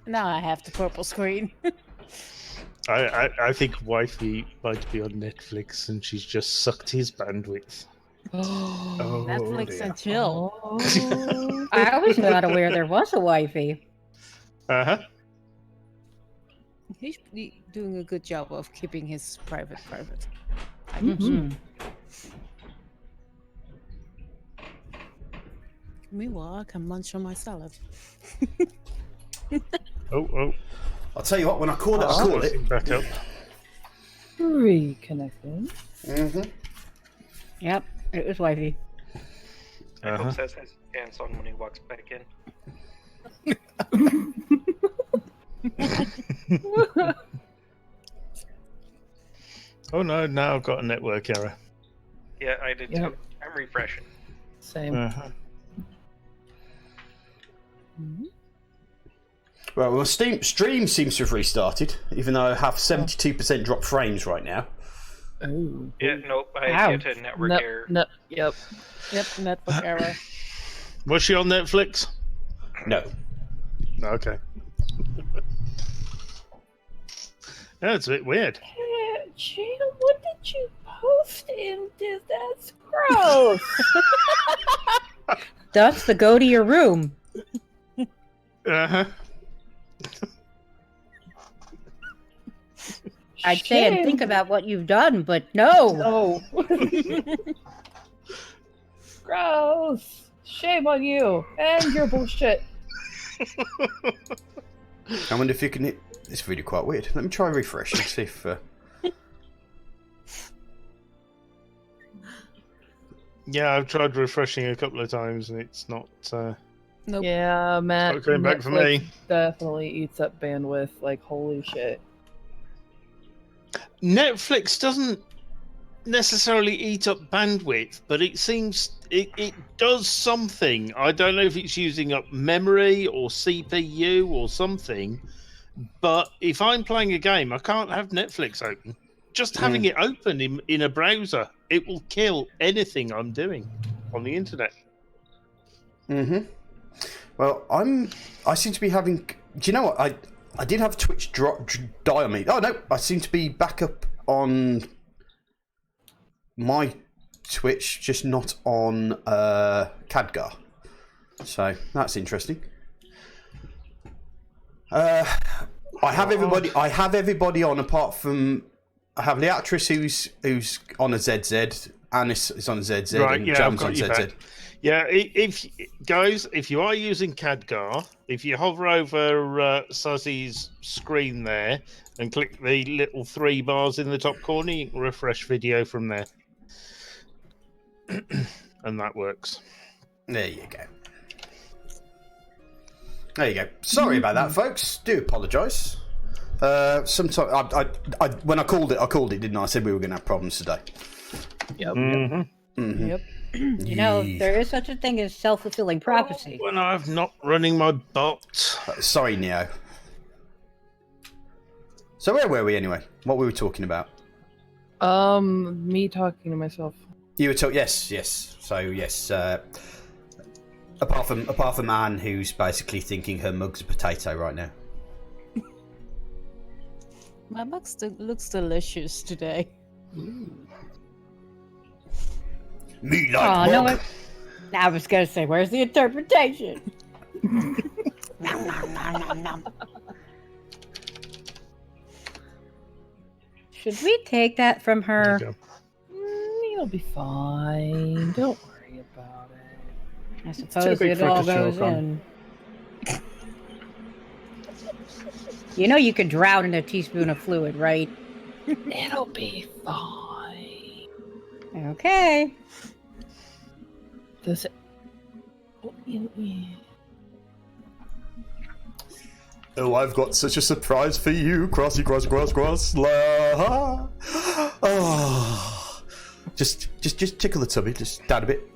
Now I have the purple screen. I think wifey might be on Netflix and she's just sucked his bandwidth. Oh, Netflix dear. and chill. Oh. I was not aware there was a wifey. Uh-huh. He's doing a good job of keeping his private. I guess. Mm-hmm. Meanwhile, I can munch on my salad. Oh. I'll tell you what, when I call it, I call it. Back up. Reconnecting. Mm-hmm. Yep, it was wifey. Uh-huh. says his pants on when he walks back in. Oh no, now I've got a network error. Yeah, I did Yep. too. I'm refreshing. Same. Uh-huh. Well, my stream seems to have restarted, even though I have 72% drop frames right now. Oh. Yeah, nope, I Ow. hit a network Yep. error. Yep. Yep, network error. Was she on Netflix? No. Okay. That's a bit weird. Gina, what did you post in this? That's gross. Thus, the go to your room. Uh-huh. I'd say and think about what you've done, but no. No. Gross. Shame on you and your bullshit. I wonder if you can hit... It's really quite weird. Let me try refresh and see if... Yeah, I've tried refreshing a couple of times and it's not Nope. Yeah, Matt. not coming back for Netflix me. Definitely eats up bandwidth. Like, holy shit. Netflix doesn't necessarily eat up bandwidth, but it seems it does something. I don't know if it's using up memory or CPU or something, but if I'm playing a game, I can't have Netflix open. Just having it open in a browser, it will kill anything I'm doing on the internet. Mm-hmm. Well, I seem to be having... Do you know what? I did have Twitch die on me. Oh, no. I seem to be back up on my Twitch, just not on Khadgar. So, that's interesting. I have everybody on apart from... I have the actress who's on a ZZ. Annis is on a ZZ. Right, and yeah, John's I've got on you ZZ. back. Yeah, if you are using Khadgar, if you hover over Suzzy's screen there and click the little 3 bars in the top corner, you can refresh video from there. And that works. There you go. There you go. Sorry about that, folks. Do apologise. Sometimes when I called it, didn't I? I said we were going to have problems today. Yep. Mm-hmm. Mm-hmm. Yep. You know, there is such a thing as self-fulfilling prophecy. When I'm not running my bot. Sorry, Neo. So where were we anyway? What were we talking about? Me talking to myself. You were talking. Yes. So yes. Apart from Anne, who's basically thinking her mug's a potato right now. My mug looks delicious today. Me like Oh, mug. no, I was going to say, where's the interpretation? Nom, nom, nom, nom, nom. Should we take that from her? There You'll be fine. Don't worry about it. I too suppose big it for it all to choke goes on. in. You know you could drown in a teaspoon of fluid, right? It'll be fine. Okay. Does it? Oh, yeah. Oh, I've got such a surprise for you. Crossy, cross. La. Oh. Just tickle the tummy. Just down a bit.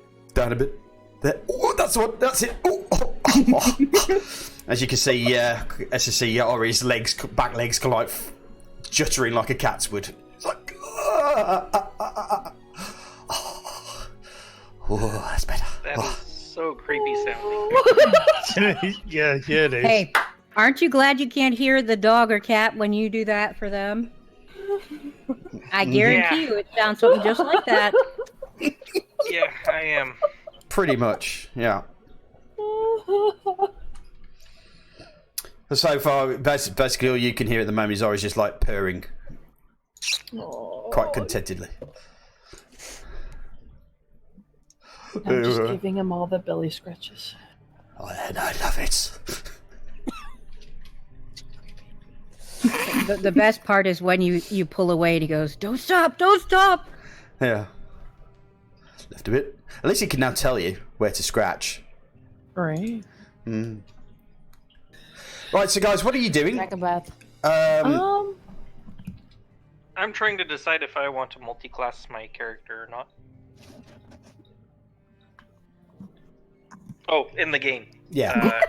There. Oh, that's the one. That's it. Oh. As you can see, Ori's back legs can like juttering like a cat's would. It's like, oh, that's better. That is so creepy sounding. Yeah, it is. Hey, aren't you glad you can't hear the dog or cat when you do that for them? I guarantee you it sounds something just like that. Yeah, I am. Pretty much, yeah. So far, basically all you can hear at the moment is Ori's just like purring quite contentedly. I'm just giving him all the belly scratches. Oh, and I love it. The best part is when you pull away and he goes, "Don't stop, don't stop." Yeah. Left a bit. At least he can now tell you where to scratch. Right. Mm. Right, so guys, what are you doing? Psychopath. I'm trying to decide if I want to multi-class my character or not. Oh, in the game. Yeah.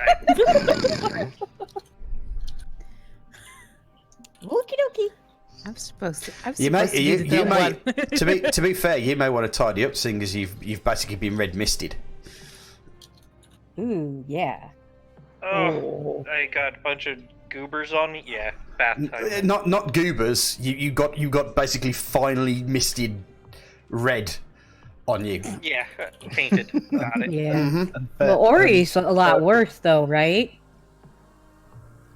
Okie dokie. I'm supposed to. I'm You may, supposed to be the you dumb may, one. to be fair, you may want to tidy up, seeing as you've basically been red misted. Ooh, yeah. Oh, I got a bunch of goobers on me. Yeah, bath time. Not goobers. You got basically finely misted red on you. Yeah, painted. Got it. Yeah. Mm-hmm. Well, Ori's a lot worse, though, right?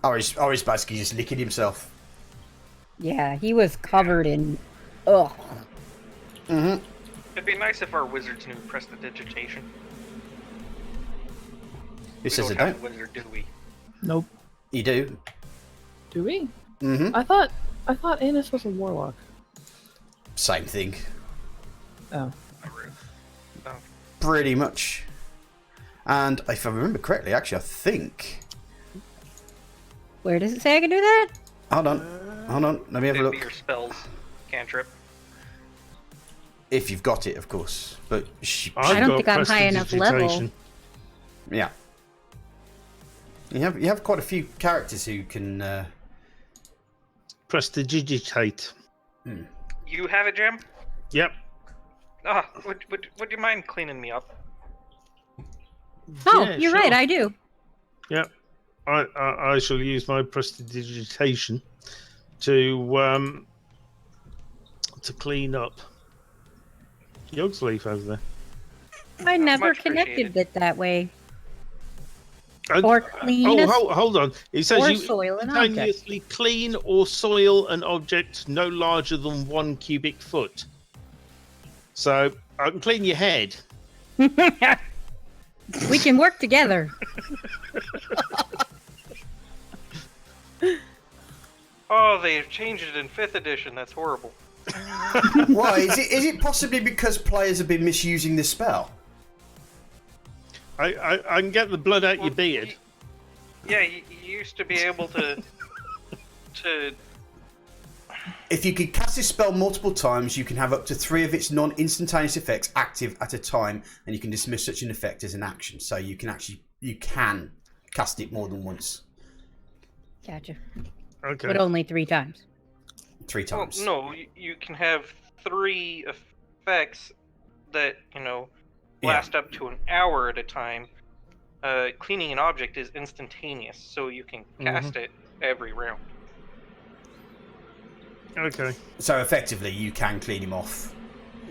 Ori's basically just licking himself. Yeah, he was covered in. Ugh. Mm-hmm. It'd be nice if our wizards knew prestidigitation. Who says We they don't have don't? a wizard, do we? Nope. You do. Do we? Mm-hmm. I thought Annis was a warlock. Same thing. Oh. Pretty much. And if I remember correctly, actually, I think. Where does it say I can do that? Hold on. Let me have a It'd be look. your spells, cantrip. If you've got it, of course. But I don't think I'm high enough level. yeah. You have quite a few characters who can. Prestidigitate. You have it, Jim? Yep. Ah, would you mind cleaning me up? Oh, Yeah, you're sure. right, I do. Yep. I shall use my prestidigitation to clean up Yog's leaf over there. I never much connected appreciated. it that way. And- Or clean Oh, a- hold on. It says or you soil an object. continuously clean or soil an object no larger than 1 cubic foot. So I can clean your head. We can work together. Oh, they've changed it in 5th edition. That's horrible. Why is it possibly because players have been misusing this spell? I can get the blood out your beard. Yeah, you used to be able to If you could cast this spell multiple times, you can have up to 3 of its non-instantaneous effects active at a time, and you can dismiss such an effect as an action. So you can cast it more than once. Gotcha. Okay. But only 3 times. 3 Well, times. no, you can have 3 effects that, last up to an hour at a time. Cleaning an object is instantaneous, so you can cast it every round. Okay. So effectively, you can clean him off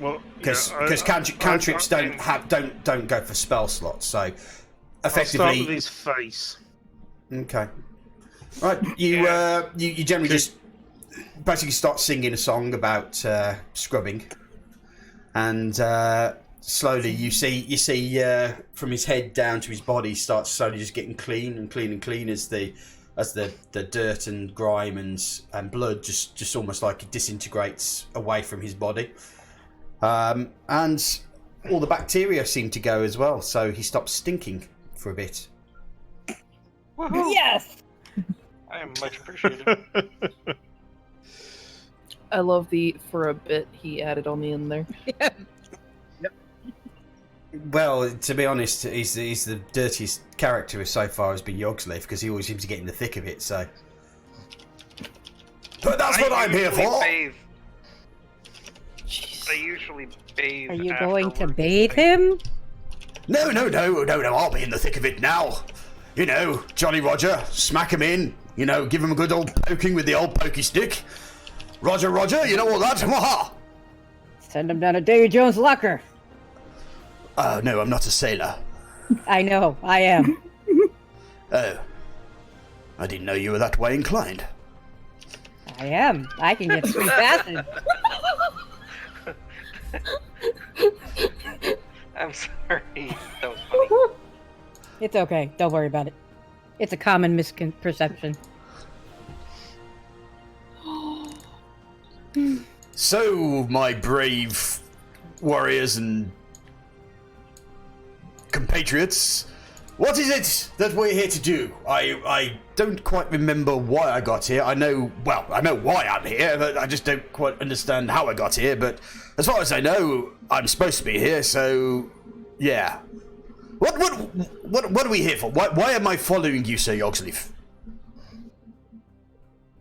Well, because yeah, cantrips don't go for spell slots. So I'll start effectively, with his face. okay. Right, you generally just basically start singing a song about scrubbing, and slowly you see from his head down to his body starts slowly just getting clean and clean and clean as the dirt and grime and blood just almost like it disintegrates away from his body, and all the bacteria seem to go as well. So he stops stinking for a bit. Woohoo! Yes. I am much appreciated. I love the for a bit he added on the end there. Well, to be honest, he's the dirtiest character so far has been Yogsleif because he always seems to get in the thick of it. So, but that's what I'm here usually for. bathe- I usually bathe. Are you going to afterwards. bathe him? No, I'll be in the thick of it now. You know, Jolly Roger, smack him in. You know, give him a good old poking with the old pokey stick. Roger, you know all that? Waha! Send him down to Davy Jones' locker. No, I'm not a sailor. I know, I am. Oh. I didn't know you were that way inclined. I am. I can get sweet acid. I'm sorry. That was funny. It's okay. Don't worry about it. It's a common misconception. So, my brave warriors and compatriots, what is it that we're here to do? I don't quite remember why I got here. I know why I'm here, but I just don't quite understand how I got here. But as far as I know, I'm supposed to be here, so yeah. What are we here for? Why am I following you, Sir Yogsleaf?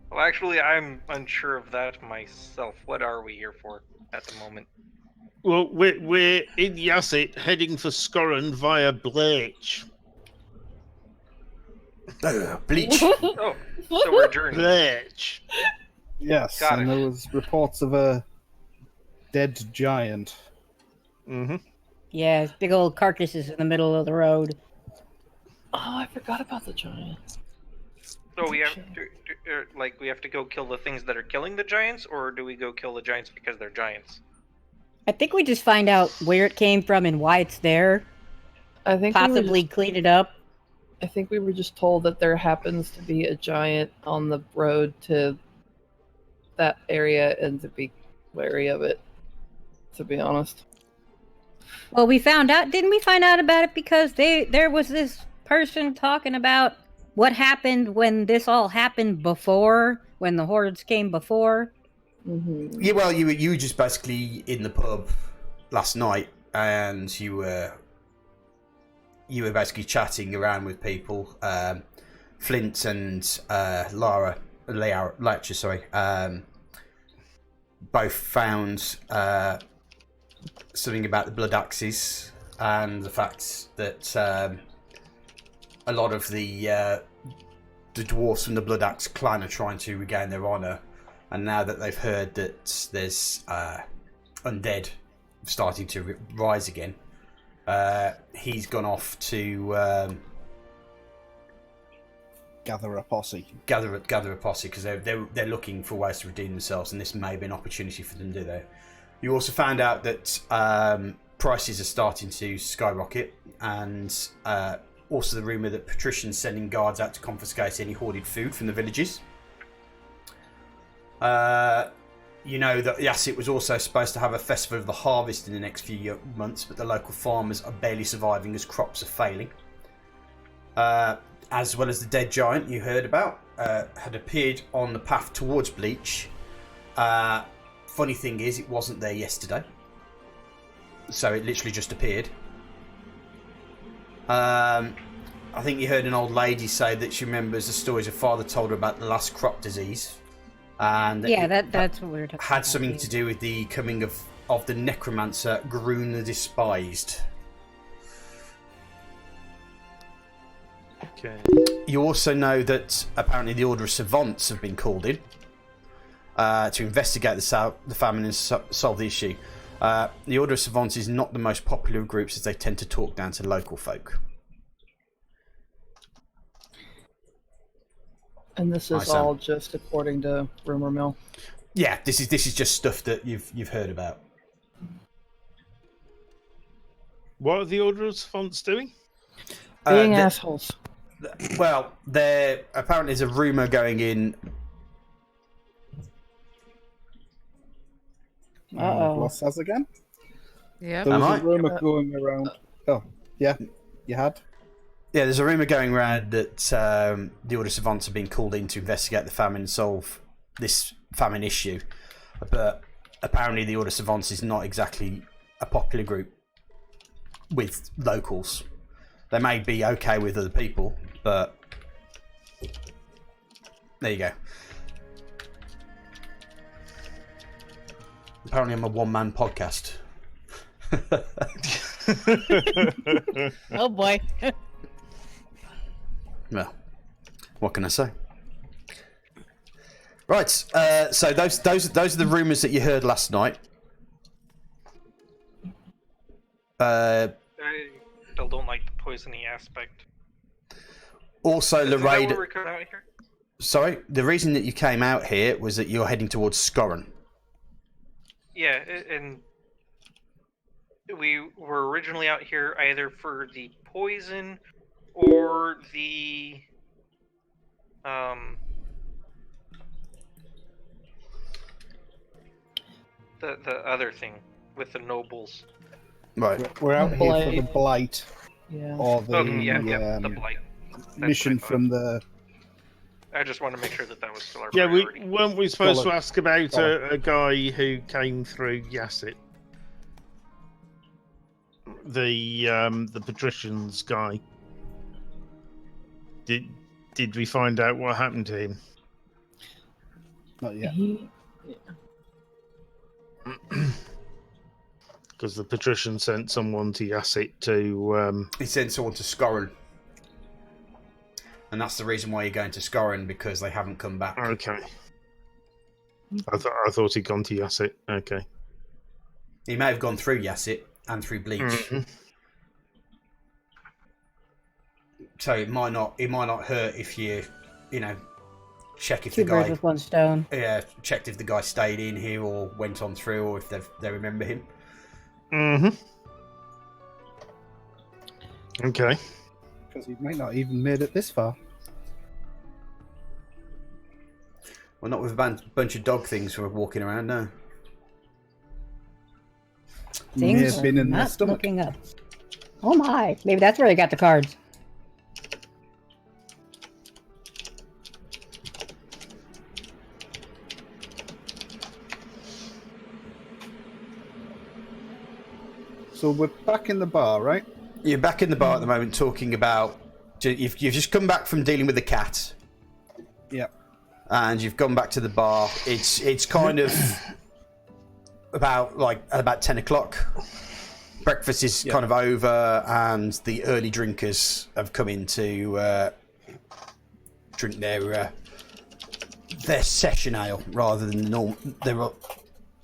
Well, actually, I'm unsure of that myself. What are we here for at the moment? Well, we're in Yasset, heading for Scorran via Bleach. Bleach. Oh, so we're journeying. Bleach. Yes, Got and it. there was reports of a dead giant. Mm-hmm. Yeah, big old carcasses in the middle of the road. Oh, I forgot about the giant. So we have to, we have to go kill the things that are killing the giants, or do we go kill the giants because they're giants? I think we just find out where it came from and why it's there. I think Possibly clean it up. I think we were just told that there happens to be a giant on the road to that area and to be wary of it, to be honest. Well, didn't we find out about it because there was this person talking about what happened when this all happened before, when the hordes came before? Mm-hmm. Yeah, well, you were just basically in the pub last night, and you were basically chatting around with people. Flint and Lara, sorry, both found something about the blood axes and the fact that a lot of the dwarfs from the blood axe clan are trying to regain their honor, and now that they've heard that there's undead starting to rise again, he's gone off to Gather a posse. gather a posse because they're looking for ways to redeem themselves, and this may be an opportunity for them to do that. You also found out that prices are starting to skyrocket, and also the rumour that Patrician's sending guards out to confiscate any hoarded food from the villages. You know that Yasset was also supposed to have a festival of the harvest in the next few months, but the local farmers are barely surviving as crops are failing. As well as the dead giant you heard about had appeared on the path towards Bleach. Funny thing is, it wasn't there yesterday, so it literally just appeared. I think you heard an old lady say that she remembers the stories her father told her about the last crop disease, and Yeah, that's what we were talking about. had something to do with the coming of the necromancer Groon the Despised. Okay. You also know that apparently the Order of Savants have been called in to investigate the famine and solve the issue. The Order of Savants is not the most popular of groups, as they tend to talk down to local folk. And this is all just according to rumor mill. Yeah, this is just stuff that you've heard about. What are the Order of Savants doing? Being assholes. Well, apparently there's a rumor going in. Uh-oh. What's that again? Yeah. There was Am a I? rumor going around. Oh, yeah, you had. Yeah, there's a rumour going around that the Order of Savants have been called in to investigate the famine and solve this famine issue. But apparently the Order of Savants is not exactly a popular group with locals. They may be okay with other people, but there you go. Apparently I'm a one-man podcast. Oh boy. Well, what can I say? Right. So those are the rumours that you heard last night. I still don't like the poisoning aspect. Also, Is that Lorraine. where we're coming out here? Sorry, the reason that you came out here was that you're heading towards Scorran. Yeah, and we were originally out here either for the poison or the other thing with the nobles. Right. We're out here for the Blight. blight Yeah. or the Okay, yeah, the blight. That's mission what I thought. from the. I just want to make sure that was still our Yeah, priority. weren't we supposed Scholar. to ask about Scholar. a guy who came through Yasset? The patricians guy. Did we find out what happened to him? Not yet. Because the patrician sent someone to Yasset to. He sent someone to Scorran. And that's the reason why you're going to Scorran, because they haven't come back. Okay. I thought he'd gone to Yasset. Okay. He may have gone through Yasset and through Bleach. Mhm. So it might not hurt if you check if Two the birds guy with one stone. checked if the guy stayed in here or went on through, or if they remember him. Mhm. Okay. Because he might not even made it this far. Well, not with a bunch of dog things who are walking around, no. May Things have been are in their not stomach. looking up. Oh my! Maybe that's where they got the cards. So we're back in the bar, right? You're back in the bar at the moment talking about... You've just come back from dealing with the cat. Yep. And you've gone back to the bar. It's kind of about 10 o'clock. Breakfast is kind of over, and the early drinkers have come in to drink their session ale rather than their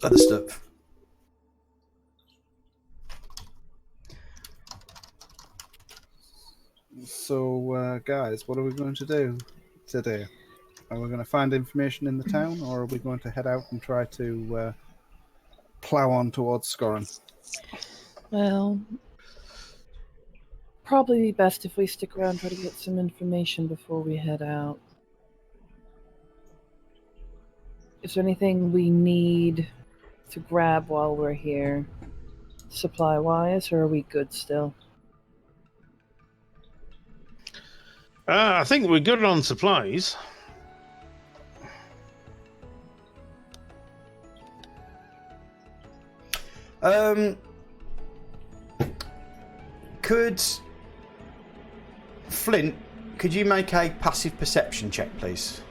other stuff. So, guys, what are we going to do today? Are we going to find information in the town, or are we going to head out and try to plough on towards Scorran? Well, probably best if we stick around and try to get some information before we head out. Is there anything we need to grab while we're here, supply-wise, or are we good still? I think we're good on supplies. Could Flint, could you make a passive perception check, please?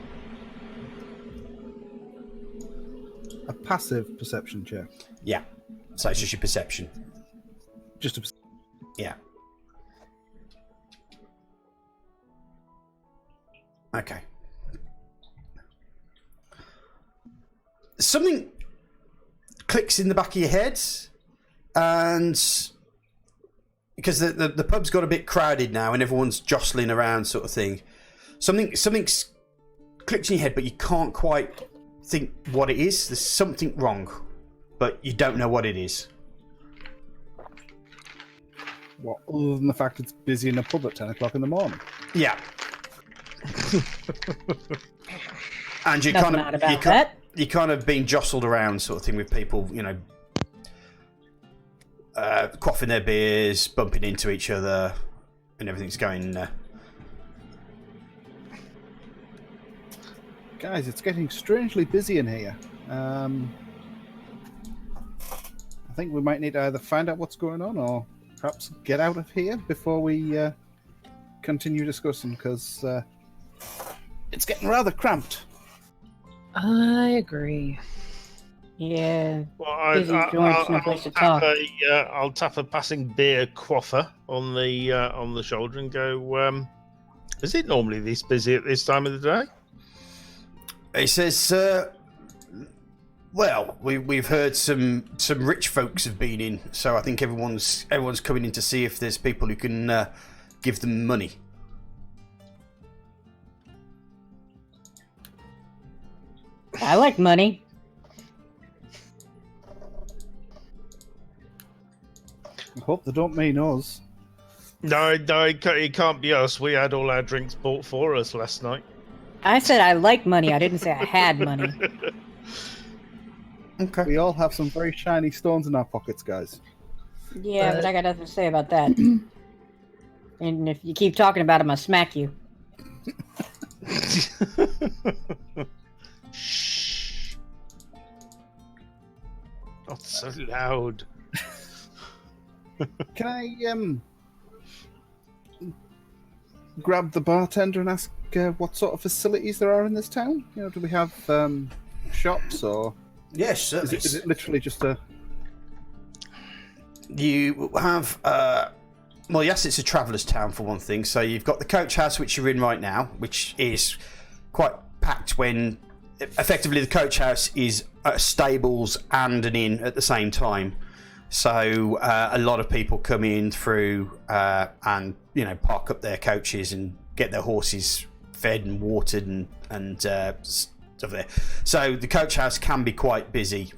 A passive perception check. Yeah. So it's just your perception. Just a Yeah. Okay. Something clicks in the back of your head, and because the pub's got a bit crowded now and everyone's jostling around, sort of thing. Something clicks in your head, but you can't quite think what it is. There's something wrong, but you don't know what it is. What, other than the fact it's busy in a pub at 10 o'clock in the morning? Yeah. And you Nothing kind odd of about that. you kind of being jostled around, sort of thing, with people, quaffing their beers, bumping into each other, and everything's going. Guys, it's getting strangely busy in here. I think we might need to either find out what's going on or perhaps get out of here before we continue discussing, because it's getting rather cramped. I agree. Yeah. Well, Busy joints, no place to talk. I'll tap a passing beer quaffer on the shoulder and go. Is it normally this busy at this time of the day? He says, well, we've heard some rich folks have been in, so I think everyone's coming in to see if there's people who can give them money. I like money. I hope they don't mean us. No, it can't be us. We had all our drinks bought for us last night. I said I like money. I didn't say I had money. Okay. We all have some very shiny stones in our pockets, guys. Yeah, but I got nothing to say about that. And if you keep talking about him, I'll smack you. Shh. Not so loud. Can I grab the bartender and ask what sort of facilities there are in this town? You know, do we have shops or? Yes, certainly. Is it literally just a? You have, well, yes, it's a traveller's town for one thing. So you've got the coach house, which you're in right now, which is quite packed when effectively the coach house is stables and an inn at the same time. So a lot of people come in through and, you know, park up their coaches and get their horses fed and watered and stuff there. So the coach house can be quite busy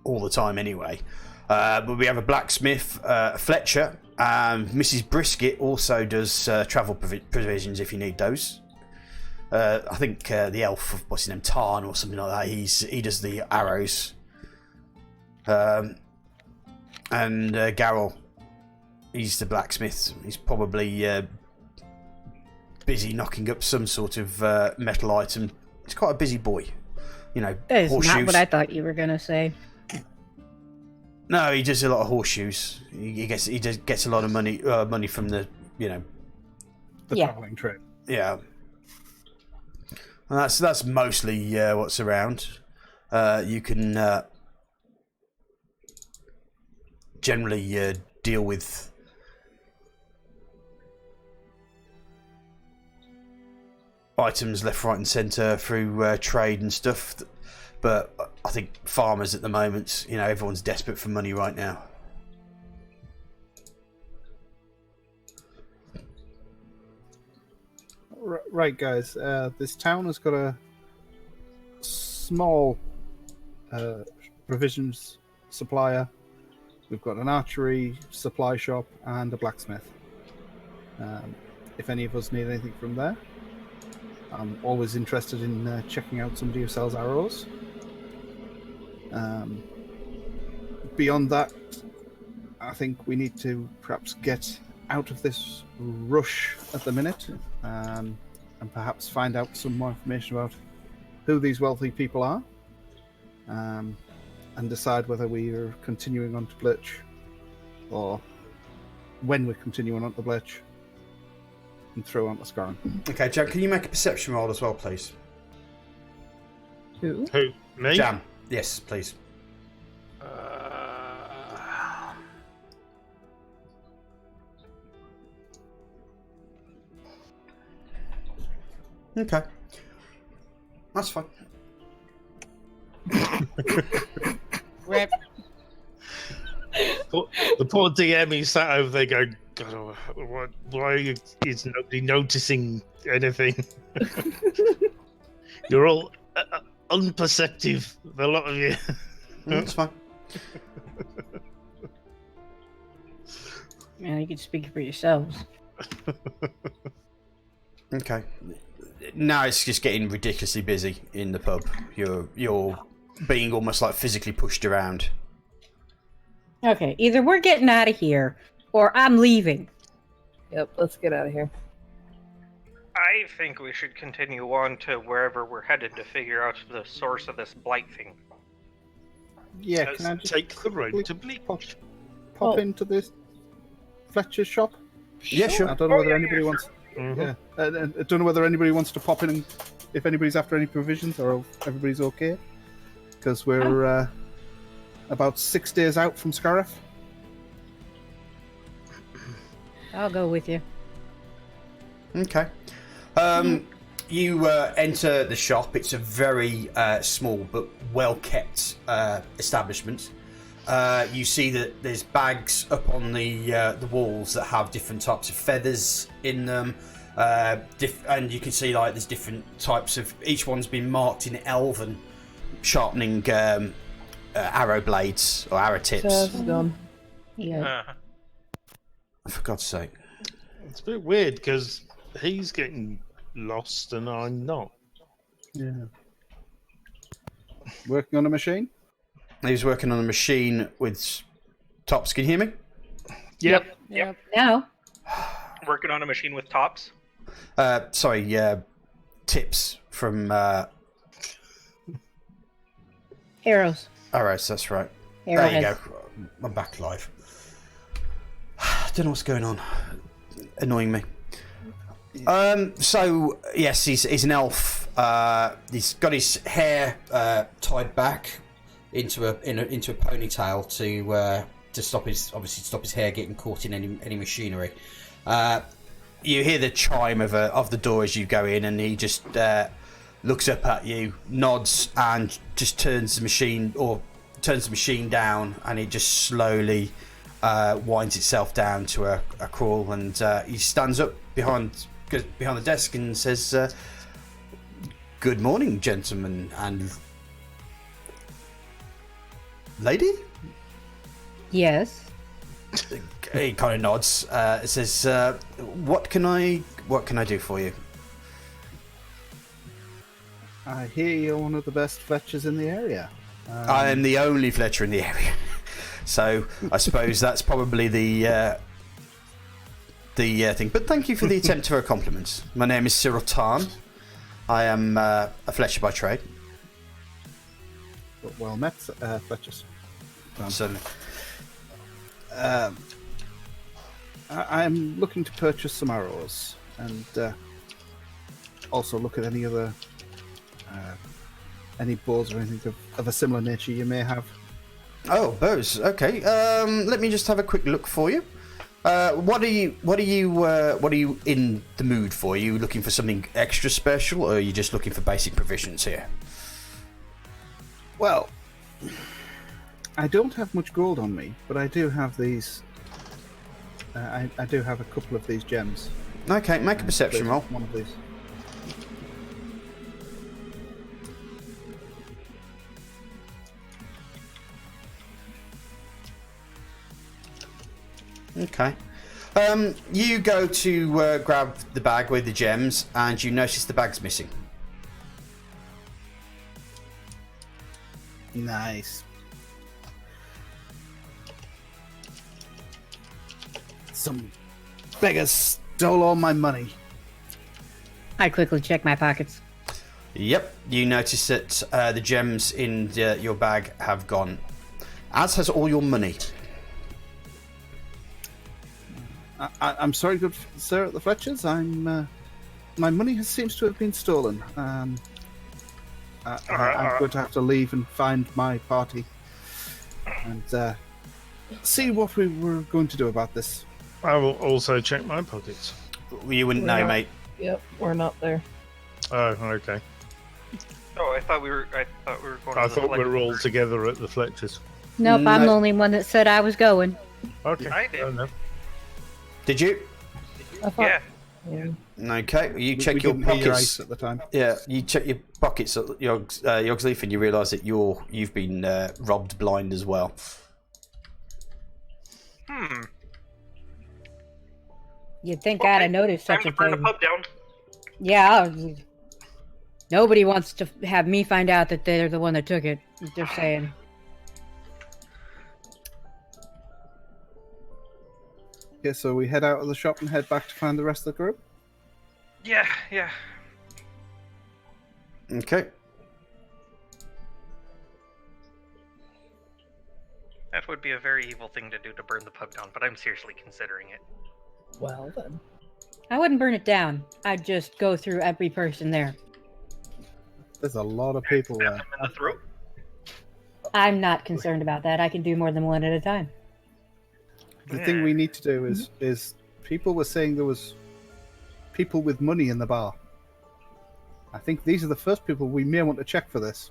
all the time anyway. But we have a blacksmith, Fletcher. Mrs. Brisket also does travel provisions if you need those. I think the elf, what's his name, Tarn or something like that. He does the arrows. And Garrel, he's the blacksmith. He's probably busy knocking up some sort of metal item. He's quite a busy boy, you know. That is horseshoes. not what I thought you were gonna say. No, he does a lot of horseshoes. He gets a lot of money from the, you know, The Yeah. travelling trade. yeah. And that's mostly what's around. You can generally deal with items left, right, and centre through trade and stuff. But I think farmers at the moment, you know, everyone's desperate for money right now. Right, guys. This town has got a small provisions supplier. We've got an archery supply shop and a blacksmith. If any of us need anything from there, I'm always interested in checking out somebody who sells arrows. Beyond that, I think we need to perhaps get out of this rush at the minute, and perhaps find out some more information about who these wealthy people are, and decide whether we are continuing on to Blitch, or when we're continuing on to Blitch, and throw on to Scarron. Okay, Jam, can you make a perception roll as well, please? Who? Who? Me? Jam, yes, please. Okay, that's fine. Rip. The poor DM, he sat over there going, God, why is nobody noticing anything? You're all unperceptive, a lot of you. That's fine. Yeah, you can speak for yourselves. Okay. Now it's just getting ridiculously busy in the pub. You're being almost like physically pushed around. Okay, either we're getting out of here, or I'm leaving. Yep, let's get out of here. I think we should continue on to wherever we're headed to figure out the source of this blight thing. Yeah, Let's can I just take the road quickly to Bleak. pop into this Fletcher's shop? Yeah, sure. I don't know whether yeah, anybody sure. wants. Mhm. Yeah, I don't know whether anybody wants to pop in and if anybody's after any provisions or if everybody's okay. because we're about 6 days out from Scarif. I'll go with you. Okay. You enter the shop. It's a very small but well-kept establishment. You see that there's bags up on the walls that have different types of feathers in them, and you can see like there's different types of. Each one's been marked in elven, sharpening arrow blades or arrow tips. Yeah. For God's sake! It's a bit weird because he's getting lost and I'm not. Yeah. Working on a machine? He's working on a machine with tops. Can you hear me? Yep. Now, Working on a machine with tops. Sorry, tips from arrows. arrows. That's right. There Arrowheads. you go. I'm back live. Don't know what's going on. Annoying me. So yes, he's an elf. He's got his hair tied back into a ponytail to stop his hair getting caught in any machinery. You hear the chime of the door as you go in, and he just looks up at you, nods, and just turns the machine down, and it just slowly winds itself down to a crawl, and he stands up behind the desk and says, "Good morning, gentlemen and lady." Yes. He kind of nods. Says, "What can I do for you?" I hear you're one of the best fletchers in the area. I am the only Fletcher in the area, so I suppose that's probably the thing. But thank you for the attempt for a compliment. My name is Cyril Tarn. I am a Fletcher by trade. Well met, Fletchers. Certainly. I'm looking to purchase some arrows and also look at any other any bows or anything of a similar nature you may have. Oh, bows. Okay. Let me just have a quick look for you. What are you in the mood for? Are you looking for something extra special, or are you just looking for basic provisions here? Well, I don't have much gold on me, but I do have these. I do have a couple of these gems. Okay, make a perception roll. One of these. Okay. You go to grab the bag with the gems, and you notice the bag's missing. Nice. Some beggars stole all my money. I quickly check my pockets. Yep. You notice that the gems in your bag have gone, as has all your money. I'm sorry, good sir, at the Fletchers. My money seems to have been stolen. I'm going to have to leave and find my party and see what we were going to do about this. I will also check my pockets. You wouldn't know, mate. Yep, we're not there. Oh, okay. Oh, I thought we were going. I to thought we were all together at the Fletchers. Nope, No. I'm the only one that said I was going. Okay. I did. Oh, no. Did you? I thought, Yeah. yeah. Okay. You check we your didn't hear your pockets. ice at the time. Yeah, you check your pockets at Yogsleaf, and you realise that you've been robbed blind as well. You'd think I'd have noticed Time such to a burn the thing. pub down. Yeah. Nobody wants to have me find out that they're the one that took it. They're saying. Okay, so we head out of the shop and head back to find the rest of the group. Yeah. Okay. That would be a very evil thing to do, to burn the pub down, but I'm seriously considering it. Well then. I wouldn't burn it down. I'd just go through every person there. There's a lot of people Stab there. them in the throat. I'm not concerned about that. I can do more than one at a time. The thing we need to do is people were saying there was people with money in the bar. I think these are the first people we may want to check for this.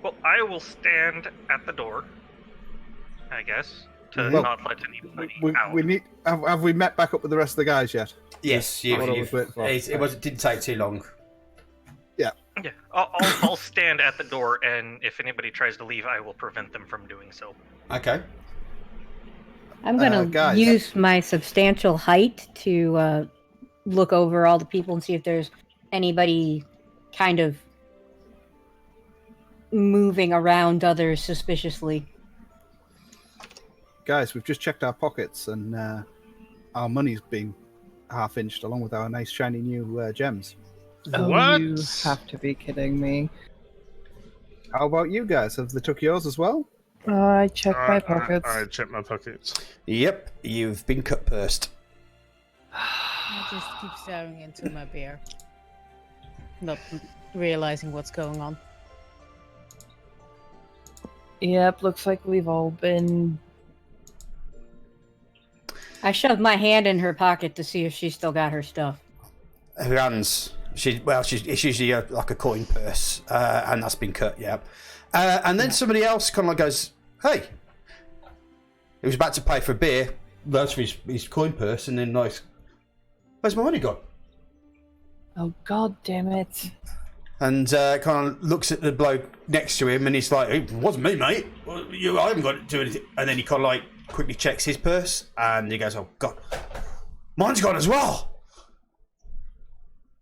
Well, I will stand at the door, I guess, to Well, not let anybody out. We need. Have we met back up with the rest of the guys yet? Yes, What I was waiting for. it didn't take too long. Yeah, I'll stand at the door, and if anybody tries to leave, I will prevent them from doing so. Okay. I'm going to guys. use my substantial height to look over all the people and see if there's anybody kind of moving around others suspiciously. Guys, we've just checked our pockets, and our money's been half-inched, along with our nice shiny new gems. Oh, What? you have to be kidding me. How about you guys? Have they took yours as well? I checked my pockets. I checked my pockets. Yep, you've been cut pursed. I just keep staring into my beer, not realizing what's going on. Yep, looks like we've all been. I shoved my hand in her pocket to see if she still got her stuff. Her hands. It's usually like a coin purse, and that's been cut. Yeah. And then somebody else kind of like goes, "Hey," he was about to pay for a beer. Goes for his coin purse, and then like, "Where's my money gone?" Oh, god damn it. And kind of looks at the bloke next to him, and he's like, "It wasn't me, mate. Well, I haven't got to do anything." And then he kind of like quickly checks his purse, and he goes, "Oh god, mine's gone as well."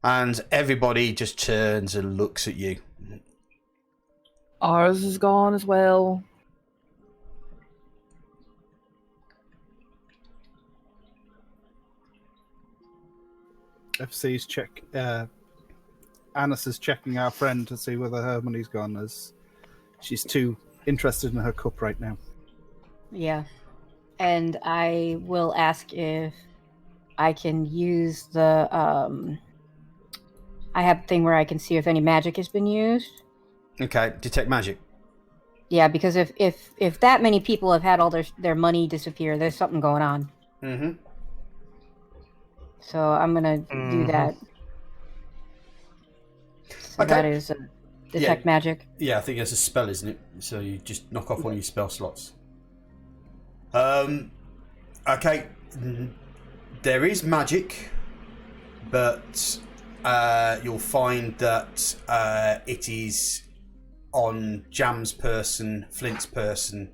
And everybody just turns and looks at you. Ours is gone as well. FC's check. Anis is checking our friend to see whether her money's gone, as she's too interested in her cup right now. Yeah. And I will ask if I can use the I have a thing where I can see if any magic has been used. Okay, detect magic. Yeah, because if that many people have had all their money disappear, there's something going on. Mm-hmm. So I'm gonna do that. So Okay. that is detect magic. Yeah, I think it's a spell, isn't it? So you just knock off one of your spell slots. Okay. There is magic, but you'll find that it is on Jam's person, Flint's person,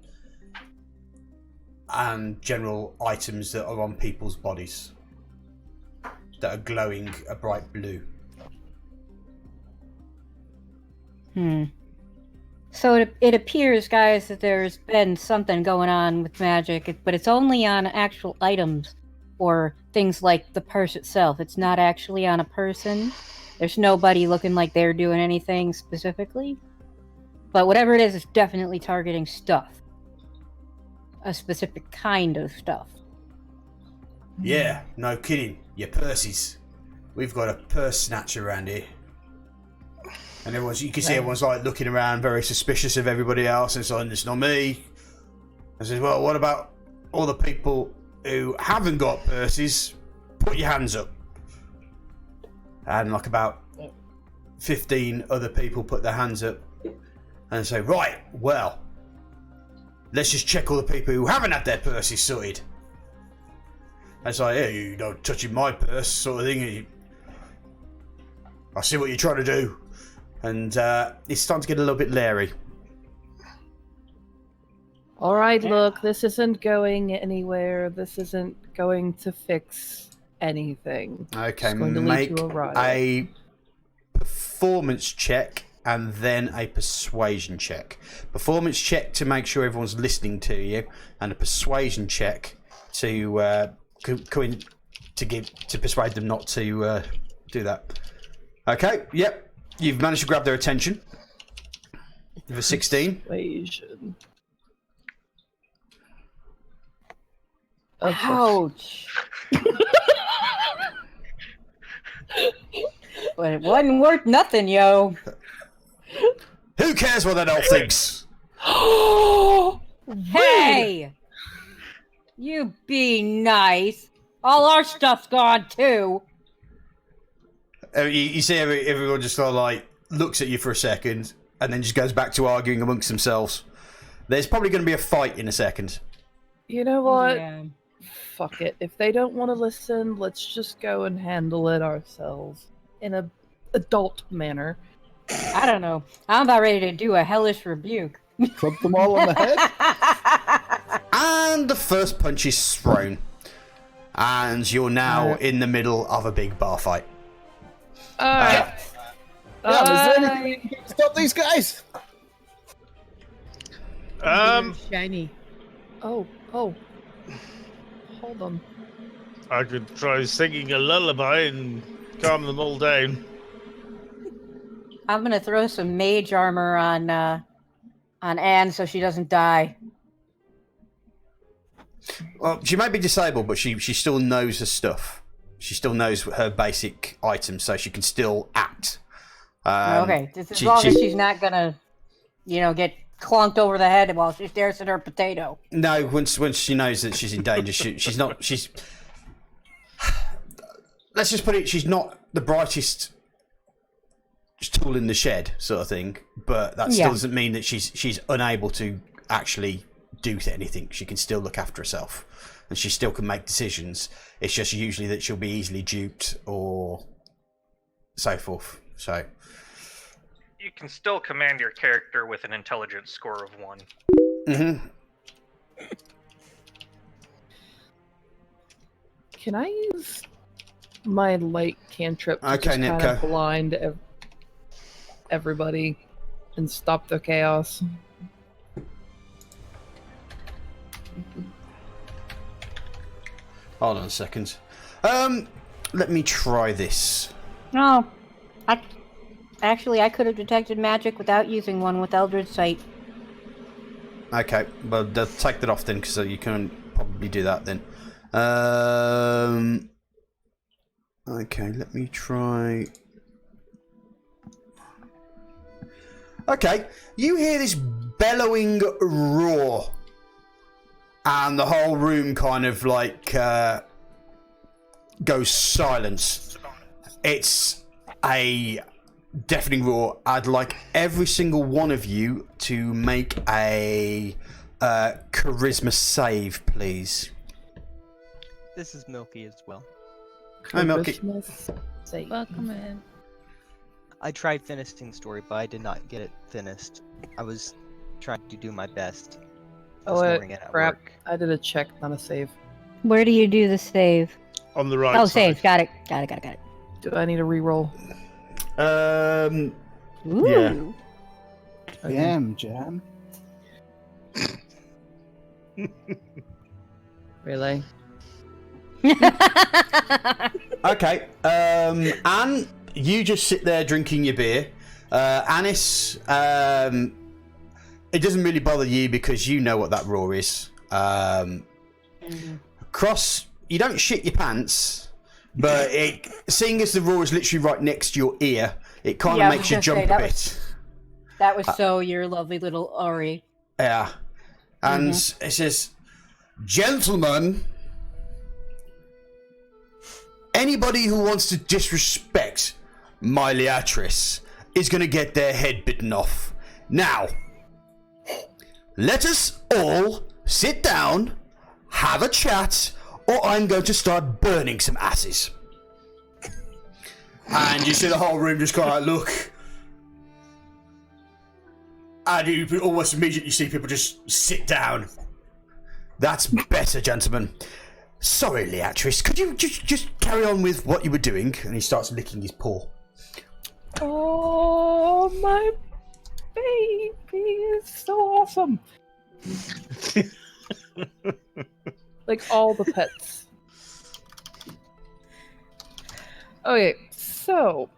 and general items that are on people's bodies that are glowing a bright blue. So it appears, guys, that there's been something going on with magic, but it's only on actual items or things like the purse itself. It's not actually on a person. There's nobody looking like they're doing anything specifically. But whatever it is, it's definitely targeting stuff. A specific kind of stuff. Yeah, no kidding. Your purses. We've got a purse snatcher around here. And you can see everyone's like looking around, very suspicious of everybody else, and it's like, it's not me. I says, well, what about all the people who haven't got purses? Put your hands up. And like about 15 other people put their hands up and say, right, well, let's just check all the people who haven't had their purses sorted. And it's like, hey, you don't touching my purse, sort of thing. I see what you're trying to do. And it's starting to get a little bit leery. Alright, look, this isn't going anywhere. This isn't going to fix anything. Okay, It's going to lead make to a riot. a performance check and then a persuasion check. Performance check to make sure everyone's listening to you, and a persuasion check to persuade them not to do that. Okay, yep. You've managed to grab their attention. With a 16. Persuasion. Ouch. But it wasn't worth nothing, yo. cares what that elf thinks? Hey! You be nice. All our stuff's gone too. You see everyone just sort of like looks at you for a second and then just goes back to arguing amongst themselves. There's probably going to be a fight in a second. You know what? Yeah. Fuck it. If they don't want to listen, let's just go and handle it ourselves in a adult manner. I don't know. I'm about ready to do a hellish rebuke. Club them all on the head. And the first punch is thrown. And you're now in the middle of a big bar fight. Alright. Yeah, is there anything we can do to stop these guys? Shiny. Oh. Hold on. I could try singing a lullaby and calm them all down. I'm gonna throw some mage armor on Anne so she doesn't die. Well, she might be disabled, but she still knows her stuff. She still knows her basic items, so she can still act. Okay, just as long as she's not gonna, get clunked over the head while she stares at her potato. No, once she knows that she's in danger, she's not. Let's just put it. She's not the brightest tool in the shed, sort of thing. But that still doesn't mean that she's unable to actually do anything. She can still look after herself, and she still can make decisions. It's just usually that she'll be easily duped or so forth. So You can still command your character with an intelligence score of 1. Mm-hmm. Can I use my light cantrip to Okay, just kind of Nipko. blind everybody and stop the chaos? Hold on a second. Let me try this. No, I could have detected magic without using one with Eldritch Sight. Okay, well, take that off then, because you can probably do that then. Okay, let me try. Okay, you hear this bellowing roar, and the whole room kind of like goes silence. It's a deafening roar. I'd like every single one of you to make a charisma save, please. This is Milky as well. Hi, Milky. Christmas save. Welcome in. I tried finishing story, but I did not get it finished. I was trying to do my best. Oh, this morning at crap. work. I did a check, not a save. Where do you do the save? On the right Oh, side. save. Got it. Got it. Do I need a reroll? Ooh. Yeah. Damn, Jam. Really? Okay, Anne, you just sit there drinking your beer. Anis, it doesn't really bother you because you know what that roar is. Cross, you don't shit your pants, but seeing as the roar is literally right next to your ear, it kind of makes you jump a bit. That was so your lovely little Ori. Yeah. And it says, "Gentlemen, anybody who wants to disrespect my Leatrice is going to get their head bitten off. Now, let us all sit down, have a chat, or I'm going to start burning some asses." And you see the whole room just kind of look. And you almost immediately see people just sit down. That's better, gentlemen. Sorry, Leatrice, could you just carry on with what you were doing? And he starts licking his paw. Oh, my baby is so awesome. Like all the pets. Okay, so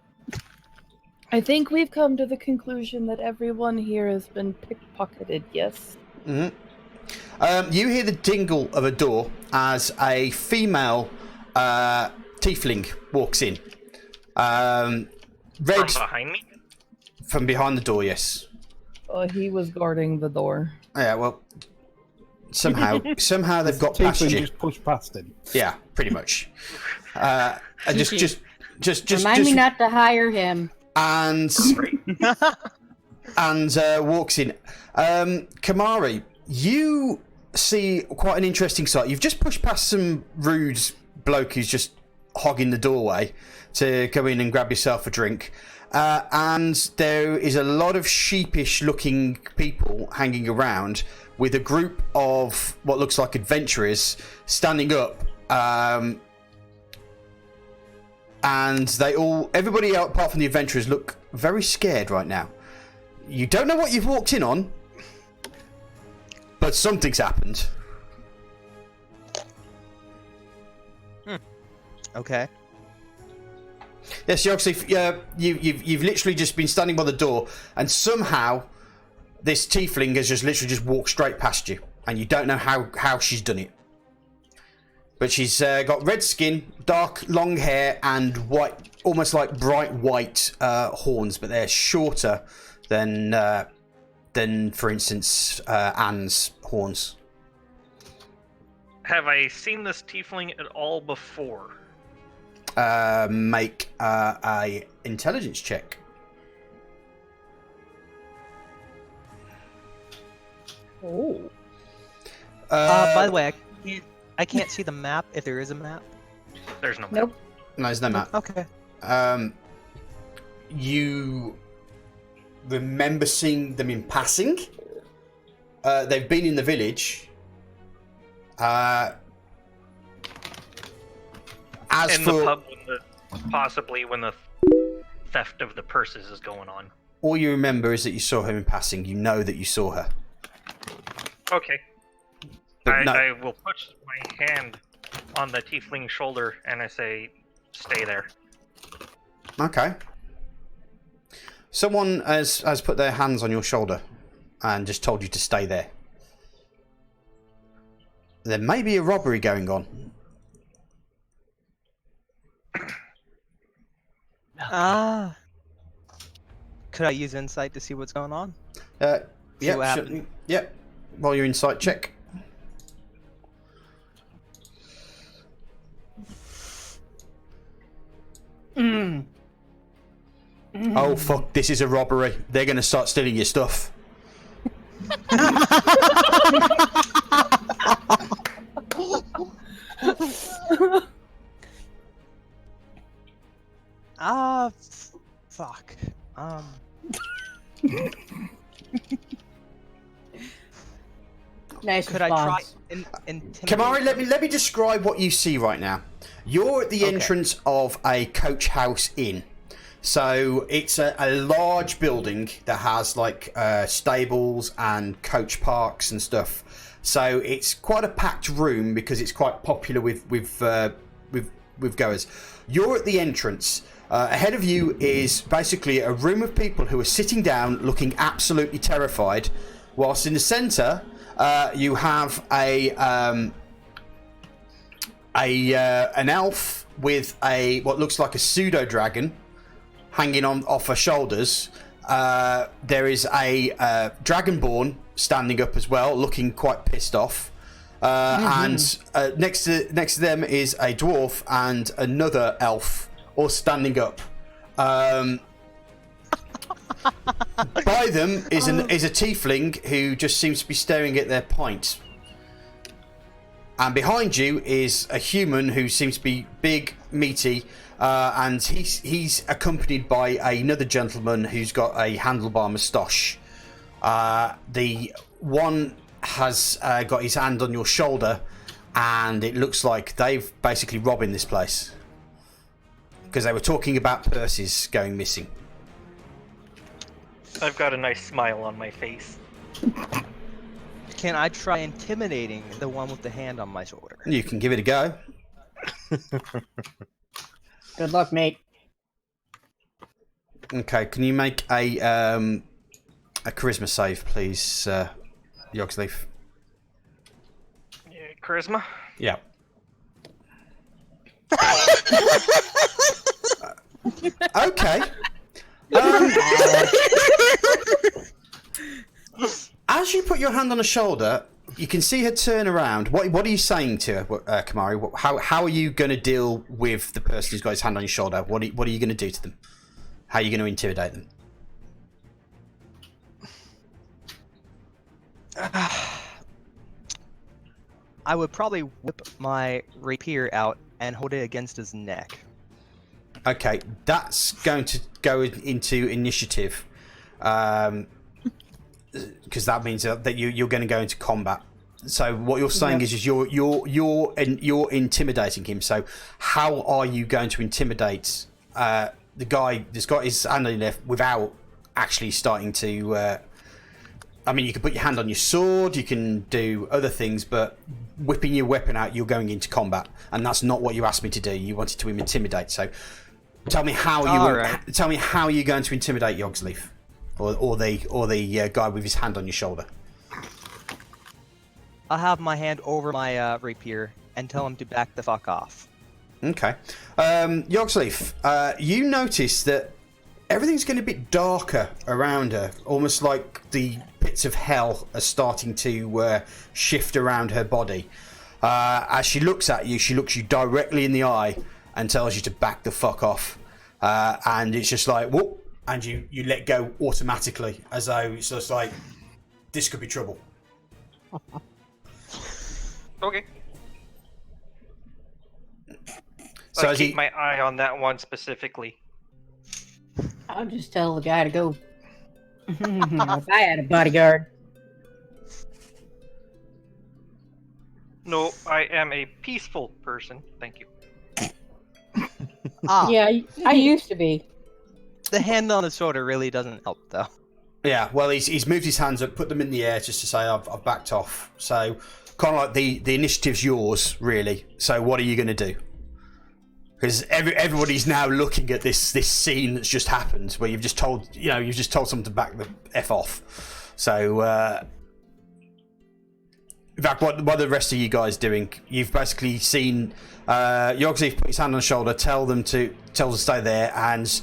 I think we've come to the conclusion that everyone here has been pickpocketed, yes? You hear the dingle of a door as a female tiefling walks in. From behind me? From behind the door, yes. He was guarding the door. Yeah, well, somehow they've got past Tiefling you. just pushed past him. Yeah, pretty much. And just Remind me not to hire him. and walks in. Kamari, you see quite an interesting sight. You've just pushed past some rude bloke who's just hogging the doorway to go in and grab yourself a drink. And there is a lot of sheepish-looking people hanging around with a group of what looks like adventurers standing up. And everybody else apart from the adventurers look very scared right now. You don't know what you've walked in on, but something's happened. Okay. Yes, you obviously you've literally just been standing by the door, and somehow this tiefling has just literally just walked straight past you, and you don't know how she's done it. But she's got red skin, dark long hair, and white, almost like bright white horns, but they're shorter than for instance Anne's horns. Have I seen this tiefling at all before? Make a intelligence check. Oh. By the way, I can't see the map if there is a map. There's no map. Nope. No, there's no map. Okay. You remember seeing them in passing. They've been in the village. As In for the pub, possibly when the theft of the purses is going on. all you remember is that you saw her in passing. You know that you saw her. Okay. But no. I will put my hand on the tiefling's shoulder and I say, stay there. Okay. Someone has put their hands on your shoulder and just told you to stay there. There may be a robbery going on. Could I use insight to see what's going on? Yep. what happened? Yep. While you're insight check. Oh fuck! This is a robbery. They're going to start stealing your stuff. Fuck. Nice Could I try response. intimidate? Kamari, let me describe what you see right now. You're at the entrance of a coach house inn. So it's a large building that has like stables and coach parks and stuff. So it's quite a packed room because it's quite popular with goers. You're at the entrance. Ahead of you is basically a room of people who are sitting down, looking absolutely terrified. Whilst in the centre, you have an elf with what looks like a pseudo dragon hanging off her shoulders. There is a dragonborn standing up as well, looking quite pissed off. And next to them is a dwarf and another elf, all standing up. By them is a tiefling who just seems to be staring at their pint. And behind you is a human who seems to be big, meaty, and he's accompanied by another gentleman who's got a handlebar moustache. The one has got his hand on your shoulder, and it looks like they've basically robbing this place because they were talking about purses going missing. I've got a nice smile on my face. Can I try intimidating the one with the hand on my shoulder? You can give it a go. Good luck, mate. Okay, can you make a charisma save, please, Yogsleaf? Yeah, charisma? Yeah. Okay. your hand on her shoulder. You can see her turn around. What are you saying to her, Kamari? How are you going to deal with the person who's got his hand on your shoulder? What are you going to do to them? How are you going to intimidate them? I would probably whip my rapier out and hold it against his neck. Okay, that's going to go into initiative, because that means that you're going to go into combat. So what you're saying is you're intimidating him. So how are you going to intimidate the guy that's got his hand on your left without actually starting to? I mean, you can put your hand on your sword, you can do other things, but whipping your weapon out, you're going into combat, and that's not what you asked me to do. You wanted to intimidate. So tell me how tell me how you're going to intimidate Yogsleaf, or the guy with his hand on your shoulder. I'll have my hand over my rapier and tell him to back the fuck off. Okay. Yogsleaf, you notice that everything's getting a bit darker around her, almost like the pits of hell are starting to shift around her body. As she looks at you, she looks you directly in the eye and tells you to back the fuck off. And it's just like, whoop, and you let go automatically, as though it's just like, this could be trouble. Okay. So I keep my eye on that one specifically. I'll just tell the guy to go. If I had a bodyguard. No, I am a peaceful person. Thank you. Yeah, I used to be. The hand on the shoulder really doesn't help, though. Yeah, well, he's moved his hands up, put them in the air just to say I've backed off. So kind of like the initiative's yours, really. So what are you going to do? Because everybody's now looking at this scene that's just happened, where you've just told someone to back the F off. So, in fact, what are the rest of you guys doing? You've basically seen Yogsleaf put his hand on the shoulder, tell them to stay there, and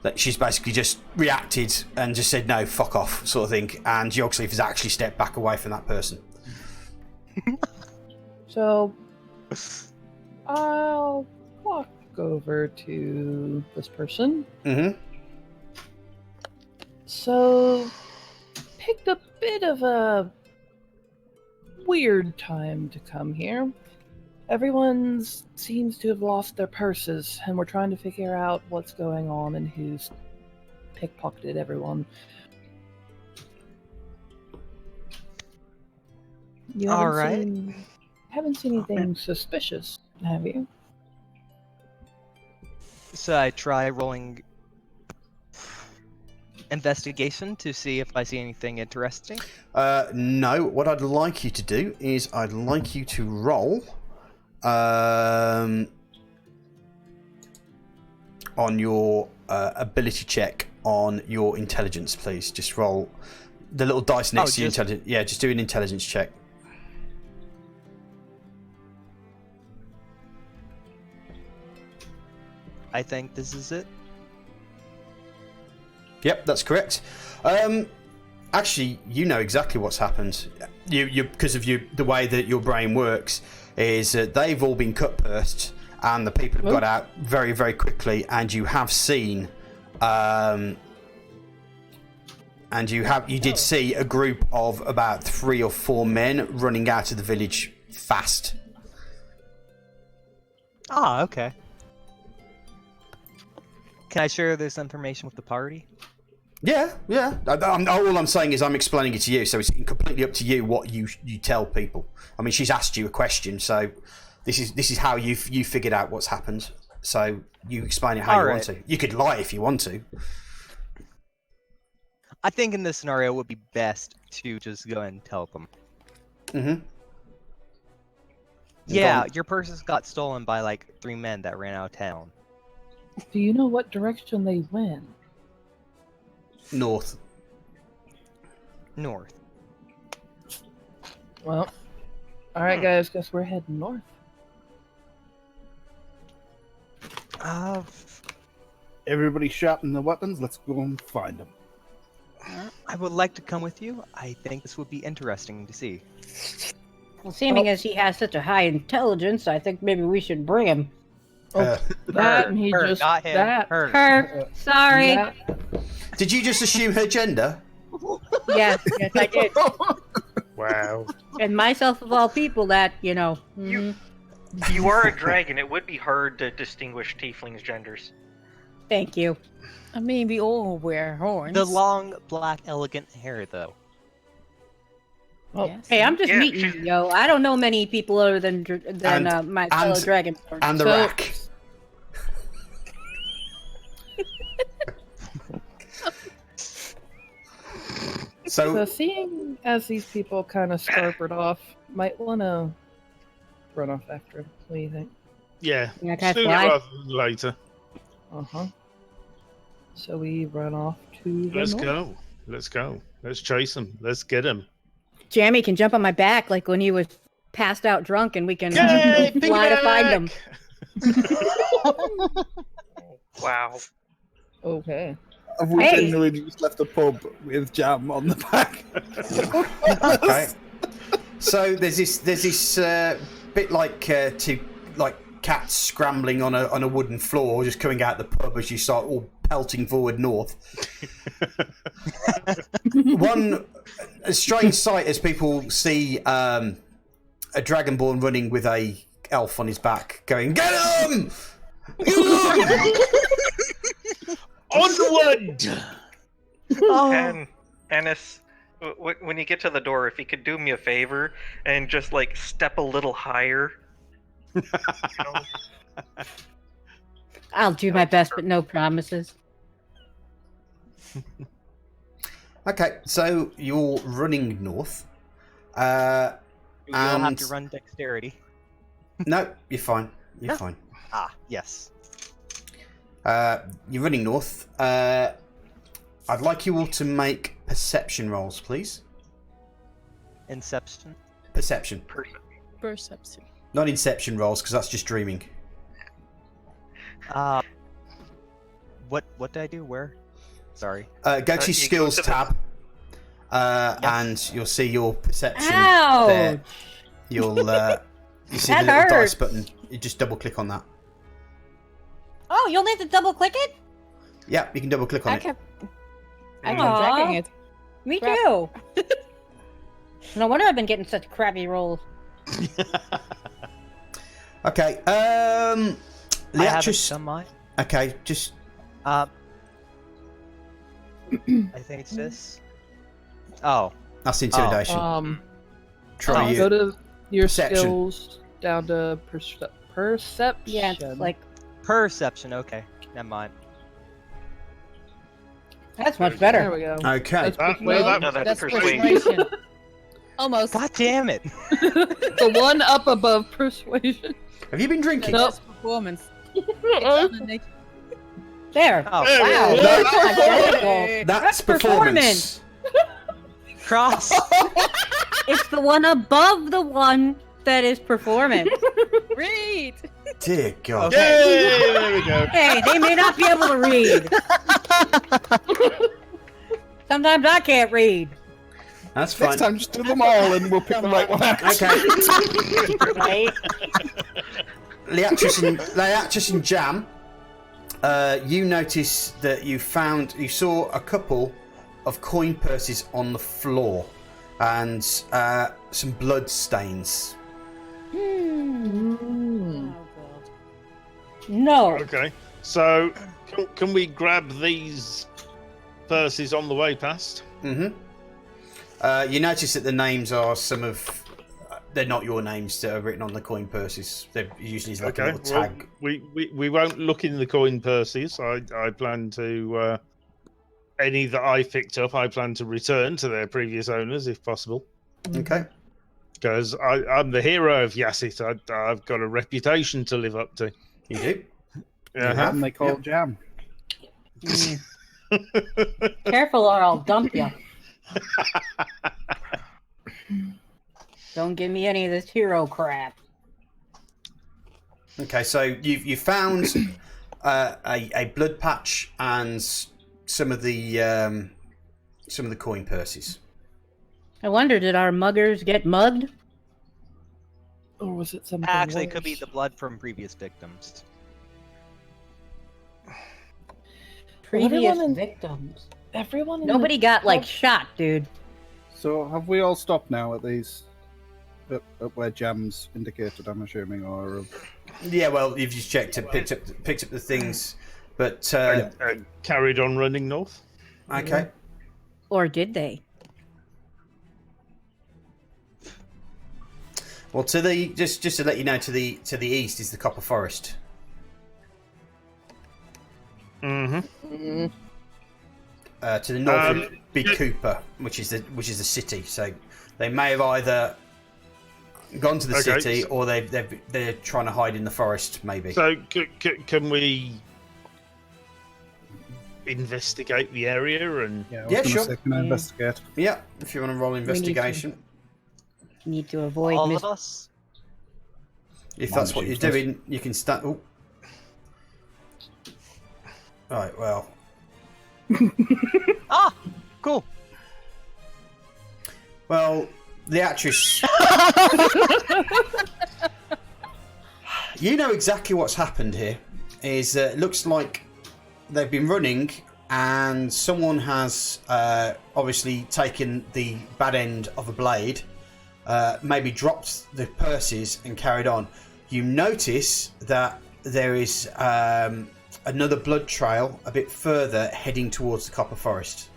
that she's basically just reacted and just said no, fuck off, sort of thing. And Yogsleaf has actually stepped back away from that person. So, I'll walk over to this person. Mm-hmm. So, picked a bit of a weird time to come here. Everyone seems to have lost their purses, and we're trying to figure out what's going on and who's pickpocketed everyone. You haven't seen anything suspicious, have you? So I try rolling investigation to see if I see anything interesting. No, what I'd like you to do is I'd like you to roll on your ability check on your intelligence, please. Just roll the little dice next to your intelligence. Yeah, just do an intelligence check. I think this is it. Yep, that's correct. Actually, you know exactly what's happened. You because of the way that your brain works is that they've all been cut burst, and the people have got out very, very quickly. And you have seen, and you did see a group of about 3 or 4 men running out of the village fast. Ah, okay. Can I share this information with the party? Yeah. All I'm saying is I'm explaining it to you, so it's completely up to you what you tell people. I mean, she's asked you a question, so this is how you figured out what's happened. So you explain it how you want to. You could lie if you want to. I think in this scenario it would be best to just go and tell them. Mm-hmm. Yeah, your purses got stolen by like 3 men that ran out of town. Do you know what direction they went? North. Well, alright guys, guess we're heading north. Everybody sharpen their weapons. Let's go and find them. I would like to come with you. I think this would be interesting to see. Well, seeming as he has such a high intelligence, I think maybe we should bring him. That and he Her, just not him. that. Her. Her. Sorry. that- Did you just assume her gender? Yes, I did. Wow. And myself of all people that, you know. mhm. You are a dragon. It would be hard to distinguish tieflings' genders. Thank you. I mean, we all wear horns. The long, black, elegant hair, though. Oh, Yes. Hey, I'm just Yeah, meeting she's- you, yo. I don't know many people other than my fellow dragon. And the So- rack. So So, seeing as these people kind of scampered off, might want to run off after him. What do you think? Yeah. Yeah, can I Sooner fly? rather than later. Uh-huh. So we run off to the Let's north. go. Let's go. Let's chase him. Let's get him. Jamie can jump on my back like when he was passed out drunk, and we can Yay! go fly to find him. Wow. Okay. Have we Hey. genuinely just left the pub with jam on the back? okay. So there's this bit like two like cats scrambling on a wooden floor, just coming out the pub as you start all pelting forward north. A strange sight as people see a dragonborn running with a elf on his back, going, "Get him! Get him!" Onward! And Ennis, when you get to the door, if you could do me a favor and just like step a little higher. You know? I'll do my best, but no promises. Okay, so you're running north. You'll have And- to run dexterity. No, you're fine. You're No. fine. Ah, yes. You're running north. I'd like you all to make perception rolls, please. Inception. Perception. Perception. Not inception rolls, because that's just dreaming. What did I do? Where? Sorry. Go to you go skills to the- tab, and you'll see your perception Ow! there. You'll you see That the little dice hurts. button. You just double click on that. Oh, you'll need to double click it? Yeah, you can double click on I it. kept Aw. tracking it. Me Crap. too. No wonder I've been getting such crappy rolls. Okay. I haven't Leatrice. done mine. Okay, just I think it's this. Oh, that's intimidation. Try go you. to your Perception. skills down to perception. Yeah, it's like perception. Okay, never mind. that's much There better. we go. Okay. That's No, No, that's That's persuasion. persuasion. Almost. God damn it! the one up above persuasion. Have you been drinking? No. That's performance. There. Oh, There Wow. we go. That's identical. That's That's performance. cross. It's the one above the one that is performance. Read. Dear God. Yay! There we go. Hey, they may not be able to read. Sometimes I can't read. That's fine. Next time, just do them all and we'll pick the right one out. Okay. Right? Leatrice and Jam, you notice that you saw a couple of coin purses on the floor and some blood stains. Mm. Oh god. No. Okay. So, can we grab these purses on the way past? Mm-hmm. You notice that the names are some of. They're not your names that are written on the coin purses. They're usually like a Okay. little Well, tag. we won't look in the coin purses. I plan to any that I picked up. I plan to return to their previous owners if possible. Okay. Because I'm the hero of Yassit. I've got a reputation to live up to. You do. Uh-huh. And they call it jam. Careful or I'll dump you. Don't give me any of this hero crap. Okay, so you found a blood patch and some of the some of the coin purses. I wonder, did our muggers get mugged? Or was it something Actually, it could be worse? the blood from previous victims. Previous everyone in- victims. Everyone in Nobody the got, like, pub- shot, dude. So have we all stopped now at these, at where Jam's indicated? I'm assuming, or Yeah, well, you've just checked and picked up the things, but Carried on running north. okay. Or did they? Well, to the just to let you know, to the east is the Copper Forest. Mm-hmm. To the north would be Cooper, which is the city. So they may have either gone to the Okay. city, or they're trying to hide in the forest, maybe. So can we investigate the area and? I was Yeah, gonna sure. say, can I Yeah. investigate? Yeah, if you want to roll investigation, Need to avoid All of us? if Mine that's what you're shoots first. doing, you can start. Oh. Right. Well, Ah! Cool. well, the actress. You know exactly what's happened here. Is it looks like they've been running, and someone has obviously taken the bad end of a blade, maybe dropped the purses and carried on. You notice that there is another blood trail a bit further heading towards the Copper Forest.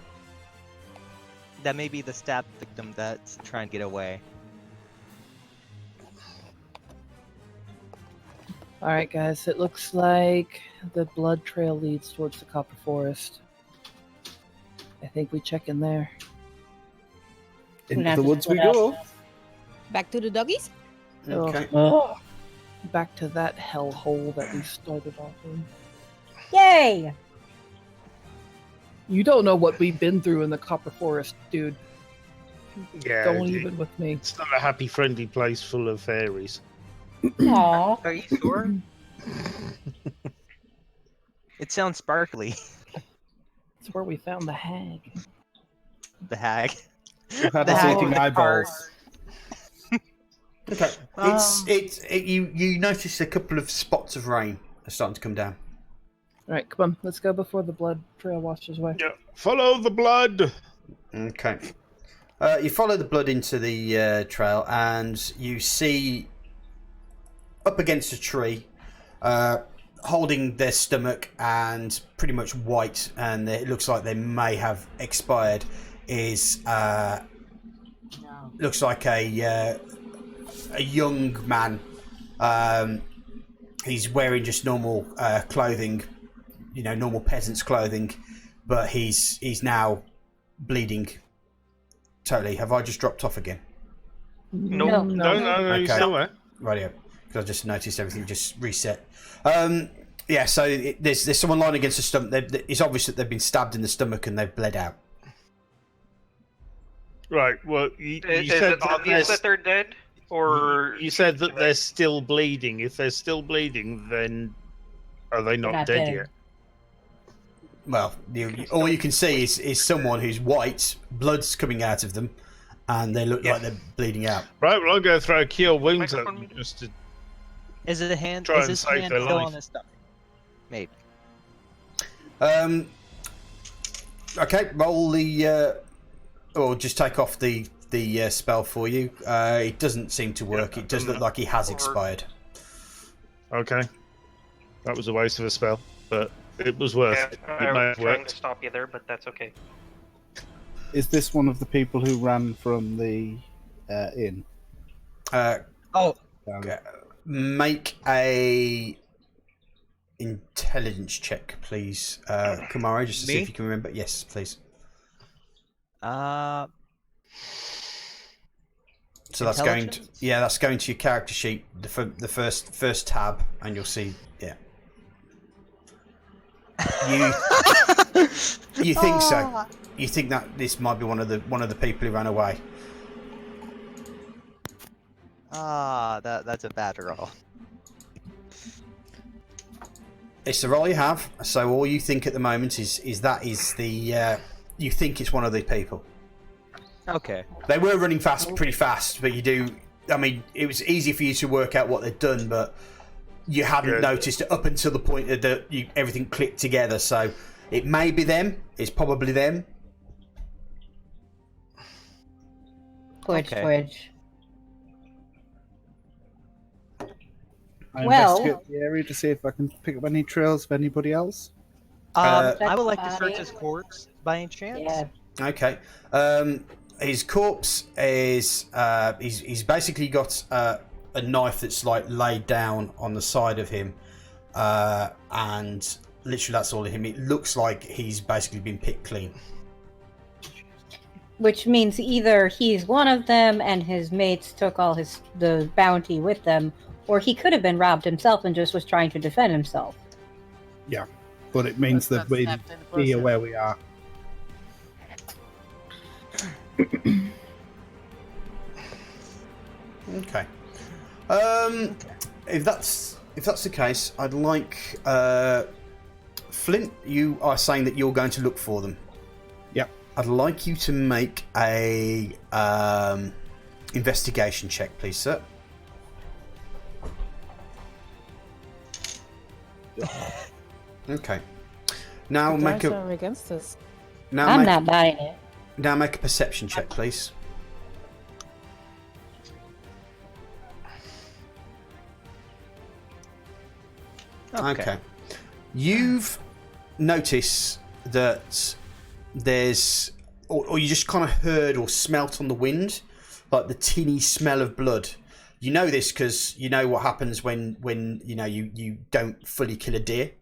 That may be the stab victim that's trying to get away. Alright, guys, it looks like the blood trail leads towards the Copper Forest. I think we check in there. Into have the to woods we split go. Back to the doggies? Okay. Ugh. Back to that hellhole that we started off in. Yay! You don't know what we've been through in the Copper Forest, dude. Yeah, Don't even with me. it's not a happy, friendly place full of fairies. Aw. Are you sure? It sounds sparkly. It's where we found the hag. The hag. We've had The us hag eating with the eyeballs. Okay. You notice a couple of spots of rain are starting to come down. Alright, come on, let's go before the blood trail washes away. Yeah, follow the blood. Okay. You follow the blood into the trail, and you see up against a tree, holding their stomach and pretty much white, and it looks like they may have expired. Is looks like a young man. He's wearing just normal clothing, normal peasant's clothing, but he's now bleeding. Totally. Have I just dropped off again? No. No, you're Okay. still there. Radio. Because I just noticed everything just reset. Yeah, so there's someone lying against the stomach. It's obvious that they've been stabbed in the stomach and they've bled out. Right. Well, you Is said it obvious that they're dead? Or you said that they're still bleeding. If they're still bleeding, then are they not Not dead dead. yet? Well, all you can see is someone who's white, blood's coming out of them, and they look like they're bleeding out. Right. Well, I'm going to throw a cure wounds at Microphone them just to. Is it a hand? Try Is and his save hand their still life. on his stomach? Maybe. Okay, roll the. Or just take off the spell for you. It doesn't seem to work. It does look like he has expired. Okay. That was a waste of a spell, but it was worth it. I It may was have trying to worked. stop you there, but that's okay. Is this one of the people who ran from the inn? Oh, Down- Make a intelligence check, please, Kamari, just to see Me? if you can remember. Yes, please. uh, So that's going to Intelligence? that's going to your character sheet, the first tab, and you'll see you think so. You think that this might be one of the people who ran away. that's a bad roll. It's the roll you have. So all you think at the moment is that is the you think it's one of these people. Okay. They were running pretty fast, but you do. I mean, it was easy for you to work out what they'd done, but you hadn't noticed it up until the point that everything clicked together. So it may be them. It's probably them. Twitch, Okay. twitch. I Well- investigate the area to see if I can pick up any trails of anybody else. I would like to That's search fine. his corpse by any chance. Yeah. Okay. His corpse is he's basically got a knife that's like laid down on the side of him, and literally that's all of him. It looks like he's basically been picked clean. Which means either he's one of them and his mates took all the bounty with them, or he could have been robbed himself and just was trying to defend himself. But it means Let's that not we snap in the here person. where we are. Okay. If that's the case, I'd like Flint. You are saying that you're going to look for them. Yep. I'd like you to make a investigation check, please, sir. Okay. Now The make dice a are against us. I'm not buying it. now make a perception check, please. Okay. You've noticed that there's, or you just kind of heard or smelt on the wind, like the tinny smell of blood. You know this because you know what happens when you don't fully kill a deer.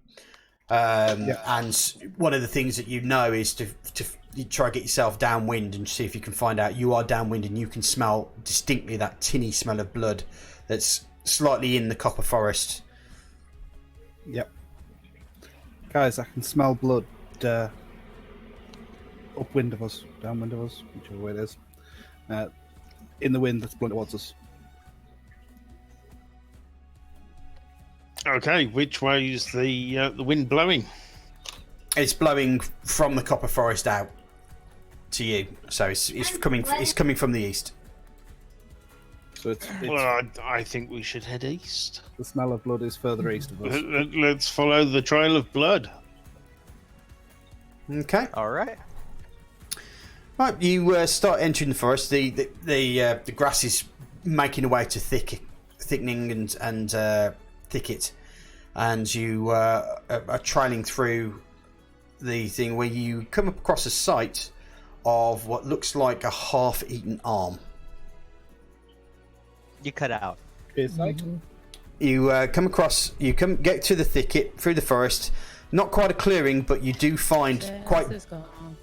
And one of the things that you know is to you try to get yourself downwind and see if you can find out you are downwind and you can smell distinctly that tinny smell of blood that's slightly in the copper forest. Yep. Guys, I can smell blood upwind of us, downwind of us, whichever way it is. In the wind that's blowing towards us. Okay, which way is the wind blowing? It's blowing from the copper forest out to you, so it's coming from the east. So it's Well, I think we should head east. the smell of blood is further east of us. Let's follow the trail of blood. Okay. All right. Right, you start entering the forest. The grass is making a way to thickening and thicket, and you are trailing through the thing where you come across a sight of what looks like a half-eaten arm. You cut out. Is that? You get to the thicket through the forest. Not quite a clearing, but you do find quite. This is going on.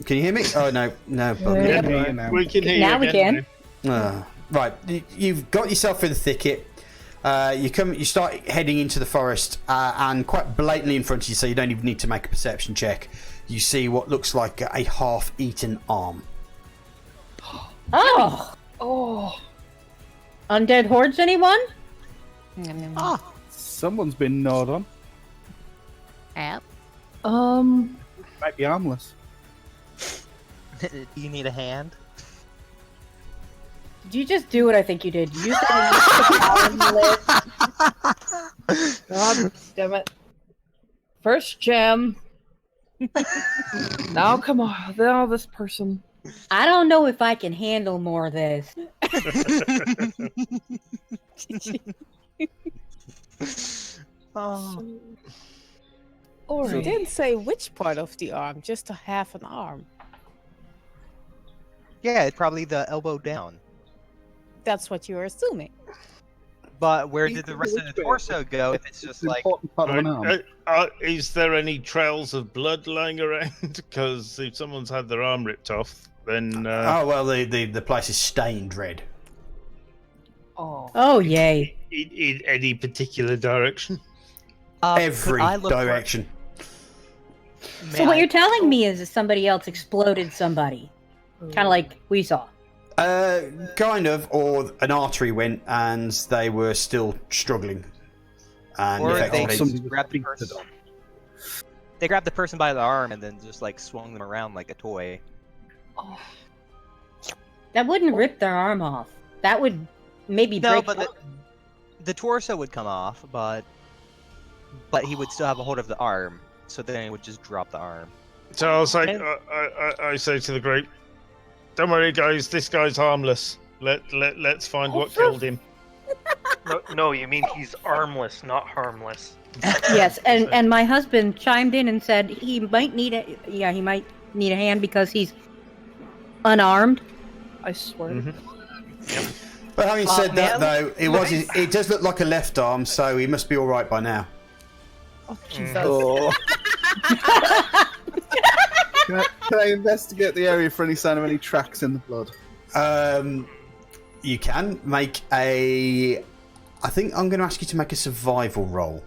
Can you hear me? Oh no. Yeah, now. We can hear you Now we again can. Right, you've got yourself through the thicket. You start heading into the forest, and quite blatantly in front of you, so you don't even need to make a perception check. You see what looks like a half-eaten arm. Oh! Oh, Undead hordes, anyone? Someone's been gnawed on. App. Might be armless. Do you need a hand? Did you just do what I think you did? You said you God damn it. First gem. Now come on. Now this person. I don't know if I can handle more of this. Oh. She didn't say which part of the arm, just a half an arm. Yeah, it's probably the elbow down. That's what you're assuming. But where did the rest of the torso go if it's just an like... important part of an arm. Is there any trails of blood lying around? Because if someone's had their arm ripped off, then Oh well, the place is stained red. Oh. Oh, yay. in any particular direction? Every could I look for- direction. So what you're telling me is that somebody else exploded somebody. Kind of like we saw. Kind of, or an artery went and they were still struggling. And Or they effectively, just Somebody was grabbed the beaten to person. They grabbed the person by the arm and then just like swung them around like a toy. That wouldn't rip their arm off. That would maybe No, break. but the torso would come off, but he would still have a hold of the arm. So then it would just drop the arm. So I was like, Okay. I say to the group, "Don't worry, guys. This guy's harmless. Let's find what killed him." No, you mean he's armless, not harmless. Yes, and my husband chimed in and said he might need a hand because he's unarmed. I swear. Mm-hmm. But having said that, man. though, it does look like a left arm, so he must be all right by now. Oh, Jesus. Oh. Can I investigate the area for any sign of any tracks in the blood? You can make a. I think I'm going to ask you to make a survival roll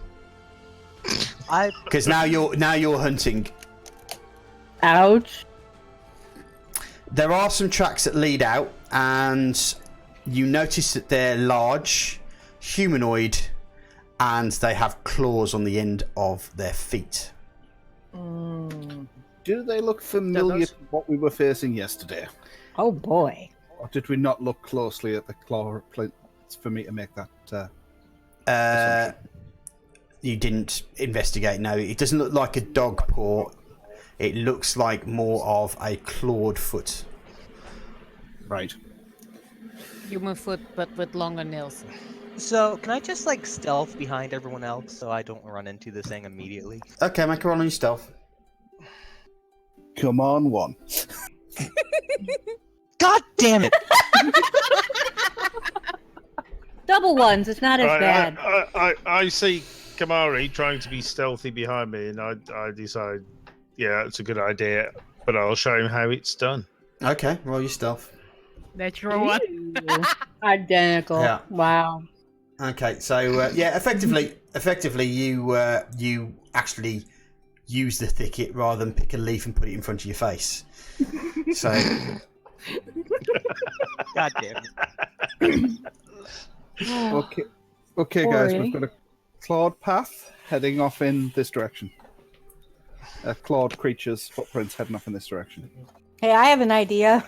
because now you're hunting. Ouch. There are some tracks that lead out, and you notice that they're large, humanoid, and they have claws on the end of their feet. Do they look familiar to what we were facing yesterday? Oh boy. Or did we not look closely at the claw plints for me to make that You didn't investigate, no. It doesn't look like a dog paw. It looks like more of a clawed foot. Right. Human foot, but with longer nails. So can I just like stealth behind everyone else so I don't run into this thing immediately? Okay, make a roll on your stealth. Come on, one. God damn it! Double ones, it's not as Right, bad. I see Kamari trying to be stealthy behind me, and I decide, yeah, it's a good idea, but I'll show him how it's done. Okay, roll your stealth. Natural one. Ooh, identical. Yeah. Wow. Okay, so yeah, effectively, you actually use the thicket rather than pick a leaf and put it in front of your face. So, God damn it! Okay, guys, Sorry. we've got a clawed path heading off in this direction. Clawed creatures' footprints heading off in this direction. Hey, I have an idea.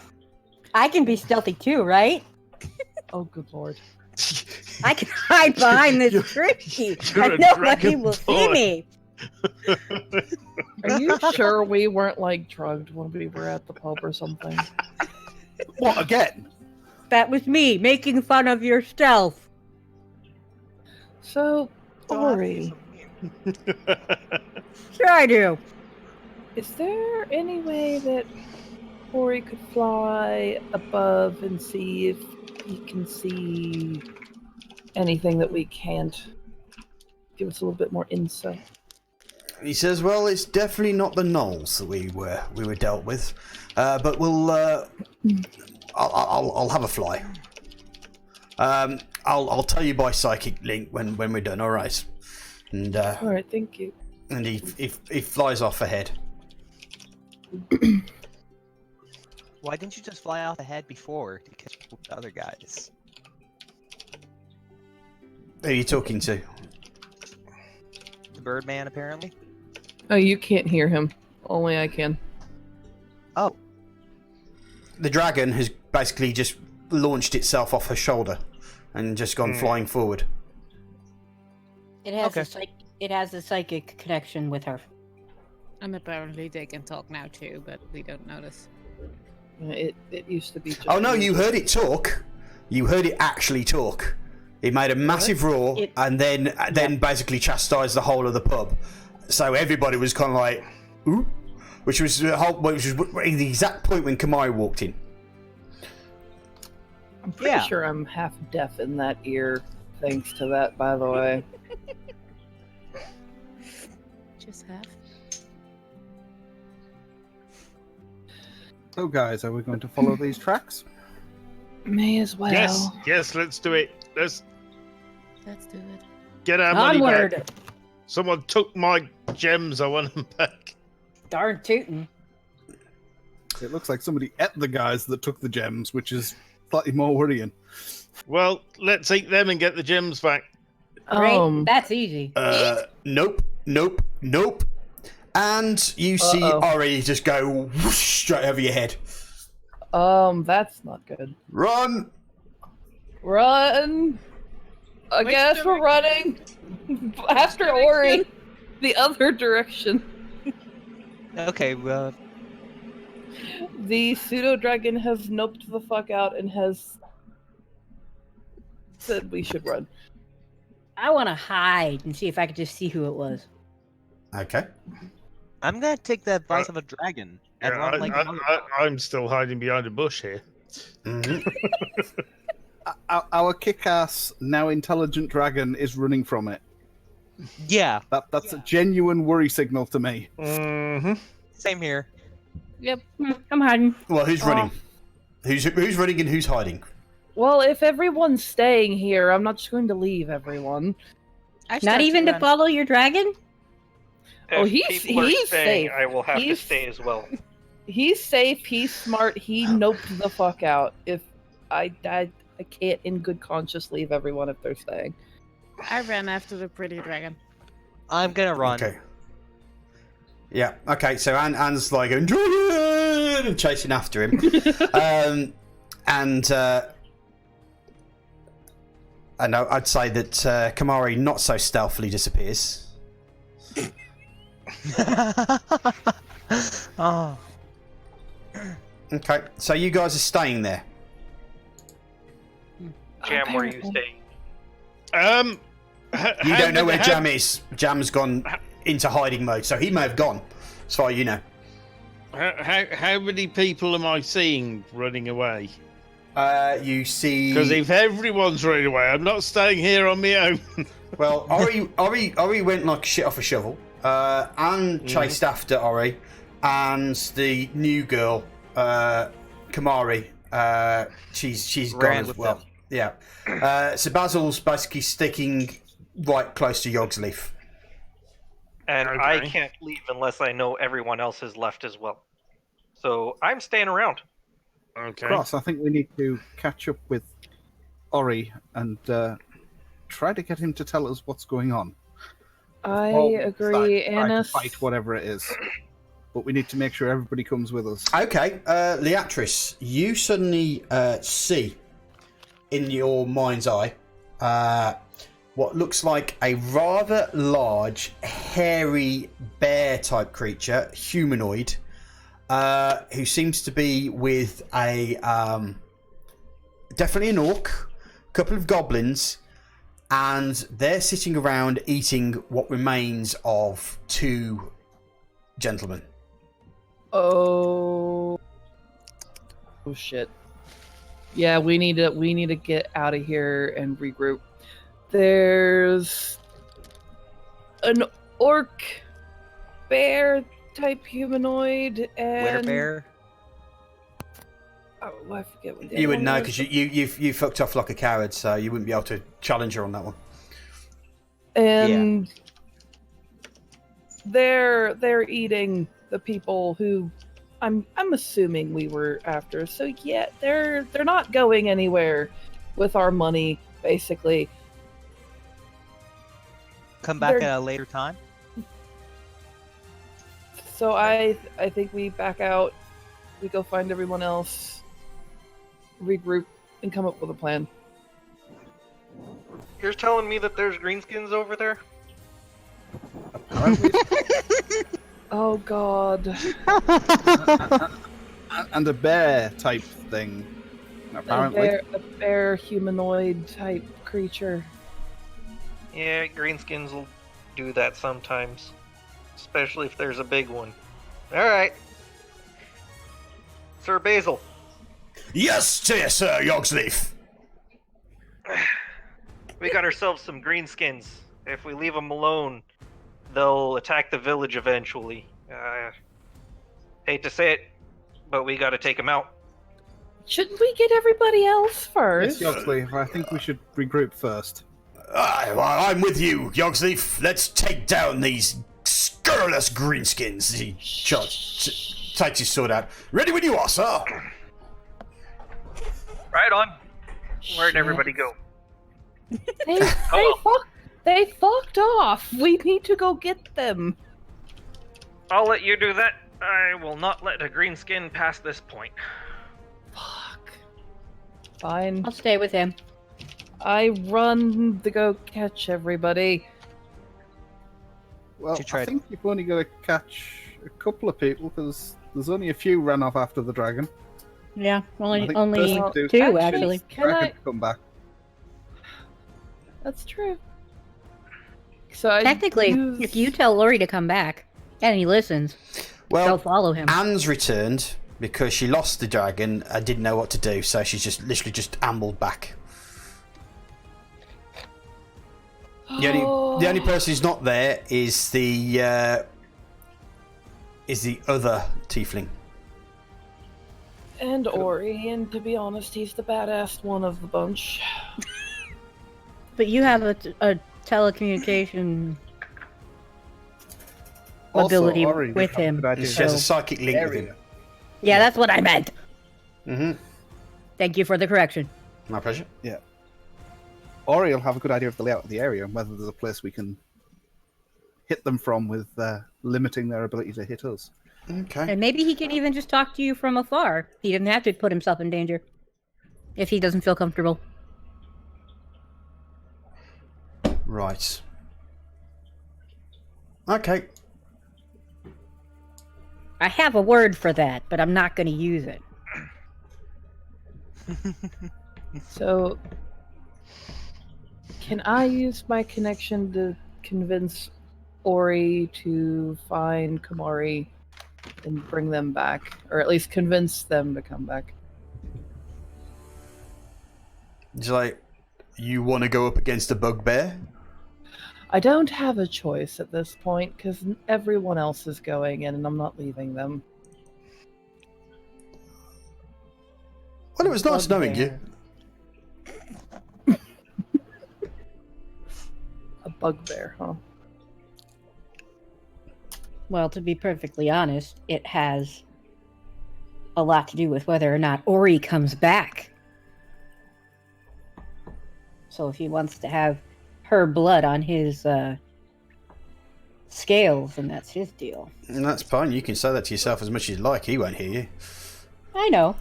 I can be stealthy too, right? Oh, good lord. I can hide behind this tree You're and a nobody dragon will see boy. me. Are you sure we weren't like drugged when we were at the pub or something? What, again? That was me making fun of your stealth. So, Ori, Sure I do. is there any way that Ori could fly above and see if he can see anything that we can't? Give us a little bit more insight. he says, "Well, it's definitely not the gnolls that we were dealt with, but we'll I'll have a fly. I'll tell you by psychic link when we're done. All right." And All right, thank you. and he flies off ahead. Why didn't you just fly off ahead before to catch up with the other guys? Who are you talking to? The Birdman, apparently. Oh, you can't hear him. Only I can. Oh, The dragon has basically just launched itself off her shoulder and just gone flying forward. It has Okay. it has a psychic connection with her. And apparently they can talk now too, but we don't notice. It used to be. Just Oh no, you heard it talk. You heard it actually talk. It made a massive roar It- and then basically chastised the whole of the pub. So everybody was kind of like, "Ooh," which was the exact point when Kamai walked in. I'm pretty Yeah. sure I'm half deaf in that ear, thanks to that, by the way. Just half. So, guys, are we going to follow these tracks? May as well. Yes, let's do it. Let's Let's do it. get our money back. Onward! Someone took my gems. I want them back. Darn tootin'. It looks like somebody ate the guys that took the gems, which is slightly more worrying. Well, let's eat them and get the gems back. Right? That's easy. Nope. And you see Ori just go whoosh, straight over your head. That's not good. Run! Run! I guess we're running after Ori, the other direction. Okay, well, The pseudo dragon has noped the fuck out and has said we should run. I want to hide and see if I could just see who it was. Okay. I'm gonna take the advice of a dragon and run like I'm still hiding behind a bush here. Mhm. Our kick-ass, now intelligent dragon is running from it. Yeah, That's a genuine worry signal to me. Mm-hmm. same here. Yep, I'm hiding. Well, who's running? Who's running and who's hiding? Well, if everyone's staying here, I'm not just going to leave everyone. Not even to follow your dragon? Oh, If he's people are staying, safe. I will have to He's- stay as well. He's safe, he's smart, he noped the fuck out. If I can't in good conscience leave everyone if they're staying. I ran after the pretty dragon. I'm gonna run. Okay. Yeah. Okay. So Anne's like going dragon and chasing after him, and I'd say that Kamari not so stealthily disappears. Oh. Okay. So you guys are staying there. Jam, where are you staying? You don't know where Jam is. Jam's gone into hiding mode, so he may have gone, as far as you know. How many people am I seeing running away? You see. Because if everyone's running away, I'm not staying here on my own. Well, Ori went like shit off a shovel. Anne chased after Ori, and the new girl, Kamari, she's gone Ran as with well. them. Yeah. So Basil's basically sticking right close to Yogsleaf. And I Okay. can't leave unless I know everyone else has left as well. So I'm staying around. Okay. Cross, I think we need to catch up with Ori and try to get him to tell us what's going on. I Or agree, try to Annis. fight whatever it is. But we need to make sure everybody comes with us. Okay, Leatrice, you suddenly see in your mind's eye what looks like a rather large, hairy bear-type creature, humanoid, who seems to be with a definitely an orc, a couple of goblins, and they're sitting around eating what remains of two gentlemen. Oh shit. Yeah, we need to get out of here and regroup. There's an orc bear type humanoid and Bear. Oh, I forget what the You other wouldn't one know was. because you fucked off like a coward, so you wouldn't be able to challenge her on that one. And they're eating the people who I'm assuming we were after. So yeah, they're not going anywhere with our money, basically. Come back They're- at a later time. So I think we back out, we go find everyone else, regroup, and come up with a plan. You're telling me that there's greenskins over there? Oh god. And a bear type thing, apparently. A bear humanoid type creature. Yeah, greenskins will do that sometimes. Especially if there's a big one. Alright. Sir Basil. Yes, dear Sir Yogsleaf. We got ourselves some greenskins. If we leave them alone, they'll attack the village eventually. Hate to say it, but we gotta take them out. Shouldn't we get everybody else first? Yes, Yoxley, I think we should regroup first. I'm with you, Yogsleaf. Let's take down these scurrilous greenskins. He takes his sword out. Ready when you are, sir. Right on. Where'd everybody go? They fucked off. We need to go get them. I'll let you do that. I will not let a greenskin pass this point. Fuck. Fine. I'll stay with him. I run to go catch everybody. Well, You tried- I think you've only got to catch a couple of people because there's only a few ran off after the dragon. Yeah, I only think only the first thing to do is two actually- actually. Can Dragon I? to come back. That's true. So I Technically, use- if you tell Lori to come back and he listens, she'll Well, follow him. Anne's returned because she lost the dragon and didn't know what to do, so she's just literally just ambled back. The only person who's not there is the other tiefling. And Ori, and to be honest, he's the badass one of the bunch. But you have a telecommunication Also, ability Ori would with have a him. good idea She has a of psychic the link with area. him. Yeah, that's what I meant. Mm-hmm. Thank you for the correction. My pleasure. Ori will have a good idea of the layout of the area and whether there's a place we can hit them from with limiting their ability to hit us. Okay. And maybe he can even just talk to you from afar. He doesn't have to put himself in danger if he doesn't feel comfortable. Right. Okay. I have a word for that, but I'm not going to use it. So, can I use my connection to convince Ori to find Kamari and bring them back? Or at least convince them to come back? It's like, you want to go up against a bugbear? I don't have a choice at this point because everyone else is going in and I'm not leaving them. Well, it was nice knowing you. A bugbear, huh? Well, to be perfectly honest, it has a lot to do with whether or not Ori comes back. So if he wants to have her blood on his scales, then that's his deal. And that's fine. You can say that to yourself as much as you like. He won't hear you. I know.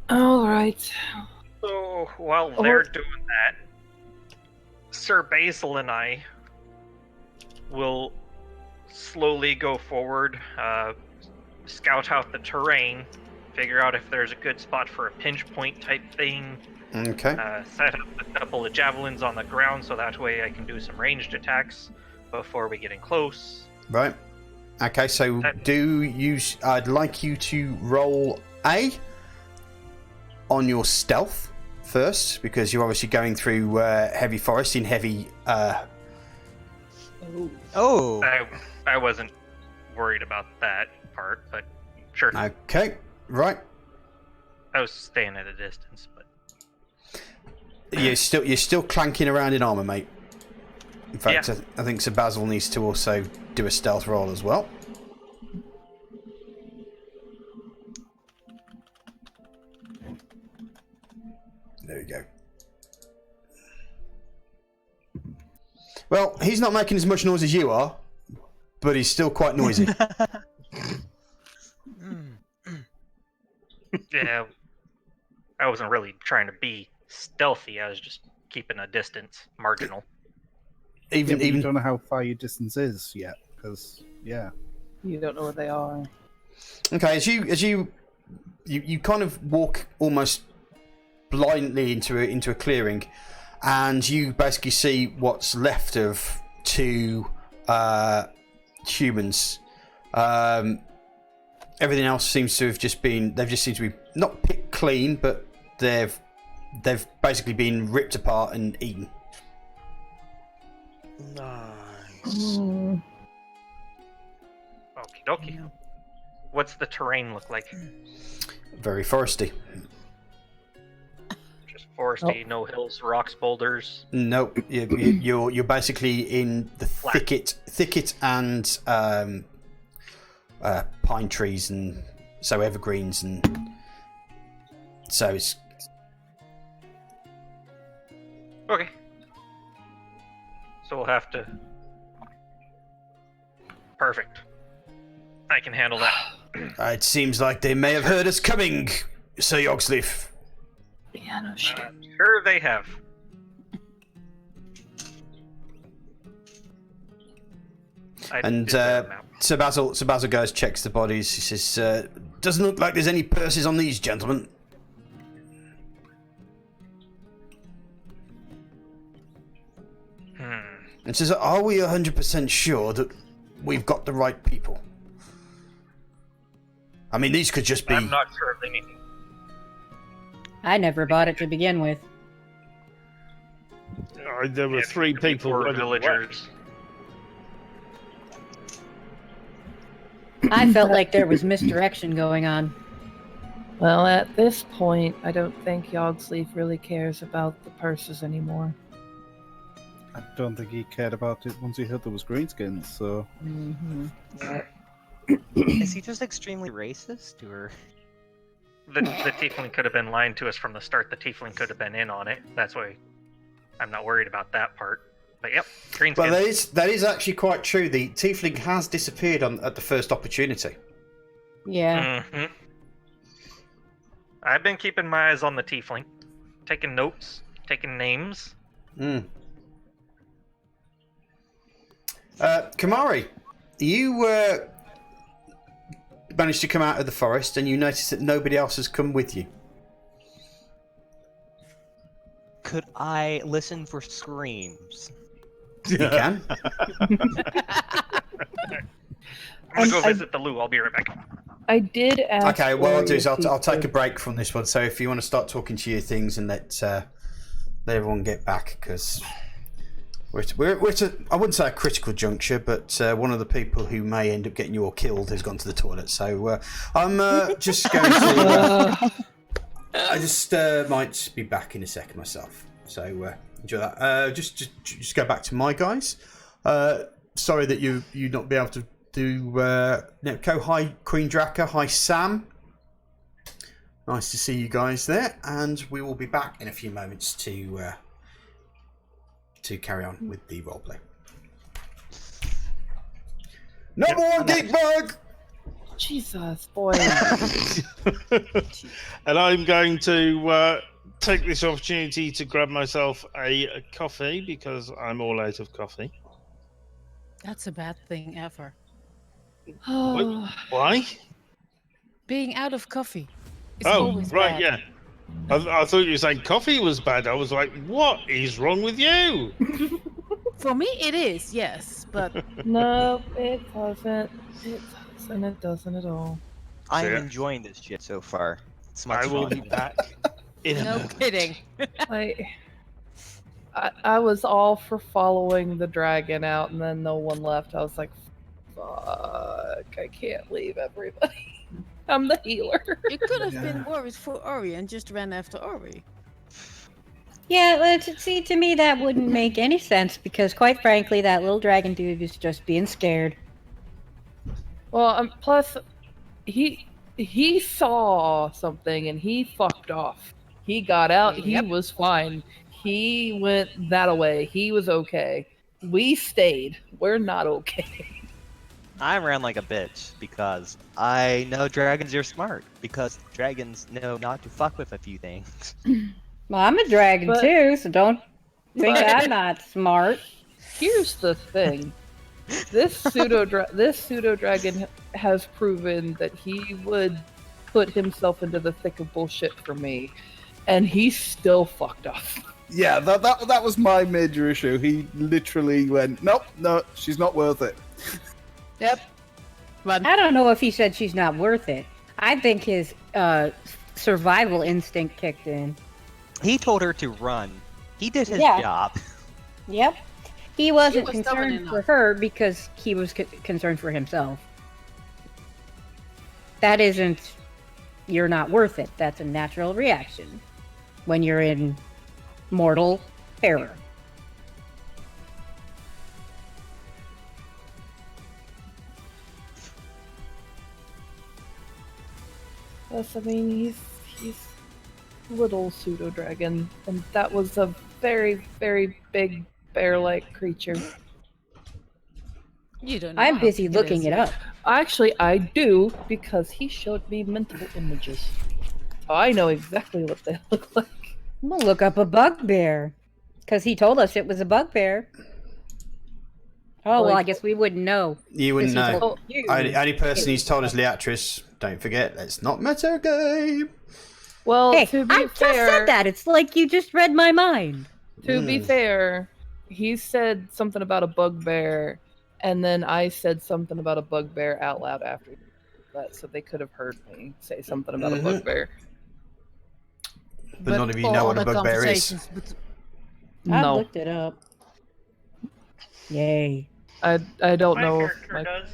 All right. So while they're doing that, Sir Basil and I will slowly go forward, scout out the terrain, figure out if there's a good spot for a pinch point type thing, Okay. set up a couple of javelins on the ground so that way I can do some ranged attacks before we get in close. Right. Okay, so I'd like you to roll A on your stealth first, because you're obviously going through heavy forest in heavy... Oh, I wasn't worried about that part, but sure. Okay, right. I was staying at a distance, but You're still clanking around in armor, mate. In fact, Yeah. I think Sir Basil needs to also do a stealth roll as well. There we go. Well, he's not making as much noise as you are, but he's still quite noisy. yeah, I wasn't really trying to be stealthy. I was just keeping a distance, marginal. Yeah, but you even don't know how far your distance is yet, because You don't know what they are. okay, as you kind of walk almost blindly into a clearing, and you basically see what's left of two humans. Everything else seems to have just been, they've just seemed to be not picked clean, but they've basically been ripped apart and eaten. nice. Okie dokie. What's the terrain look like? Very foresty. Just foresty, no hills, rocks, boulders. Nope, you're basically in the thicket and pine trees, and so evergreens, and so it's Okay. So we'll have to. Perfect. I can handle that. It seems like they may have heard us coming, Sir Yogsleaf. Yeah, no shit. Sure they have. And Sir Basil goes, checks the bodies. He says, "Doesn't look like there's any purses on these gentlemen." And says, "Are we 100% sure that we've got the right people? I mean, these could just be." I'm not sure of anything. I never bought it to begin with. There were 3 people. Or running villagers. I felt like there was misdirection going on. Well, at this point, I don't think Yogsleaf really cares about the purses anymore. I don't think he cared about it once he heard there was greenskins, so... Is he just extremely racist, or? The tiefling could have been lying to us from the start. The tiefling could have been in on it. That's why I'm not worried about that part. But yep, green skin. Well, that is actually quite true. The tiefling has disappeared at the first opportunity. Yeah. Mm-hmm. I've been keeping my eyes on the tiefling, taking notes, taking names. Kamari, you managed to come out of the forest and you notice that nobody else has come with you. Could I listen for screams? You can. I'm gonna go visit the loo. I'll be right back. I did ask. Okay, what I'll do is Ori if I'll he take a could- break from this one. So if you want to start talking to your things and let everyone get back, because we're at a, I wouldn't say a critical juncture, but one of the people who may end up getting you all killed has gone to the toilet. So I'm just going to. I just might be back in a second myself. So enjoy that. Just go back to my guys. Sorry that you not be able to do Nepco. Hi Queen Draka. Hi Sam. Nice to see you guys there, and we will be back in a few moments to carry on with the roleplay. No more geek bug. Jesus, boy. And I'm going to take this opportunity to grab myself a coffee because I'm all out of coffee. That's a bad thing ever. Why? Being out of coffee. Is Oh, always right, bad. yeah. I thought you were saying coffee was bad. I was like, what is wrong with you? For me, it is, yes, but No, it doesn't. It doesn't at all. I am Yeah. enjoying this shit so far. It's much I will fun. be back in a no moment. kidding. I was all for following the dragon out, and then no one left. I was like, fuck, I can't leave everybody. I'm the healer. You could have been worried for Ori and just ran after Ori. Yeah, well, see, to me that wouldn't make any sense because, quite frankly, that little dragon dude was just being scared. Well, plus, he saw something and he fucked off. He got out. He Yep. was fine. He went that away. He was okay. We stayed. We're not okay. I ran like a bitch because I know dragons are smart because dragons know not to fuck with a few things. Well, I'm a dragon But- too, so don't think But- I'm not smart. Here's the thing. This pseudo dragon has proven that he would put himself into the thick of bullshit for me, and he's still fucked off. Yeah, that was my major issue. He literally went, nope, no, she's not worth it. Yep. Run. I don't know if he said she's not worth it. I think his survival instinct kicked in. He told her to run. He did his Yeah. job. Yep. He wasn't was stubborn concerned for enough. her because he was concerned for himself. That isn't, you're not worth it. That's a natural reaction when you're in mortal terror. Plus, I mean, he's little pseudo dragon, and that was a very, very big bear-like creature. You don't know. I'm how busy big looking is. it up. Actually, I do, because he showed me mental images. So I know exactly what they look like. We'll look up a bugbear. Because he told us it was a bugbear. Oh, well, I guess we wouldn't know. You wouldn't Because he know. told you. Only person he's told is Leatrice. Don't forget, let's not metagame. Well, Hey, to be I just fair, said that. It's like you just read my mind. To be fair, he said something about a bugbear, and then I said something about a bugbear out loud after that, so they could have heard me say something about a bugbear. But none of you know what a bugbear is. I No, looked it up. Yay. I don't My know. If character does.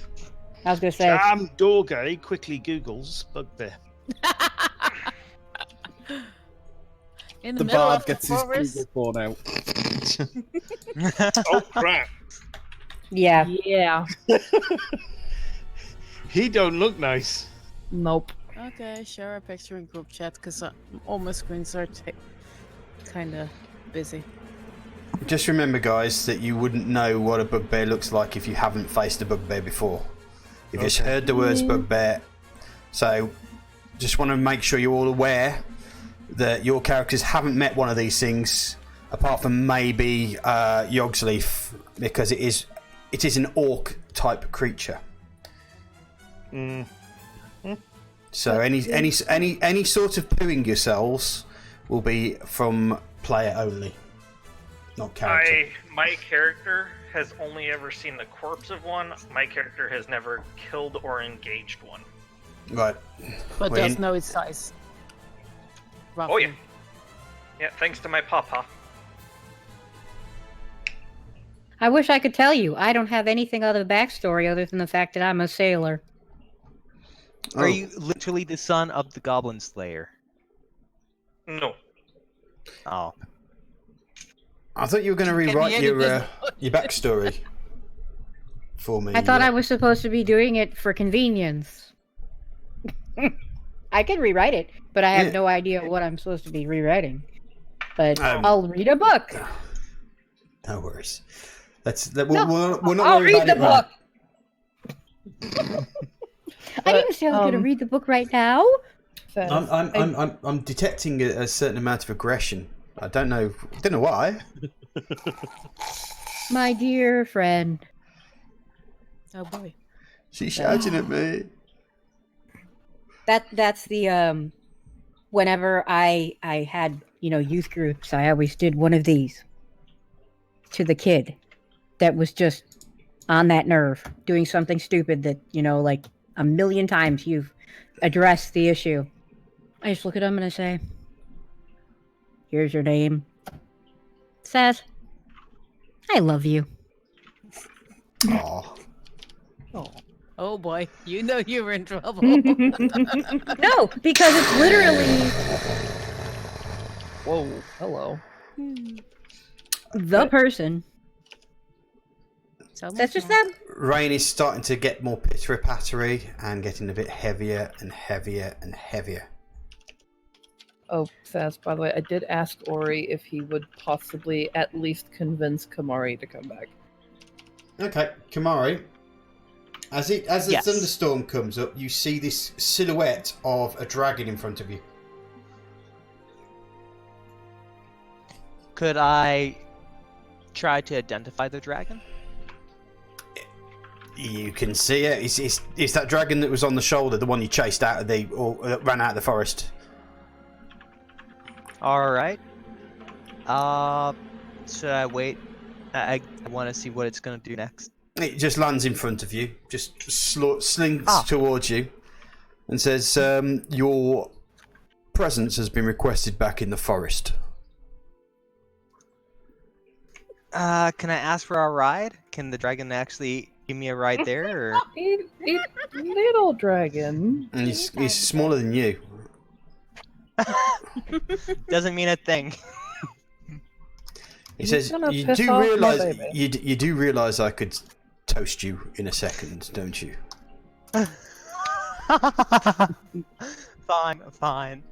I was going to say. Jam Dorgay quickly Googles bugbear. In The middle bard of the gets his forest. Google phone out. Oh crap! Yeah. Yeah. He don't look nice. Nope. Okay, share a picture in group chat because all my screens are kind of busy. Just remember, guys, that you wouldn't know what a bugbear looks like if you haven't faced a bugbear before. You've just heard the words bugbear. So, just want to make sure you're all aware that your characters haven't met one of these things, apart from maybe Yogsleaf, because it is an orc type creature. So any sort of pooing yourselves will be from player only, not character. My character has only ever seen the corpse of one. My character has never killed or engaged one. Right. But Well, does know its size. Oh yeah. Roughly. Yeah, thanks to my papa. I wish I could tell you. I don't have anything other backstory other than the fact that I'm a sailor. Are you literally the son of the Goblin Slayer? No. Oh. I thought you were going to rewrite your backstory for me. I thought I was supposed to be doing it for convenience. I can rewrite it, but I have no idea what I'm supposed to be rewriting. But I'll read a book. No worries. We're not I'll worried read the about book. I didn't say I was going to read the book right now. I'm detecting a certain amount of aggression. I don't know why. My dear friend. Oh boy. She's shouting at me. That's the whenever I had, youth groups, I always did one of these to the kid that was just on that nerve, doing something stupid that, like a million times you've addressed the issue. I just look at him and I say, here's your name. Says, I love you. Aww. Oh boy, you know you're in trouble. No, because it's literally Whoa. Hello. the person. That's just them. Rain is starting to get more pitter-pattery and getting a bit heavier and heavier and heavier. Oh, Saz, by the way, I did ask Ori if he would possibly at least convince Kamari to come back. Okay, Kamari. As the Yes. thunderstorm comes up, you see this silhouette of a dragon in front of you. Could I try to identify the dragon? You can see it. It's that dragon that was on the shoulder, the one you chased out of ran out of the forest. All right. Should I wait? I want to see what it's gonna do next. It just lands in front of you, just slings towards you, and says, "Your presence has been requested back in the forest." Can I ask for a ride? Can the dragon actually give me a ride there? Or... Little dragon. And he's smaller than you. Doesn't mean a thing. He says, gonna "You piss do off my realize baby." you do realize I could toast you in a second, don't you?" Fine.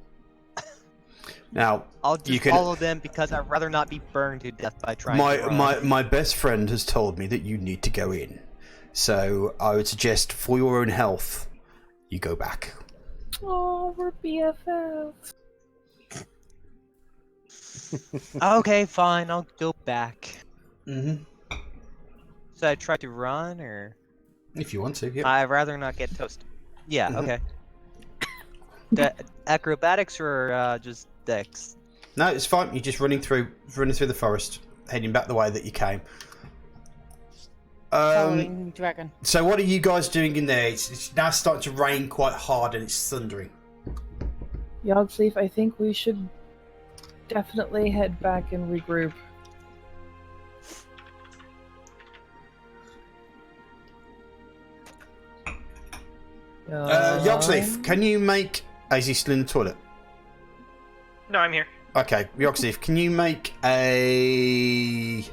Now, I'll just follow them because I'd rather not be burned to death by trying to run. my best friend has told me that you need to go in. So I would suggest, for your own health, you go back. Oh, we're BFFs. Okay, fine. I'll go back. Mm-hmm. So I try to run, or If you want to, yeah. I'd rather not get toasted. Yeah. Mhm. Okay. Acrobatics or just dex? No, it's fine. You're just running through the forest, heading back the way that you came. Howling dragon. So what are you guys doing in there? It's now starting to rain quite hard and it's thundering. Yogsleaf, I think we should definitely head back and regroup. Yogsleaf, can you make... Is he still in the toilet? No, I'm here. Okay, Yogsleaf, can you make a...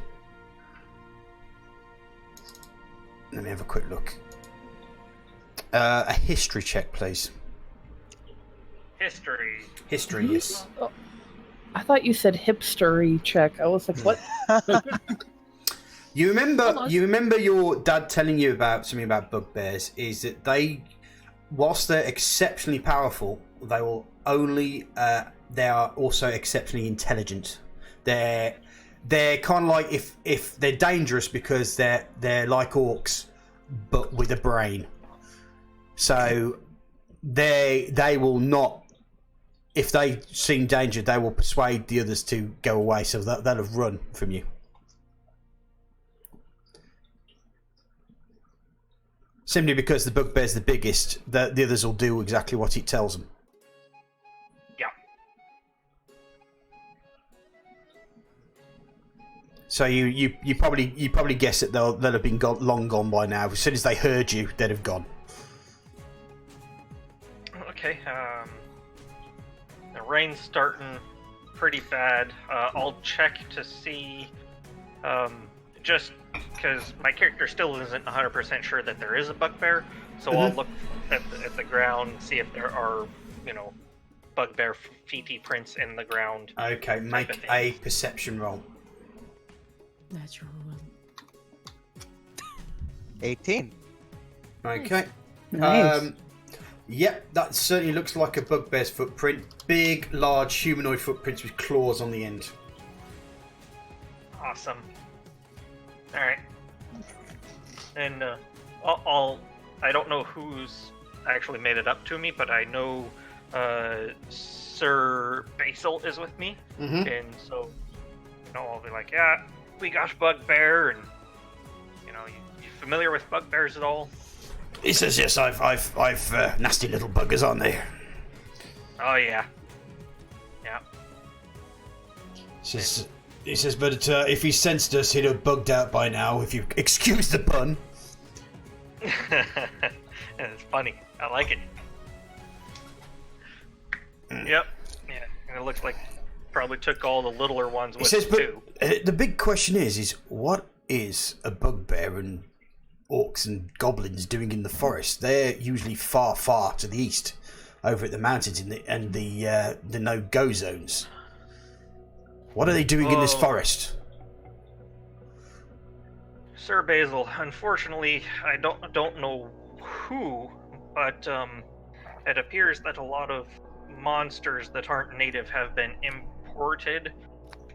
Let me have a quick look. A history check, please. History. History, yes. Oh, I thought you said hipstery check. I was like, what? You remember your dad telling you about something about bugbears, is that they, whilst they're exceptionally powerful, they will only they are also exceptionally intelligent. They're kind of like, if they're dangerous because they're like orcs but with a brain. So they will not, if they see danger, they will persuade the others to go away, so they'll have run from you. Simply because the bugbear's the biggest, the others will do exactly what it tells them. Yeah. So you probably guess that they'll have been long gone by now. As soon as they heard you, they'd have gone. Okay. The rain's starting pretty bad. I'll check to see, just because my character still isn't 100% sure that there is a bugbear, so I'll look at the ground, see if there are, bugbear feety prints in the ground. Okay, make a perception roll. Natural one. 18. Okay. Nice. Yep, that certainly looks like a bugbear's footprint. Big, large humanoid footprints with claws on the end. Awesome. All right. And I don't know who's actually made it up to me, but I know Sir Basil is with me, and so I'll be like, yeah, we got bugbear, and you familiar with bugbears at all? He says, yes, I've nasty little buggers, aren't they? Oh yeah. Yeah. He says, but if he sensed us, he'd have bugged out by now, if you excuse the pun. It's funny. I like it. Yep. Yeah. And it looks like probably took all the littler ones with him too. The big question is what is a bugbear and orcs and goblins doing in the forest? They're usually far, far to the east, over at the mountains and the no-go zones. What are they doing in this forest? Sir Basil, unfortunately, I don't know who, but it appears that a lot of monsters that aren't native have been imported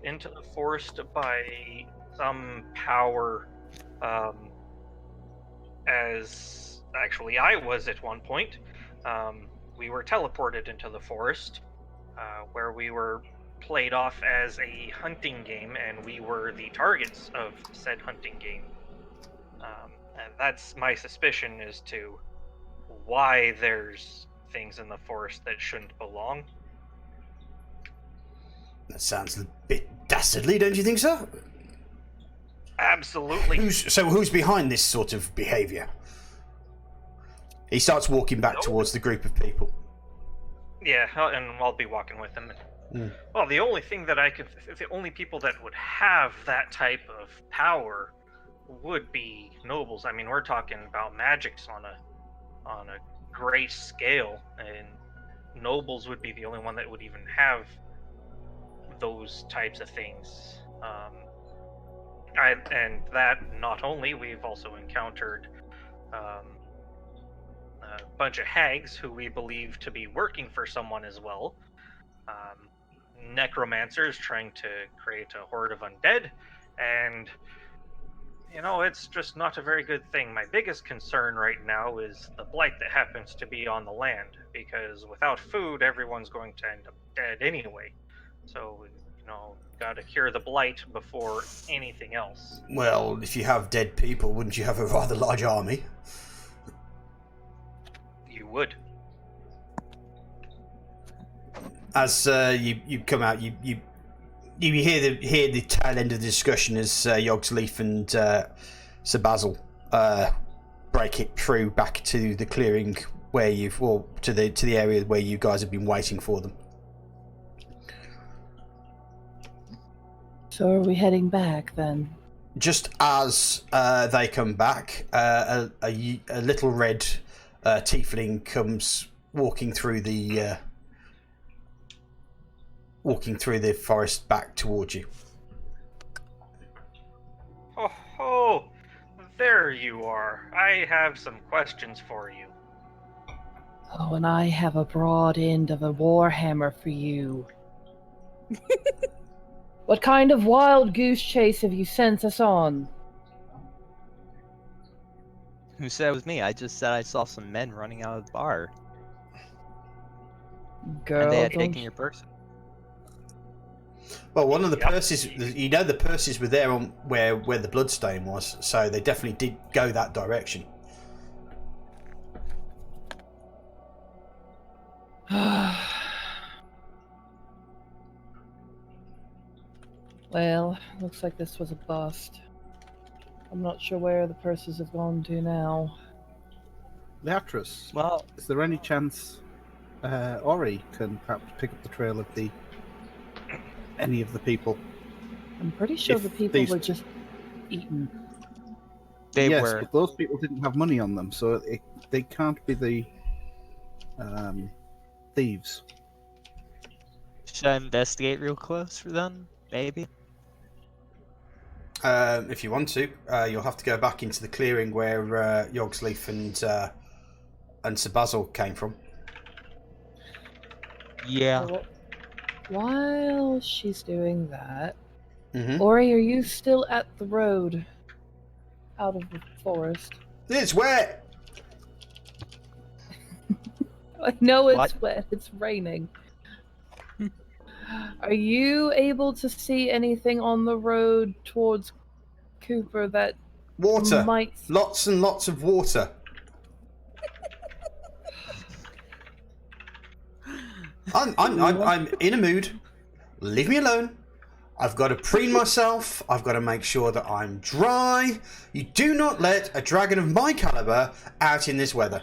into the forest by some power, as actually I was at one point. We were teleported into the forest, where we were played off as a hunting game, and we were the targets of said hunting game. And that's my suspicion as to why there's things in the forest that shouldn't belong. That sounds a bit dastardly, don't you think so? Absolutely. Who's behind this sort of behaviour? He starts walking back towards the group of people. Yeah, and I'll be walking with him. Well, the only people that would have that type of power would be nobles. I mean, we're talking about magics on a great scale, and nobles would be the only one that would even have those types of things. And that not only, we've also encountered a bunch of hags who we believe to be working for someone as well. Necromancers trying to create a horde of undead, and it's just not a very good thing. My biggest concern right now is the blight that happens to be on the land, because without food, everyone's going to end up dead anyway. So, gotta cure the blight before anything else. Well, if you have dead people, wouldn't you have a rather large army? You would. As you come out, you hear the tail end of the discussion as Yogsleaf and Sir Basil break it through back to the clearing where to the area where you guys have been waiting for them. So are we heading back then? Just as they come back, a little red tiefling comes walking through the forest back towards you. Oh, there you are. I have some questions for you. Oh, and I have a broad end of a warhammer for you. What kind of wild goose chase have you sent us on? Who said it was me? I just said I saw some men running out of the bar. Girl, And they had don't taken your person. Well, one of the Yep. purses, the purses were there on where the bloodstain was, so they definitely did go that direction. Well, looks like this was a bust. I'm not sure where the purses have gone to now. Leatrice, Well, is there any chance Ori can perhaps pick up the trail of any of the people? I'm pretty sure If the people these- were just eaten. they yes, were. but those people didn't have money on them, so they can't be the thieves. Should I investigate real close for them? Maybe. If you want to, you'll have to go back into the clearing where Yogsleaf and Sir Basil came from. Yeah. So, while she's doing that, Mm-hmm. Ori, are you still at the road out of the forest? It's wet. I know it's What? wet. It's raining. Are you able to see anything on the road towards Cooper that Water. might? Lots and lots of water. I'm in a mood. Leave me alone. I've got to preen myself. I've got to make sure that I'm dry. You do not let a dragon of my caliber out in this weather.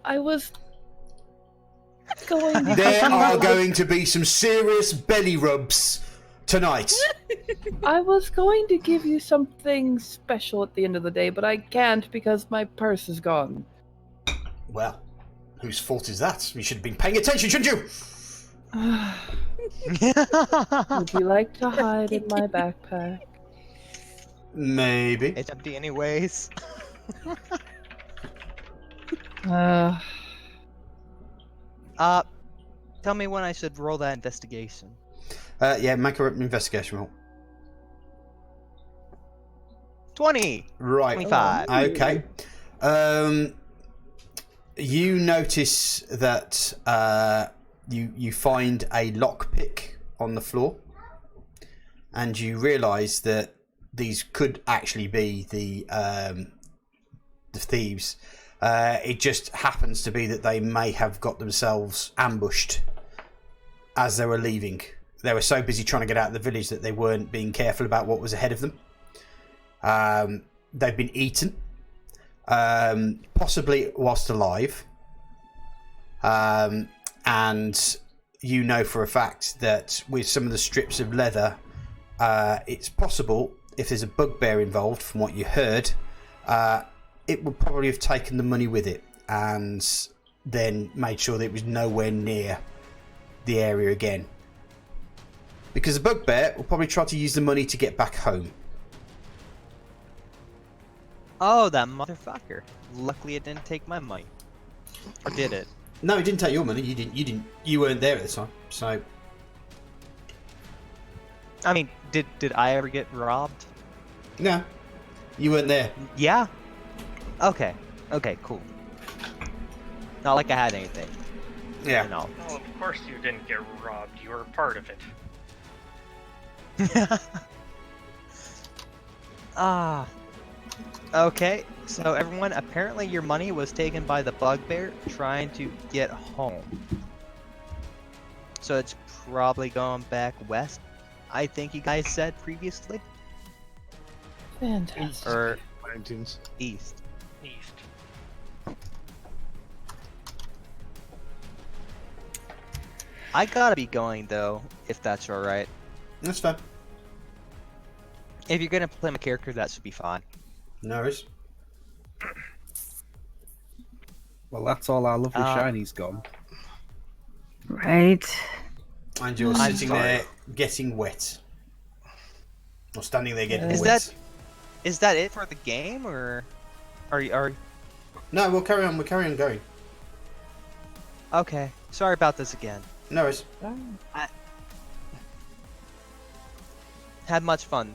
I was going to. There are going to be some serious belly rubs tonight. I was going to give you something special at the end of the day, but I can't because my purse is gone. Well, whose fault is that? You should have been paying attention, shouldn't you? Would you like to hide in my backpack? Maybe. It's empty anyways. Tell me when I should roll that investigation. Yeah, make an investigation roll. 20! Right. 25. Okay. You notice that you find a lockpick on the floor, and you realise that these could actually be the thieves. It just happens to be that they may have got themselves ambushed as they were leaving. They were so busy trying to get out of the village that they weren't being careful about what was ahead of them. They've been eaten, possibly whilst alive. And you know for a fact that with some of the strips of leather, it's possible, if there's a bugbear involved, from what you heard, it would probably have taken the money with it and then made sure that it was nowhere near the area again. Because the bugbear will probably try to use the money to get back home. Oh, that motherfucker. Luckily, it didn't take my money. Or did it? No, it didn't take your money. You didn't. You weren't there at the time. So I mean, did I ever get robbed? no, you weren't there. Yeah. Okay. Okay. Cool. Not like I had anything. Yeah. No. Well, of course you didn't get robbed. You were part of it. Ah. Okay. So everyone, apparently your money was taken by the bugbear trying to get home. So it's probably going back west. I think you guys said previously, Fantastic. or Mountains. east. East. I gotta be going though, if that's all right. That's fine. If you're gonna play my character, that should be fine. No worries. Well, that's all our lovely Uh, shinies gone. Right. And you're I'm sitting sorry. there getting wet. Or standing there getting Is wet. Is that it for the game, or are you? No, we'll carry on. We'll carry on going. Okay. Sorry about this again. No worries. Had much fun.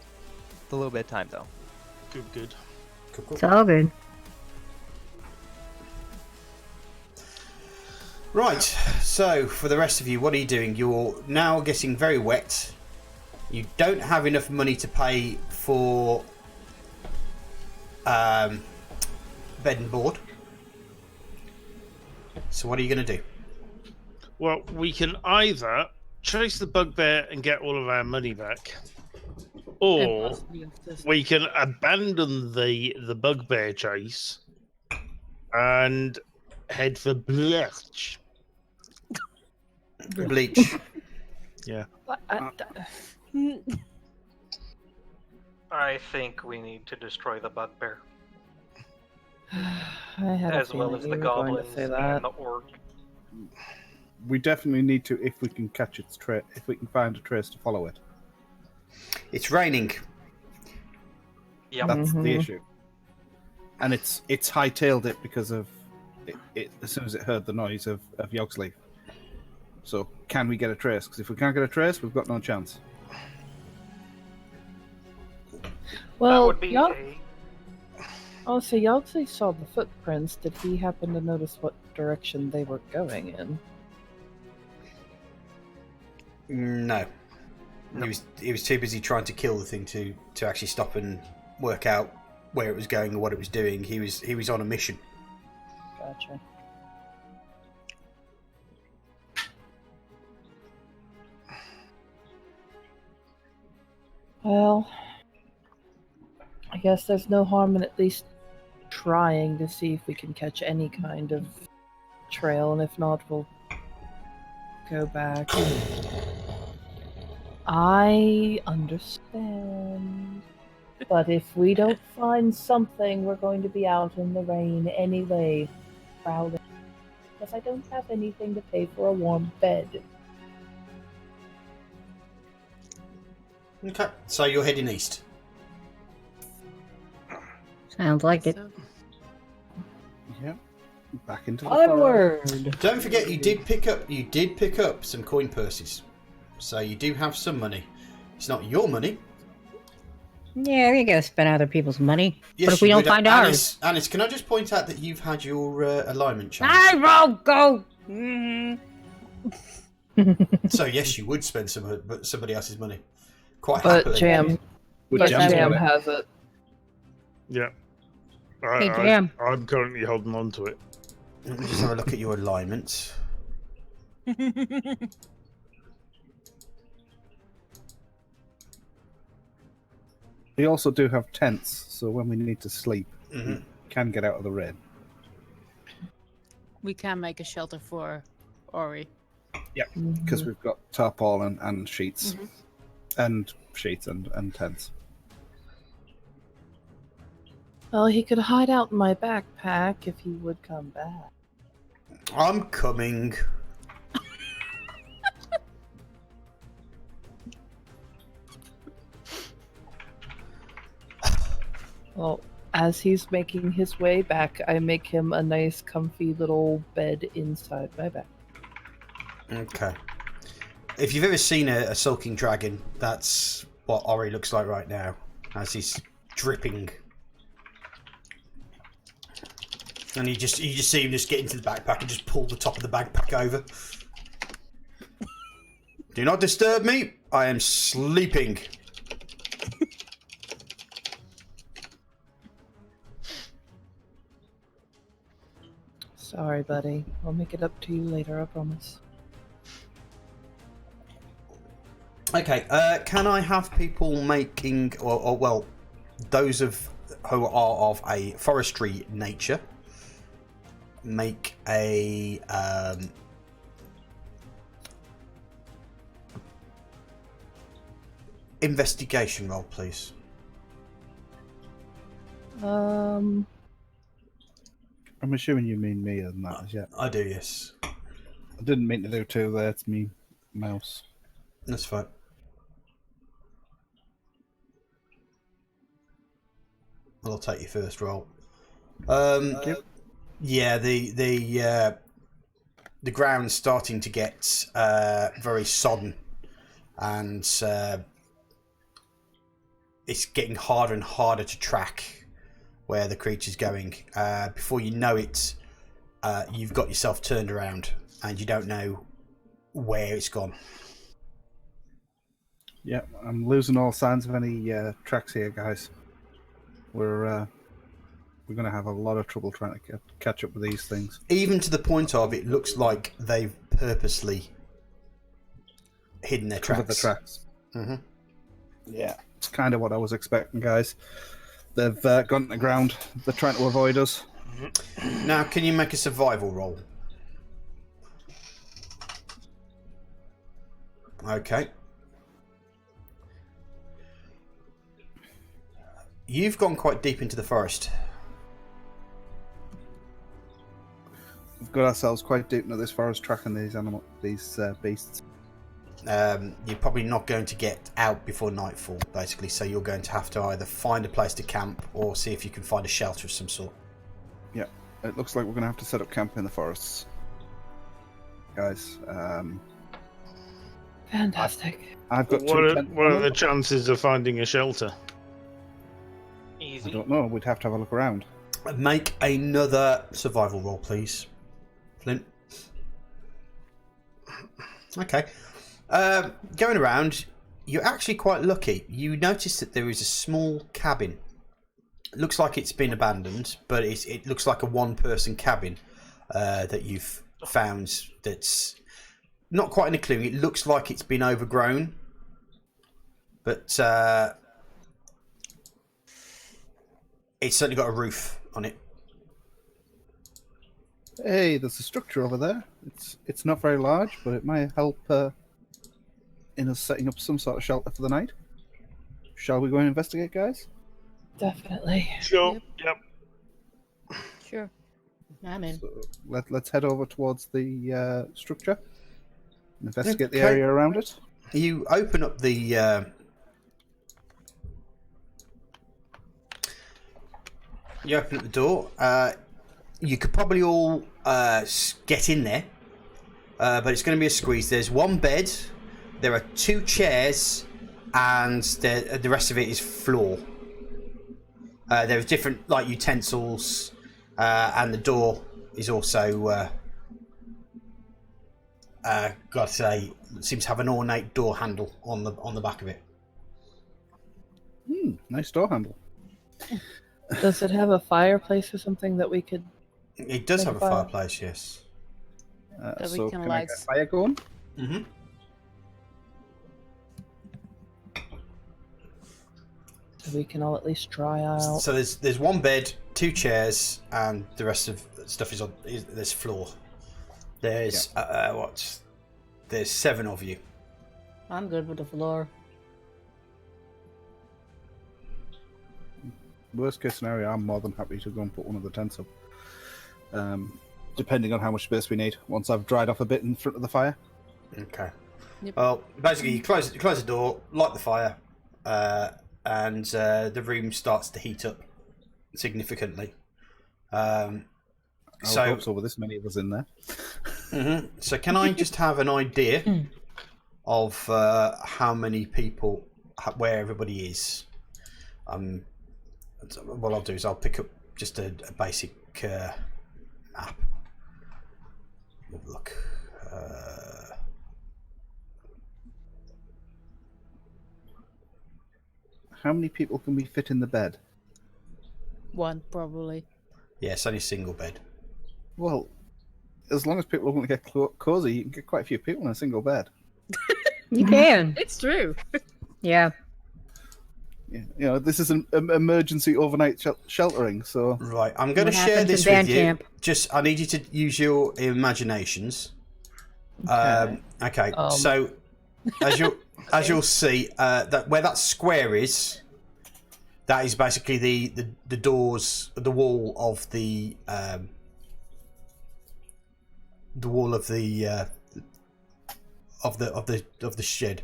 The little bit of time though. Good, good. Cool, cool. It's all good. Right, so for the rest of you, what are you doing? You're now getting very wet. You don't have enough money to pay for bed and board. So what are you going to do? Well, we can either chase the bugbear and get all of our money back, or we can abandon the bugbear chase and head for Bleach. Bleach. Yeah. I think we need to destroy the bugbear, I had a as well feeling as you the were going goblins to say and that. the orc. We definitely need to, if we can catch its trace, if we can find a trace to follow it. It's raining. Yep. That's the Mhm. issue. And it's hightailed it because of it as soon as it heard the noise of Yogsleaf. So can we get a trace? Because if we can't get a trace, we've got no chance. That Well, would be a... oh, so Yogsleaf saw the footprints. Did he happen to notice what direction they were going in? No. He was too busy trying to kill the thing to actually stop and work out where it was going or what it was doing. He was on a mission. Gotcha. Well, I guess there's no harm in at least trying to see if we can catch any kind of trail, and if not, we'll go back. I understand. But if we don't find something, we're going to be out in the rain anyway, prowling. Because I don't have anything to pay for a warm bed. Okay, so you're heading east. Sounds like it. Yeah. Back into the forest. Onward! Don't forget, you did pick up some coin purses, so you do have some money. It's not your money. Yeah, we gotta spend other people's money. Yes, What if we you don't would. find ours? Anis, can I just point out that you've had your alignment change? I won't go. Mhm. So yes, you would spend somebody else's money. Quite But happily. Jam, With but Jam's Jam wallet. has it. Yeah. Hey, Jam. I'm currently holding on to it. Let me just have a look at your alignment. We also do have tents, so when we need to sleep, Mm-hmm. we can get out of the rain. We can make a shelter for Ori. Because we've got tarpaulin and sheets. Mhm. And sheets and tents. Well, he could hide out in my backpack if he would come back. I'm coming. Well, As he's making his way back, I make him a nice, comfy little bed inside my bed. Okay. If you've ever seen a sulking dragon, that's what Ori looks like right now, as he's dripping. And you just see him just get into the backpack and just pull the top of the backpack over. Do not disturb me. I am sleeping. Sorry, buddy. I'll make it up to you later, I promise. Okay, can I have people making, well, those who are of a forestry nature, make a investigation roll, please. I'm assuming you mean me and that as yet. I do, yes. I didn't mean to do two there. It's me, mouse. That's fine. I'll take your first roll. Thank you. Yeah, the ground's starting to get very sodden, and it's getting harder and harder to track where the creature's going. Before you know it, you've got yourself turned around, and you don't know where it's gone. Yeah, I'm losing all signs of any tracks here, guys. We're going to have a lot of trouble trying to catch up with these things. Even to the point of it looks like they've purposely hidden their Cover tracks. the tracks. Mm-hmm. Yeah, it's kind of what I was expecting, guys. They've gone to the ground. They're trying to avoid us. Now, can you make a survival roll? Okay. You've gone quite deep into the forest. We've got ourselves quite deep into this forest tracking these beasts. You're probably not going to get out before nightfall, basically, so you're going to have to either find a place to camp or see if you can find a shelter of some sort. Yeah, it looks like we're going to have to set up camp in the forests. Guys, Fantastic. I've got What are the chances of finding a shelter? I Easy. don't know. We'd have to have a look around. Make another survival roll, please, Flint. Okay. Going around, you're actually quite lucky. You notice that there is a small cabin. It looks like it's been abandoned, but it looks like a one-person cabin that you've found that's not quite in a clearing. It looks like it's been overgrown, but it's certainly got a roof on it. Hey, there's a structure over there. It's not very large, but it might help in us setting up some sort of shelter for the night. Shall we go and investigate, guys? Definitely. Sure. Yep. Sure. I'm in. So let's head over towards the structure and investigate the Okay. area around it. You open up the door. You could probably all get in there, but it's going to be a squeeze. There's one bed, there are 2 chairs, and the rest of it is floor. There's different utensils, and the door is also gotta say, seems to have an ornate door handle on the back of it. Nice door handle. Does it have a fireplace or something that we could... It does have a Fire. fireplace, yes. That we So can can I light. get fire going? Mm-hmm. So we can all at least try out... So there's one bed, 2 chairs, and the rest of the stuff is there's floor. There's there's 7 of you. I'm good with the floor. Worst case scenario, I'm more than happy to go and put one of the tents up. Depending on how much space we need. Once I've dried off a bit in front of the fire. Okay. Yep. Well, basically, you close the door, light the fire, and the room starts to heat up. significantly. I So, hope so with this many of us in there. so can I just have an idea of how many people, where everybody is? What I'll do is I'll pick up just a basic map. Have a look. How many people can we fit in the bed? One, probably. Yeah, it's only a single bed. Well, as long as people want to get cozy, you can get quite a few people in a single bed. You can. It's true. Yeah. Yeah, you know, this is an emergency overnight sheltering, so Right, I'm going to What share happens this in band with you. camp? Just, I need you to use your imaginations. Okay. Okay, Um, so as you'll see, that where that square is, that is basically the doors, the wall of the shed.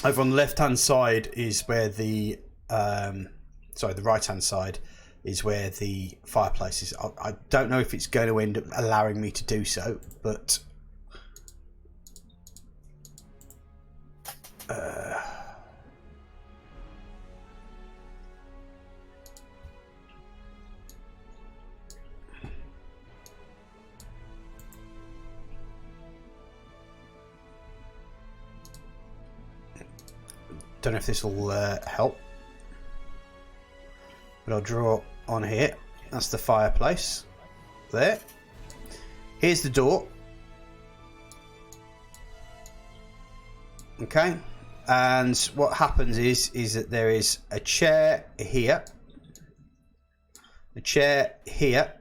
Over on the left hand side is where the the right hand side is where the fireplace is. I don't know if it's going to end up allowing me to do so, but don't know if this will help. But I'll draw on here. That's the fireplace. There. Here's the door. Okay. And what happens is that there is a chair here. A chair here.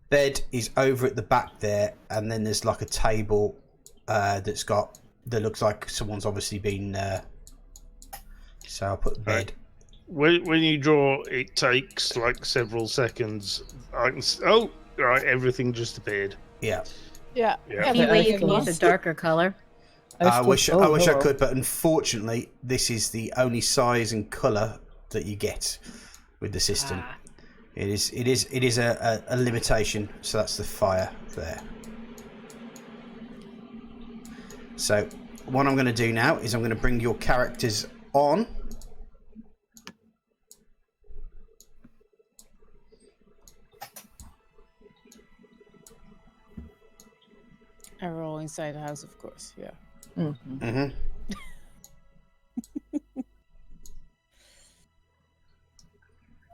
Bed is over at the back there, and then there's like a table that looks like someone's obviously been. So I'll put bed. When you draw, it takes like several seconds. Oh, right, everything just appeared. Yeah. Yeah. Yeah. Any way you I can use a still- darker color? I wish I hello. could, but unfortunately, this is the only size and colour that you get with the system. It is a limitation. So that's the fire there. So what I'm going to do now is I'm going to bring your characters on. And we're all inside the house, of course. Yeah. Mhm. Mm-hmm.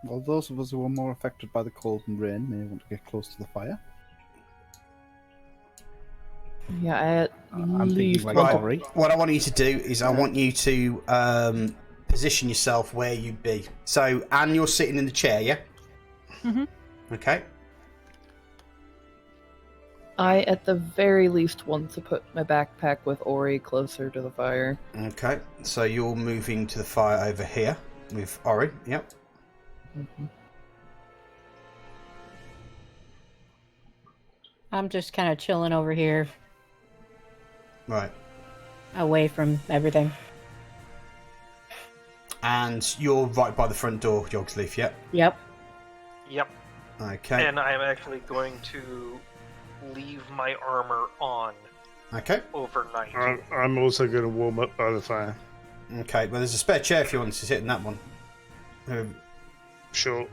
well, those of us who are more affected by the cold and rain may want to get close to the fire. Yeah, at I'm thinking least like Right. Ori. What I want you to do is I want you to position yourself where you'd be. So, Anne, you're sitting in the chair, yeah? Mhm. Okay. I, at the very least, want to put my backpack with Ori closer to the fire. Okay. So you're moving to the fire over here with Ori. Yep. Mhm. I'm just kind of chilling over here, Right. away from everything. And you're right by the front door, Yogsleaf, yep. Yep. Yep. Okay. And I'm actually going to leave my armor on Okay. overnight. I'm also going to warm up by the fire. Okay. Well, there's a spare chair if you want to sit in that one. Sure.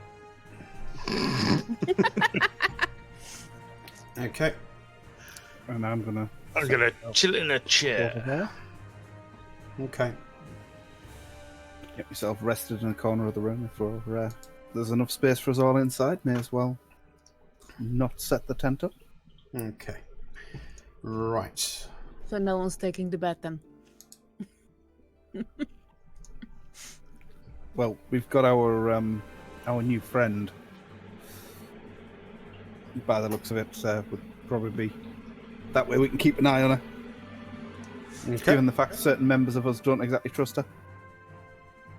Okay. And I'm gonna I'm going to chill in a over chair. there. Okay. Get yourself rested in a corner of the room. If there's enough space for us all inside, may as well not set the tent up. Okay. Right. So no one's taking the bed then. Well, we've got our new friend. By the looks of it, would probably be that way. We can keep an eye on her, Okay. given the fact certain members of us don't exactly trust her.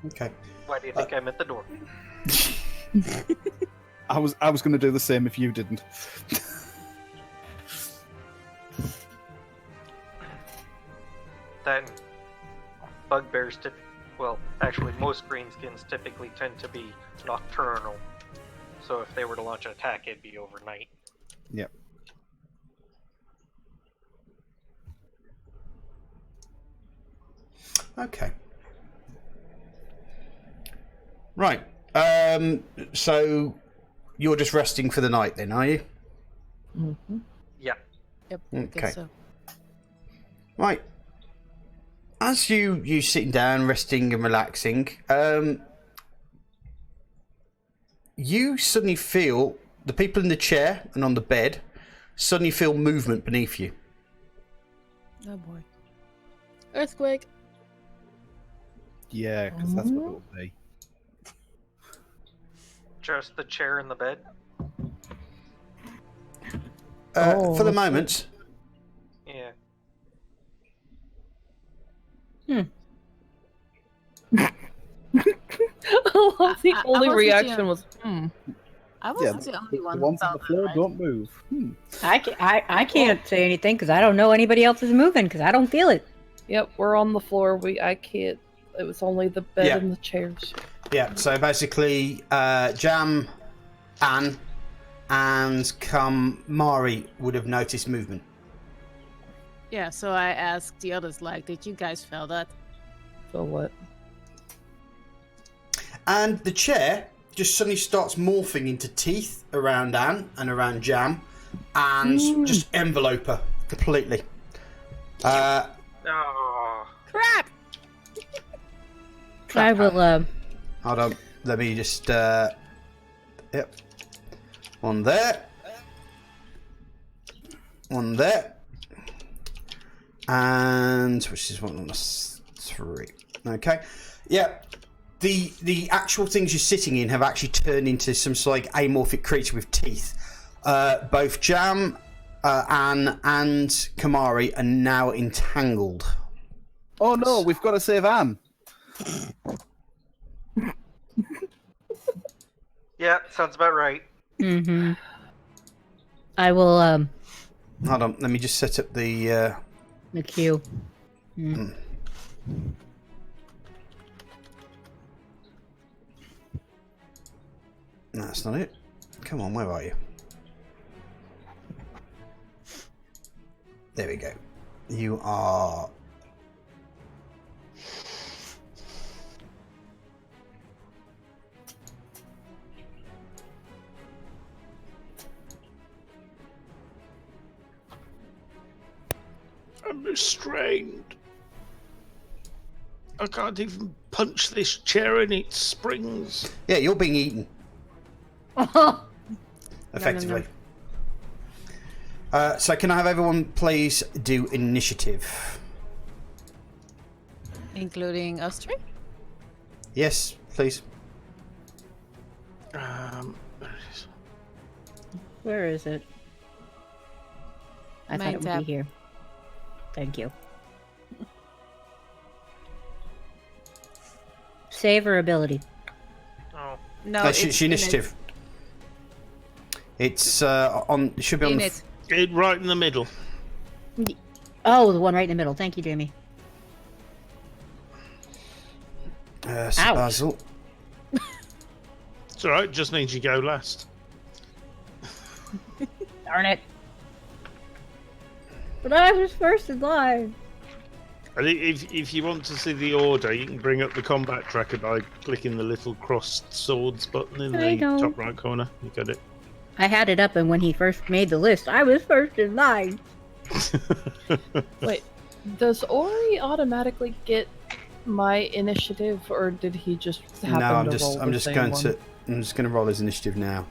Okay. Why do you think I'm at the door? I was going to do the same if you didn't. That bugbears to Well, actually, most greenskins typically tend to be nocturnal. So if they were to launch an attack, it'd be overnight. Yep. Okay. Right. So you're just resting for the night then, are you? Mm-hmm. Yeah. Yep. Okay. Guess so. Right. As you sitting down, resting and relaxing, you suddenly feel the people in the chair and on the bed suddenly feel movement beneath you. Oh boy. Earthquake. Yeah, because that's what it will be. Just the chair and the bed. For the moment, Yeah. The I only wasn't reaction the- was, I wasn't the only The one. ones who on the felt floor that, right? don't move. I can't say anything because I don't know anybody else is moving because I don't feel it. yep, we're on the floor. I can't. It was only the bed Yeah. and the chairs. yeah. So basically, Jam, Anne, and Kamari would have noticed movement. Yeah, so I asked the others, like, did you guys feel that? So what? And the chair just suddenly starts morphing into teeth around Anne and around Jam, and just envelope her completely. Oh. Crap! I will. Hold on, let me just. Yep. One there. One there. And which is one on the 3. Okay. Yeah. The actual things you're sitting in have actually turned into some sort of like amorphic creature with teeth. Both Jam, Anne, and Kamari are now entangled. Oh no, we've got to save Anne. Yeah, sounds about right. Mm-hmm. I will. Hold on, let me just set up the. The queue. No, that's not it. Come on, where are you? There we go. You are. I'm restrained. I can't even punch this chair in its springs. Yeah, you're being eaten. Effectively. So can I have everyone please do initiative? Including us three? Yes, please. Where is it? I thought Main it would tab. be here. Thank you. Save or ability? Oh. No, It's initiative. It's on. It should be on. In The, it. Right in the middle. Oh, the one right in the middle. Thank you, Jamie. Sir Basil. It's alright, just means you go last. Darn it. But I was first in line. And if you want to see the order, you can bring up the combat tracker by clicking the little crossed swords button in I the know. top right corner. You got it. I had it up, and when he first made the list, I was first in line. Wait, does Ori automatically get my initiative, or did he just happen No, I'm to just. roll I'm the just same going one? to. I'm just going to roll his initiative now.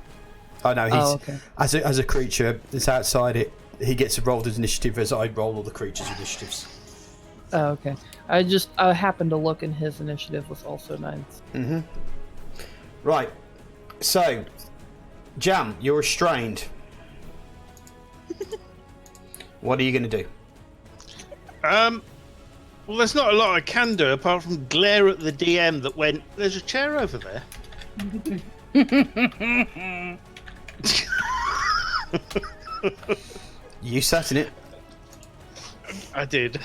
Oh no, he's Oh, okay. as a creature that's outside it. He gets to roll his initiative as I roll all the creatures' initiatives. Oh, okay. I happened to look, and his initiative was also 9. Mm-hmm. Right. So, Jam, you're restrained. What are you going to do? Well, there's not a lot I can do apart from glare at the DM that went, there's a chair over there. You sat in it. I did.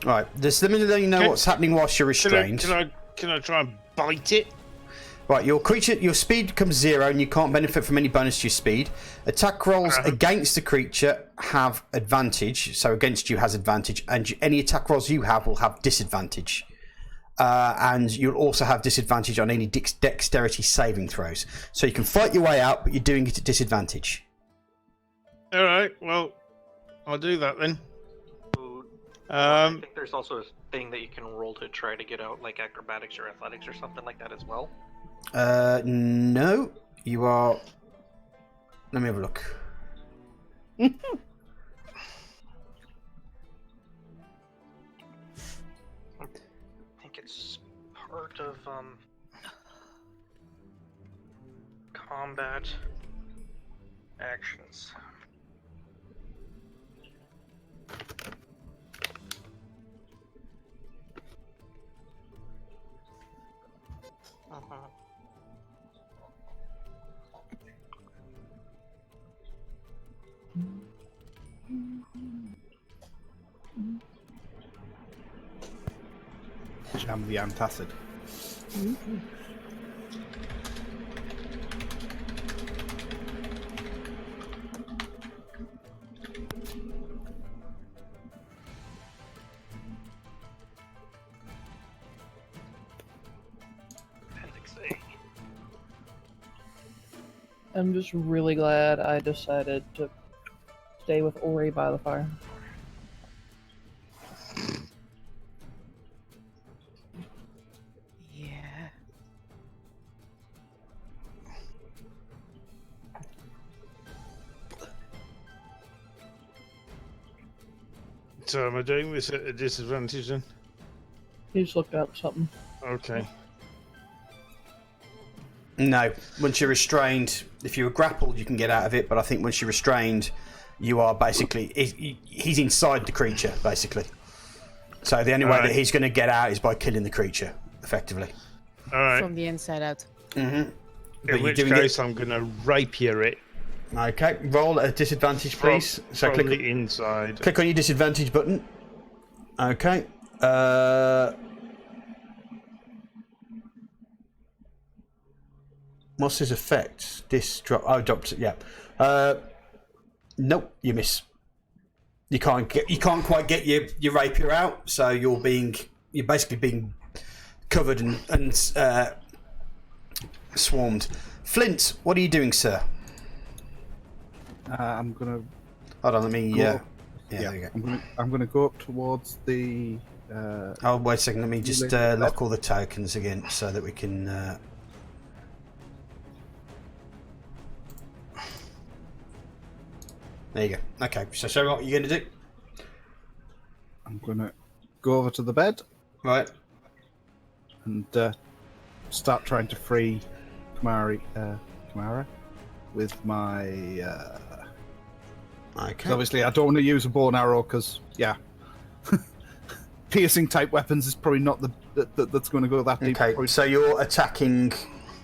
Right, just let me let you know what's happening whilst you're restrained. Can I try and bite it? Right, your speed becomes 0 and you can't benefit from any bonus to your speed. Attack rolls against the creature have advantage, so against you has advantage, and any attack rolls you have will have disadvantage. And you'll also have disadvantage on any dexterity saving throws. So you can fight your way out, but you're doing it at disadvantage. Alright, well, I'll do that then. I think there's also a thing that you can roll to try to get out, like acrobatics or athletics or something like that as well. No, you are. Let me have a look. I think it's part of combat actions. Jam the antacid. Appendix A. I'm just really glad I decided to stay with Ori by the fire. Yeah. So am I doing this at a disadvantage then? You just looked up something. Okay. No, once you're restrained, if you were grappled, you can get out of it. But I think once you're restrained, you are basically he's inside the creature, basically. So the only way that he's going to get out is by killing the creature, effectively. All right. From the inside out. Mm-hmm. In which case, I'm going to rapier it. Okay, roll at a disadvantage, please. So from click the inside. Click on your disadvantage button. Okay. What's his effect? This drop. Oh, dropped it. Yeah. Nope, you miss. You can't quite get your rapier out, so you're basically being covered and swarmed. Flint, what are you doing, sir? I'm gonna. Hold on, let me. Go there you go. I'm gonna go up towards the. Oh, wait a second. Let me just lock all the tokens again so that we can. There you go. Okay, so show me what you're going to do. I'm gonna go over to the bed. Right. And start trying to free Kamara with my. Okay. Obviously, I don't want to use a bow and arrow because, yeah, piercing type weapons is probably not that's going to go that deep. Okay, so you're attacking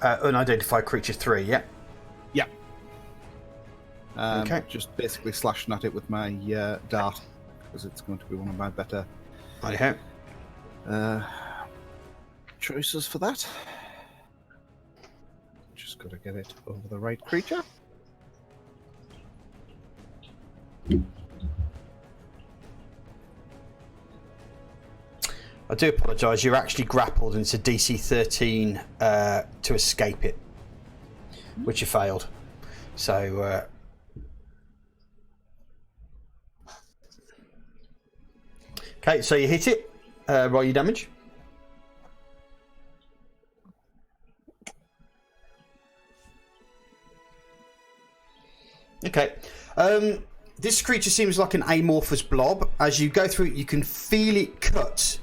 unidentified creature 3, yeah? Yeah. Okay. Just basically slashing at it with my dart because it's going to be one of my better choices for that. Just got to get it over the right creature. I do apologise, you're actually grappled and it's a DC 13 to escape it, which you failed. So, okay, so you hit it, roll your damage. Okay, this creature seems like an amorphous blob. As you go through it, you can feel it cut.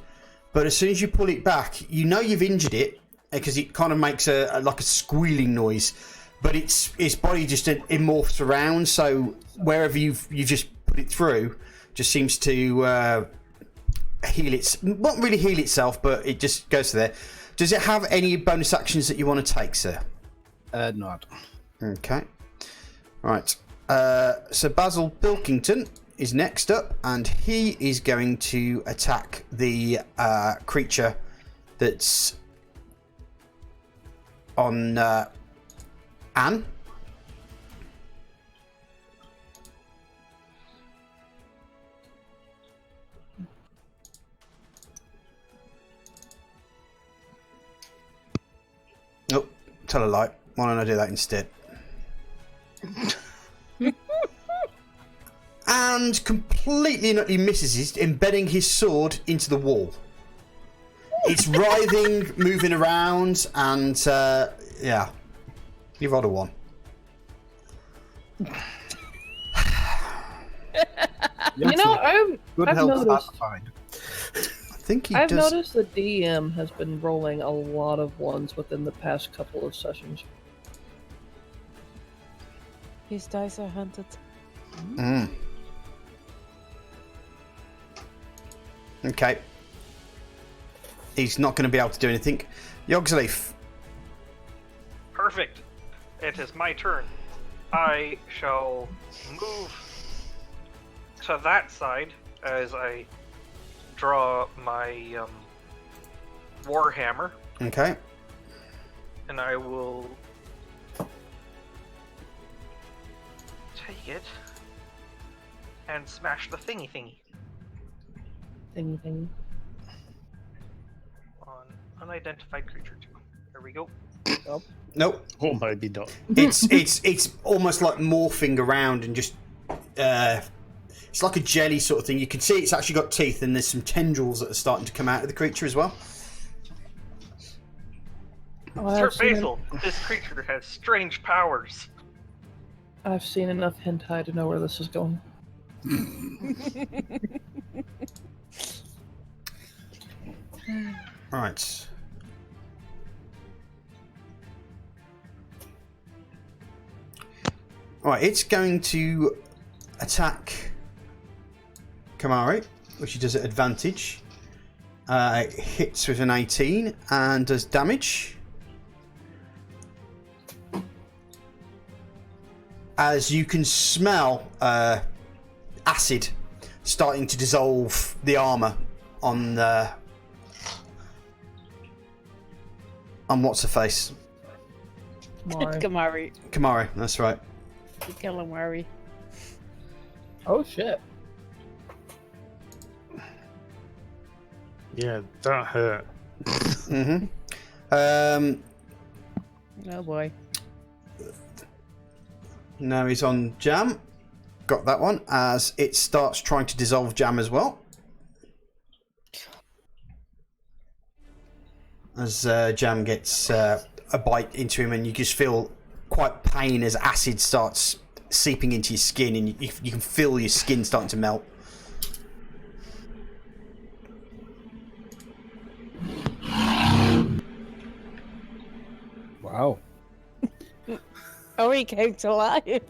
But as soon as you pull it back, you know you've injured it because it kind of makes like a squealing noise. But its body just morphs around, so wherever you just put it through, just seems to not really heal itself, but it just goes there. Does it have any bonus actions that you want to take, sir? No, I don't. Okay. Right. So Basil Pilkington, is next up, and he is going to attack the creature that's on Anne. Nope, tell a lie. Why don't I do that instead? And completely and utterly misses it, embedding his sword into the wall. It's writhing, moving around, and yeah. You rolled a 1. You know, Good I've help noticed. find. I think he I've does. noticed the DM has been rolling a lot of ones within the past couple of sessions. His dice are hunted. Mm. Okay. He's not going to be able to do anything. Yogsleaf. Perfect. It is my turn. I shall move to that side as I draw my warhammer, Okay. and I will take it and smash the thingy Thingy. on unidentified creature 2. There we go. Nope. Or maybe not. It's almost like morphing around and just it's like a jelly sort of thing. You can see it's actually got teeth, and there's some tendrils that are starting to come out of the creature as well. Oh, Sir I've seen Basil, this creature has strange powers. I've seen enough hentai to know where this is going. Right. Right, it's going to attack Kamari, which he does at advantage. It hits with an 18 and does damage. As you can smell acid starting to dissolve the armor on what's her face? Mari. Kamari, that's right. Calamari. Oh shit. Yeah, that hurt. Mm-hmm. Oh boy. Now he's on Jam. Got that one as it starts trying to dissolve Jam as well. As Jam gets a bite into him, and you just feel quite pain as acid starts seeping into your skin, and you can feel your skin starting to melt. Wow. Oh, he came to life.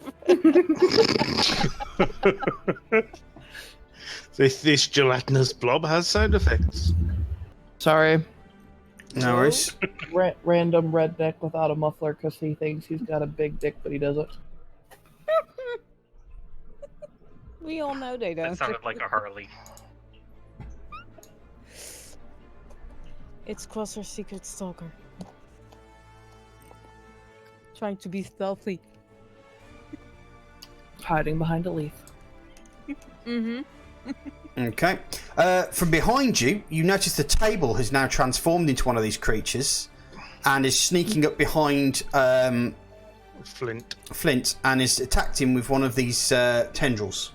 This gelatinous blob has sound effects. Sorry. No worries. Random redneck without a muffler because he thinks he's got a big dick, but he doesn't. We all know they don't. That sounded like a Harley. It's Crosser Secret Stalker. Trying to be stealthy. Hiding behind a leaf. Mm-hmm. Okay. From behind you, you notice the table has now transformed into one of these creatures and is sneaking up behind Flint and is attacked him with one of these tendrils.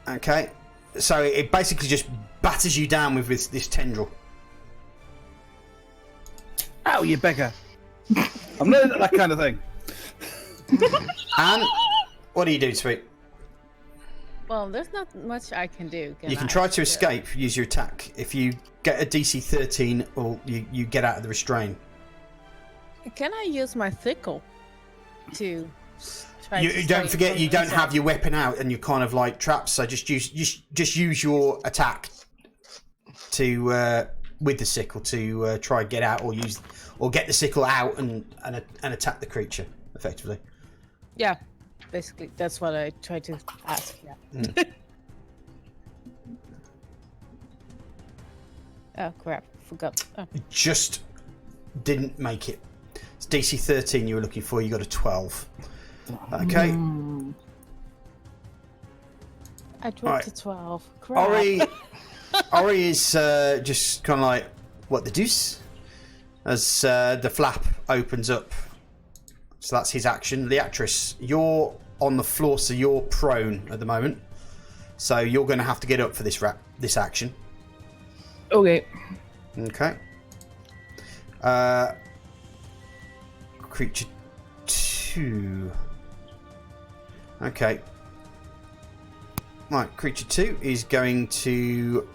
Okay. So it basically just batters you down with this tendril. Ow, you beggar! I'm not into that kind of thing. And what do you do to it? Well, there's not much I can do. You can try to escape, use your attack. If you get a DC 13, or you get out of the restraint. Can I use my thickle to try You to don't save forget from you don't myself? have your weapon out, and you're kind of like trapped. So just use your attack to with the sickle to try and get out, or get the sickle out and attack the creature effectively. Yeah. Basically, that's what I tried to ask. Yeah. Oh crap! Forgot. Oh. Just didn't make it. It's DC 13 you were looking for. You got a 12. Okay. I dropped Right. to 12. Crap. Ori is just kind of like, what the deuce? As the flap opens up. So that's his action. Leactress, you're on the floor, so you're prone at the moment. So you're going to have to get up for this action. Okay. Okay. Creature 2. Okay. Right, creature 2 is going to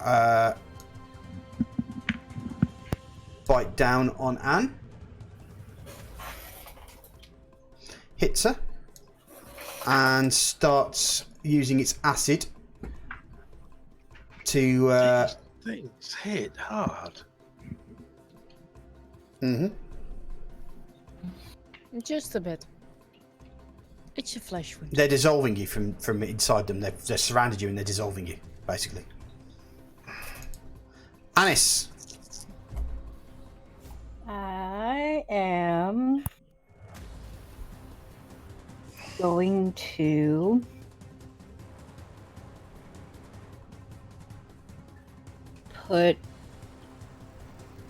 bite down on Anne. Hits her. And starts using its acid to... Things hit hard. Just a bit. It's a flesh wound. They're dissolving you from inside them. They're surrounded you and they're dissolving you, basically. Anis. I am going to put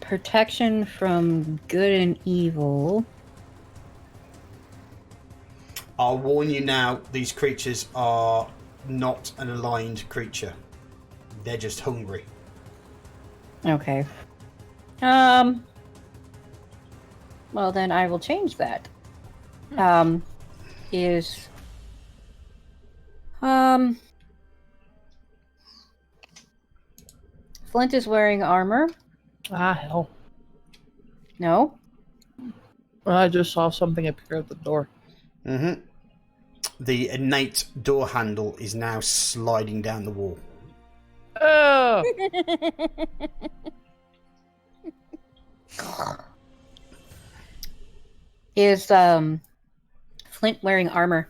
protection from good and evil. I'll warn you now, these creatures are not an aligned creature. They're just hungry. Okay. Well, then I will change that. Flint is wearing armor. Ah, hell. No? I just saw something appear at the door. The innate door handle is now sliding down the wall. Oh! Is Flint wearing armor?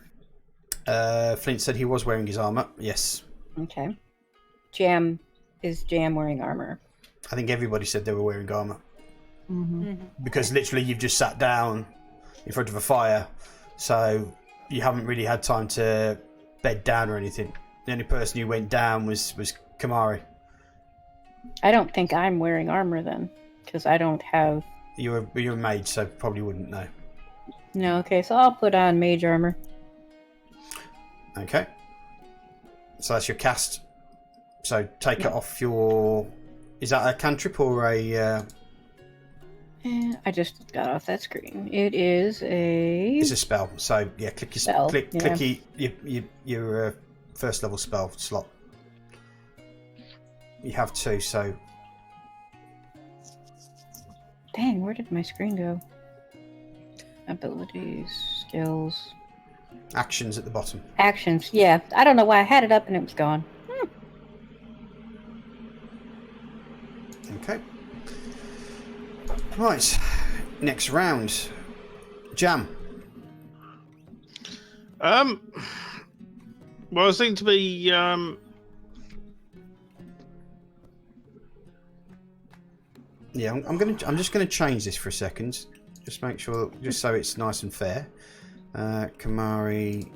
Flint said he was wearing his armor. Yes. Okay. Is Jam wearing armor? I think everybody said they were wearing armor. Because literally you've just sat down in front of a fire, so you haven't really had time to bed down or anything. The only person who went down was Kamari. I don't think I'm wearing armor then, because I don't have... You're a mage, so probably wouldn't know. No, okay, so I'll put on mage armor. Okay. So that's your cast. So take it off your... Is that a cantrip or a... I just got off that screen. It is a... It's a spell. So yeah, click your Spell, click yeah. your first level spell slot. You have 2, so... Dang, where did my screen go? Abilities, skills... Actions at the bottom. Actions, yeah. I don't know why I had it up and it was gone. Okay. Right. Next round. Jam. Well, I seem to be Yeah, I'm just gonna change this for a second. Just make sure, just so it's nice and fair. Kamari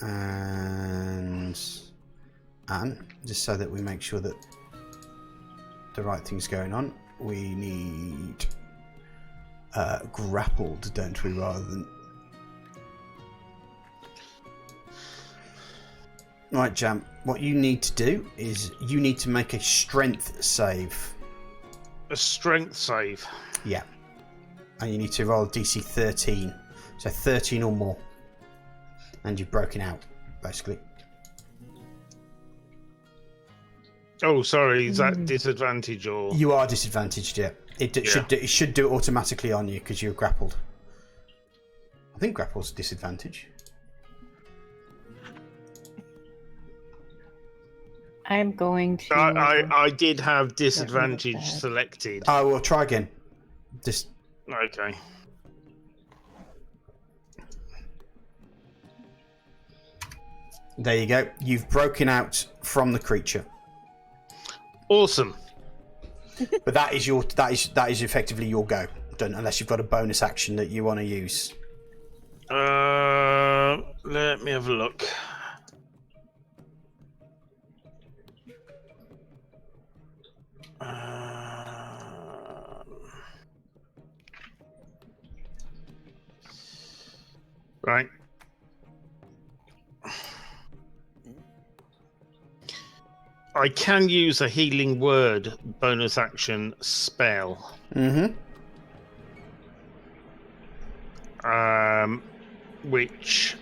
and Anne, just so that we make sure that the right thing's going on. We need grappled, don't we, rather than... Right, Jam, what you need to do is you need to make a strength save. a strength save. Yeah. And you need to roll DC 13. So 13 or more. And you've broken out, basically. Oh, sorry, is that disadvantage or... You are disadvantaged, yeah. It should do it automatically on you because you're grappled. I think grapple's a disadvantage. I'm going to... I did have disadvantage selected. I will try again. Just... Okay. There you go. You've broken out from the creature. Awesome. But that is effectively your go. Done, unless you've got a bonus action that you want to use. Let me have a look. Right. I can use a healing word bonus action spell. Mm-hmm. Which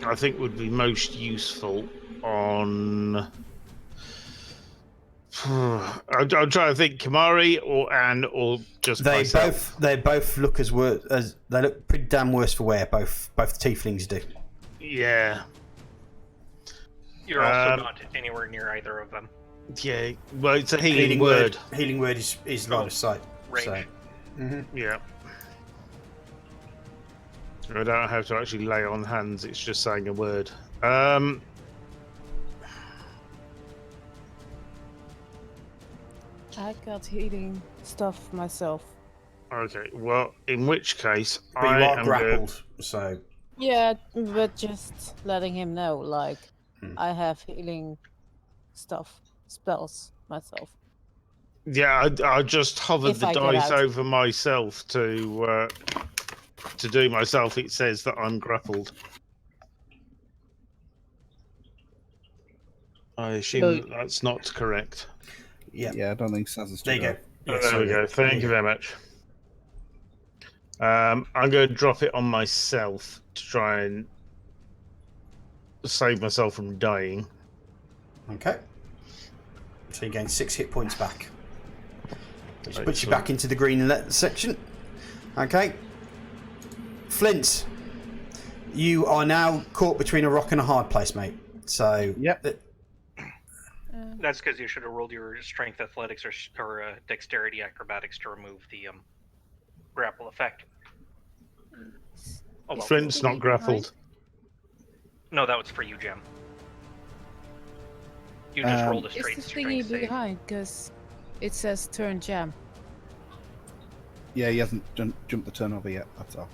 I think would be most useful on. I'm trying to think, Kamari or Anne or just myself. They both look as they look pretty damn worse for wear. Both the tieflings do. Yeah. You're also not anywhere near either of them. Yeah. Well, it's a healing word. Healing word is line of sight. Range. So. Mm-hmm. Yeah. I don't have to actually lay on hands. It's just saying a word. I got healing stuff myself. Okay. Well, in which case, But you are grappled, so. Yeah, but just letting him know, like, I have healing stuff, spells myself. Yeah, I just hovered If the I get dice out. over myself to do myself. It says that I'm grappled. I assume that's not correct. Yeah. Yeah, I don't think Saz is. There you go. Yeah, There we go. Thank you very much. I'm going to drop it on myself to try and save myself from dying. Okay. So you gain 6 hit points back. Which puts you Excellent. back into the green section. Okay. Flint, you are now caught between a rock and a hard place, mate. So. Yep. That's because you should have rolled your strength, athletics, or dexterity, acrobatics to remove the grapple effect. Oh, well. Flint's not grappled. No, that was for you, Gem. You just rolled a Is straight the strength thingy save. behind? Because it says turn jam. Yeah, he hasn't jumped the turnover yet. That's all.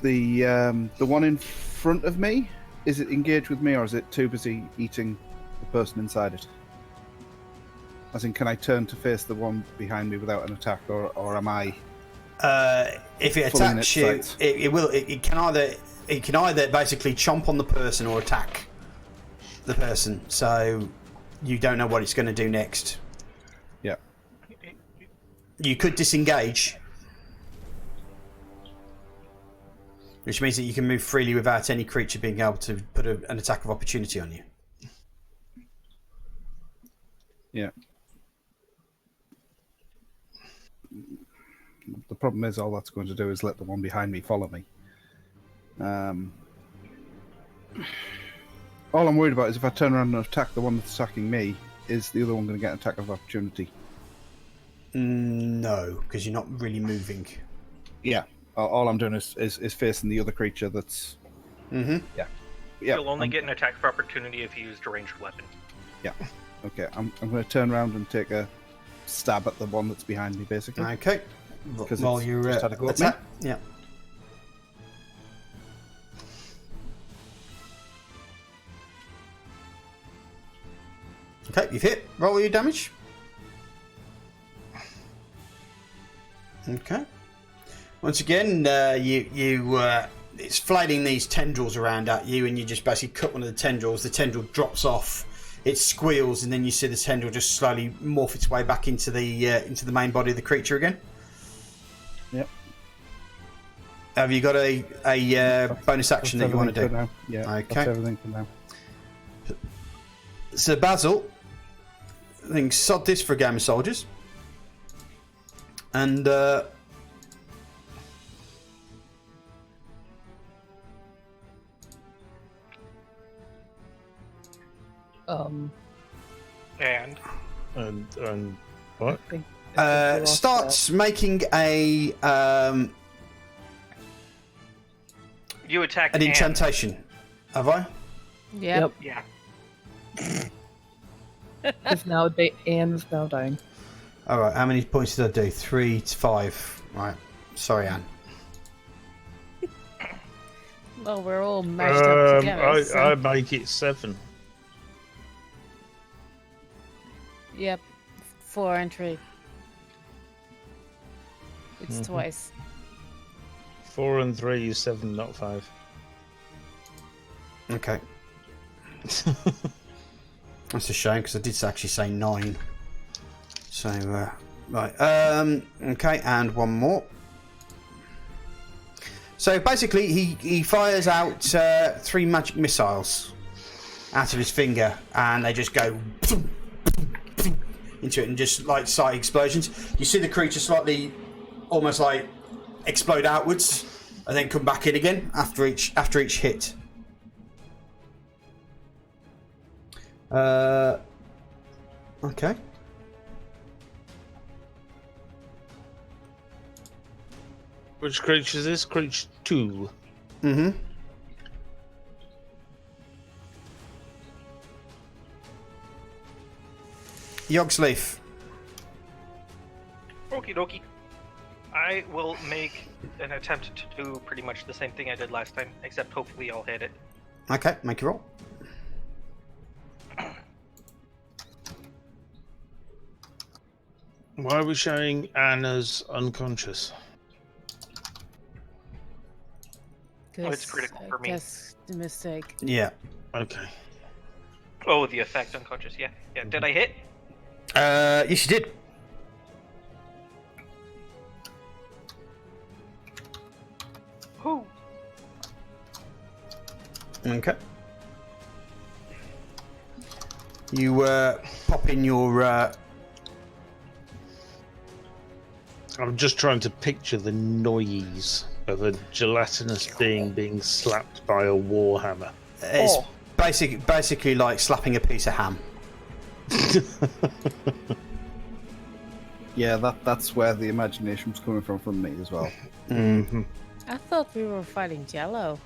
The one in front of me, is it engaged with me, or is it too busy eating the person inside it? As in, can I turn to face the one behind me without an attack, or am I? If it Fully in attacks its you, sights. it can either basically chomp on the person or attack the person. So you don't know what it's going to do next. Yeah. You could disengage, which means that you can move freely without any creature being able to put an attack of opportunity on you. Yeah. The problem is, all that's going to do is let the one behind me follow me. All I'm worried about is if I turn around and attack the one that's attacking me, is the other one going to get an attack of opportunity? No, because you're not really moving. Yeah. All I'm doing is facing the other creature that's... Mm-hmm. Yeah. You'll only get an attack of opportunity if you used a ranged weapon. Yeah. Okay, I'm going to turn around and take a stab at the one that's behind me, basically. Okay. Because While it's you're just had a go at me. attack. Yeah. Okay, you've hit. Roll your damage. Okay. Once again, it's flailing these tendrils around at you, and you just basically cut one of the tendrils. The tendril drops off. It squeals, and then you see the tendril just slowly morph its way back into the main body of the creature again. Yep. Have you got a bonus action that you want to do? Now. Yeah. Okay. That's everything for now. So Basil, I think sod this for a game of soldiers, and And what? starts making a You attacked An Anne. incantation. Have I? Yep. Yeah. Anne is now dying. All right. How many points did I do? 3 to 5. Right. Sorry, Anne. Well, we're all mashed up together. So. I make it 7. Yep. 4 and 3. It's twice. 4 and 3 is 7, not 5. Okay. That's a shame because I did actually say 9. So, right. Okay, and one more. So basically, he fires out 3 magic missiles out of his finger, and they just go into it, and just like slight explosions. You see the creature slightly, almost like explode outwards, and then come back in again after each hit. Okay. Which creature is this? Creature 2. Mm-hmm. Yogsleaf. Okie dokie. I will make an attempt to do pretty much the same thing I did last time, except hopefully I'll hit it. Okay, make your roll. Why are we showing Anne as unconscious? Oh, it's critical for me. That's the mistake. Yeah. Okay. Oh, the effect unconscious. Yeah. Did I hit? Yes, you did. Whoo. Okay. You pop in your. I'm just trying to picture the noise of a gelatinous being slapped by a warhammer. It's basically like slapping a piece of ham. Yeah, that's where the imagination was coming from me as well. Mm-hmm. I thought we were fighting Jello.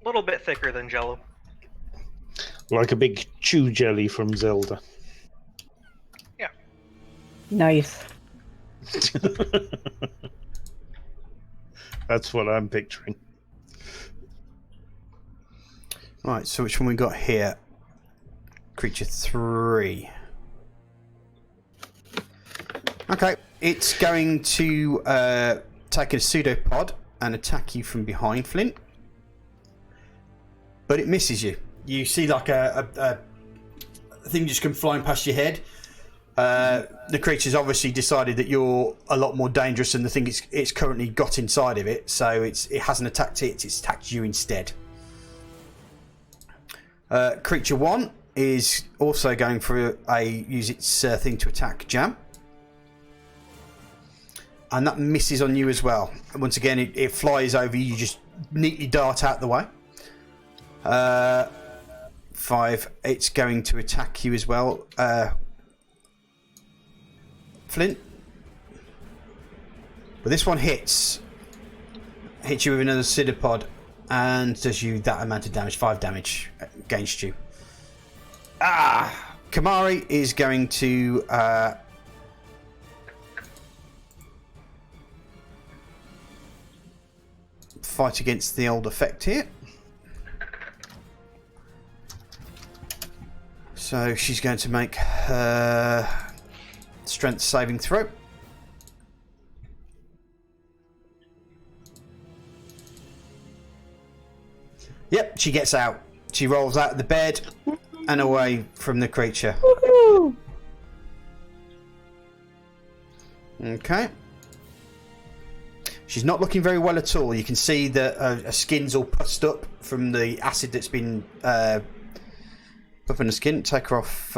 A little bit thicker than Jello. Like a big chew jelly from Zelda. Yeah. Nice. That's what I'm picturing. Right, so which one we got here? Creature 3. Okay, it's going to take a pseudopod and attack you from behind, Flint. But it misses you. You see like a thing just come flying past your head. The creature's obviously decided that you're a lot more dangerous than the thing it's currently got inside of it, so it hasn't attacked it, it's attacked you instead. Creature 1 is also going for use its thing to attack Jam. And that misses on you as well. And once again, it flies over you, you just neatly dart out the way. 5, it's going to attack you as well. Flint. But this one hits you with another pseudopod and does you that amount of damage, 5 damage against you. Kamari is going to fight against the old effect here. So she's going to make her strength saving throw. Yep, she gets out. She rolls out of the bed and away from the creature. Woohoo! Okay. She's not looking very well at all. You can see that her skin's all pussed up from the acid that's been up in the skin. Take her off.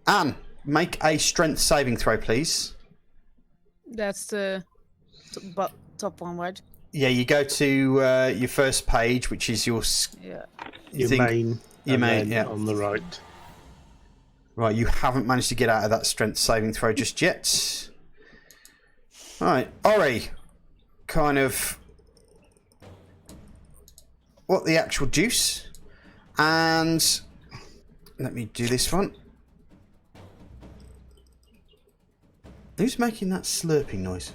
Anne, make a strength saving throw, please. That's the top one, right? Yeah, you go to your first page, which is your Yeah. Your main. Your and main, then yeah. On the right. Right, you haven't managed to get out of that strength saving throw just yet. Right, Ori. Kind of. What the actual juice? And let me do this one. Who's making that slurping noise?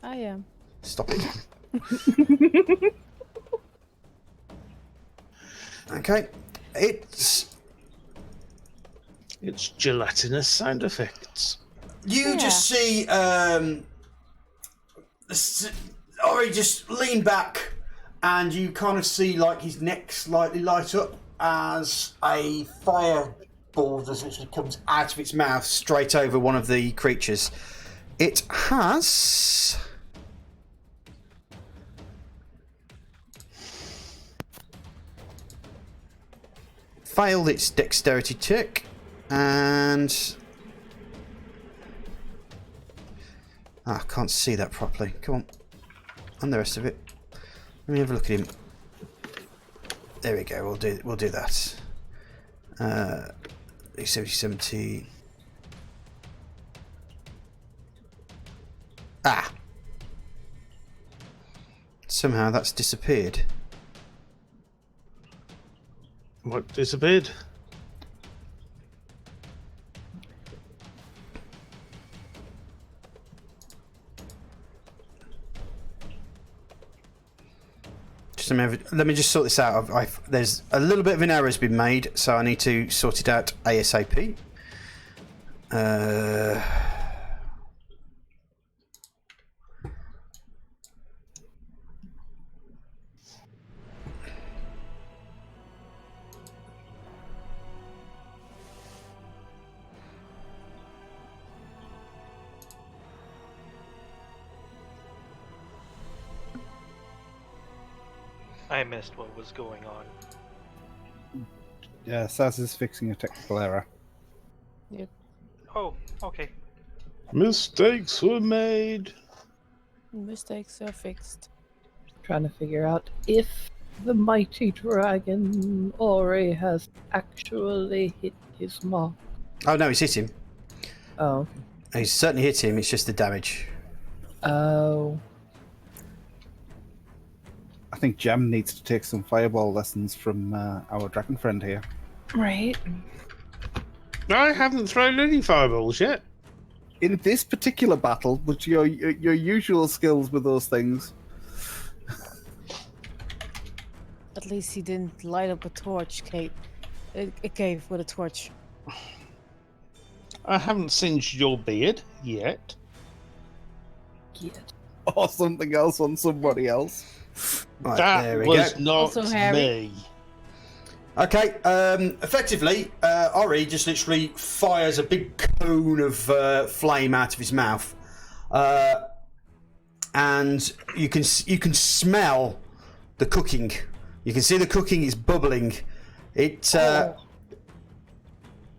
I am. Stop it. Okay. It's gelatinous sound effects. you Yeah. just see Ori just lean back and you kind of see like his neck slightly light up as a fireball essentially comes out of its mouth straight over one of the creatures. It has failed its dexterity check and I can't see that properly. Come on. And the rest of it. Let me have a look at him. There we go. We'll do that. 70. Ah. Somehow that's disappeared. What disappeared? Let me just sort this out. There's a little bit of an error has been made, so I need to sort it out ASAP. I missed what was going on. Yeah, Saz is fixing a technical error. Oh, okay. Mistakes were made. Mistakes are fixed. Trying to figure out if the mighty dragon Ori has actually hit his mark. Oh no, he's hit him. Oh, okay. He's certainly hit him. It's just the damage. Oh. I think Gem needs to take some fireball lessons from our dragon friend here. Right. I haven't thrown any fireballs yet. In this particular battle, but your usual skills with those things. At least he didn't light up a torch, Kate. A cave with a torch. I haven't singed your beard yet. Get. Or something else on somebody else. Right, That there we was go. not Also Harry. me. Okay, effectively, Ori just literally fires a big cone of flame out of his mouth, and you can smell the cooking. You can see the cooking is bubbling. It's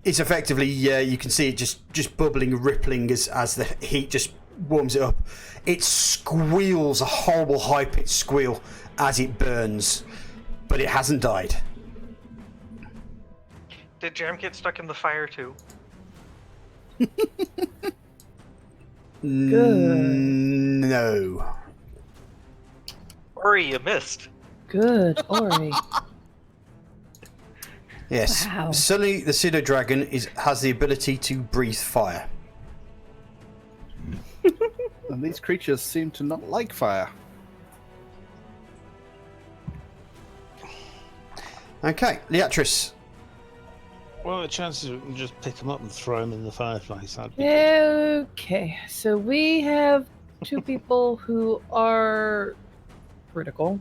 effectively you can see it just bubbling, rippling as the heat just warms it up. It squeals a horrible high-pitched squeal as it burns, but it hasn't died. Did Jam get stuck in the fire too? No. Ori, you missed. Good, Ori. Yes. Wow. Suddenly, the pseudo dragon has the ability to breathe fire. And these creatures seem to not like fire. Okay, Leatrice. What are the chances we can just pick them up and throw them in the fireplace? That'd be good. Okay, so we have two people who are critical.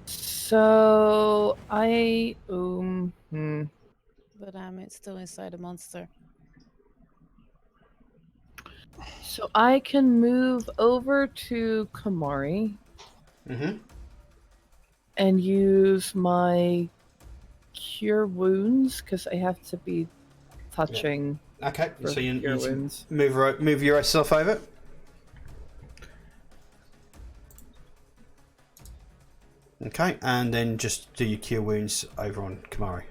So I But it's still inside the monster. So I can move over to Kamari Mm-hmm. and use my cure wounds because I have to be touching Okay, for so you cure can wounds. move yourself over. Okay, and then just do your cure wounds over on Kamari.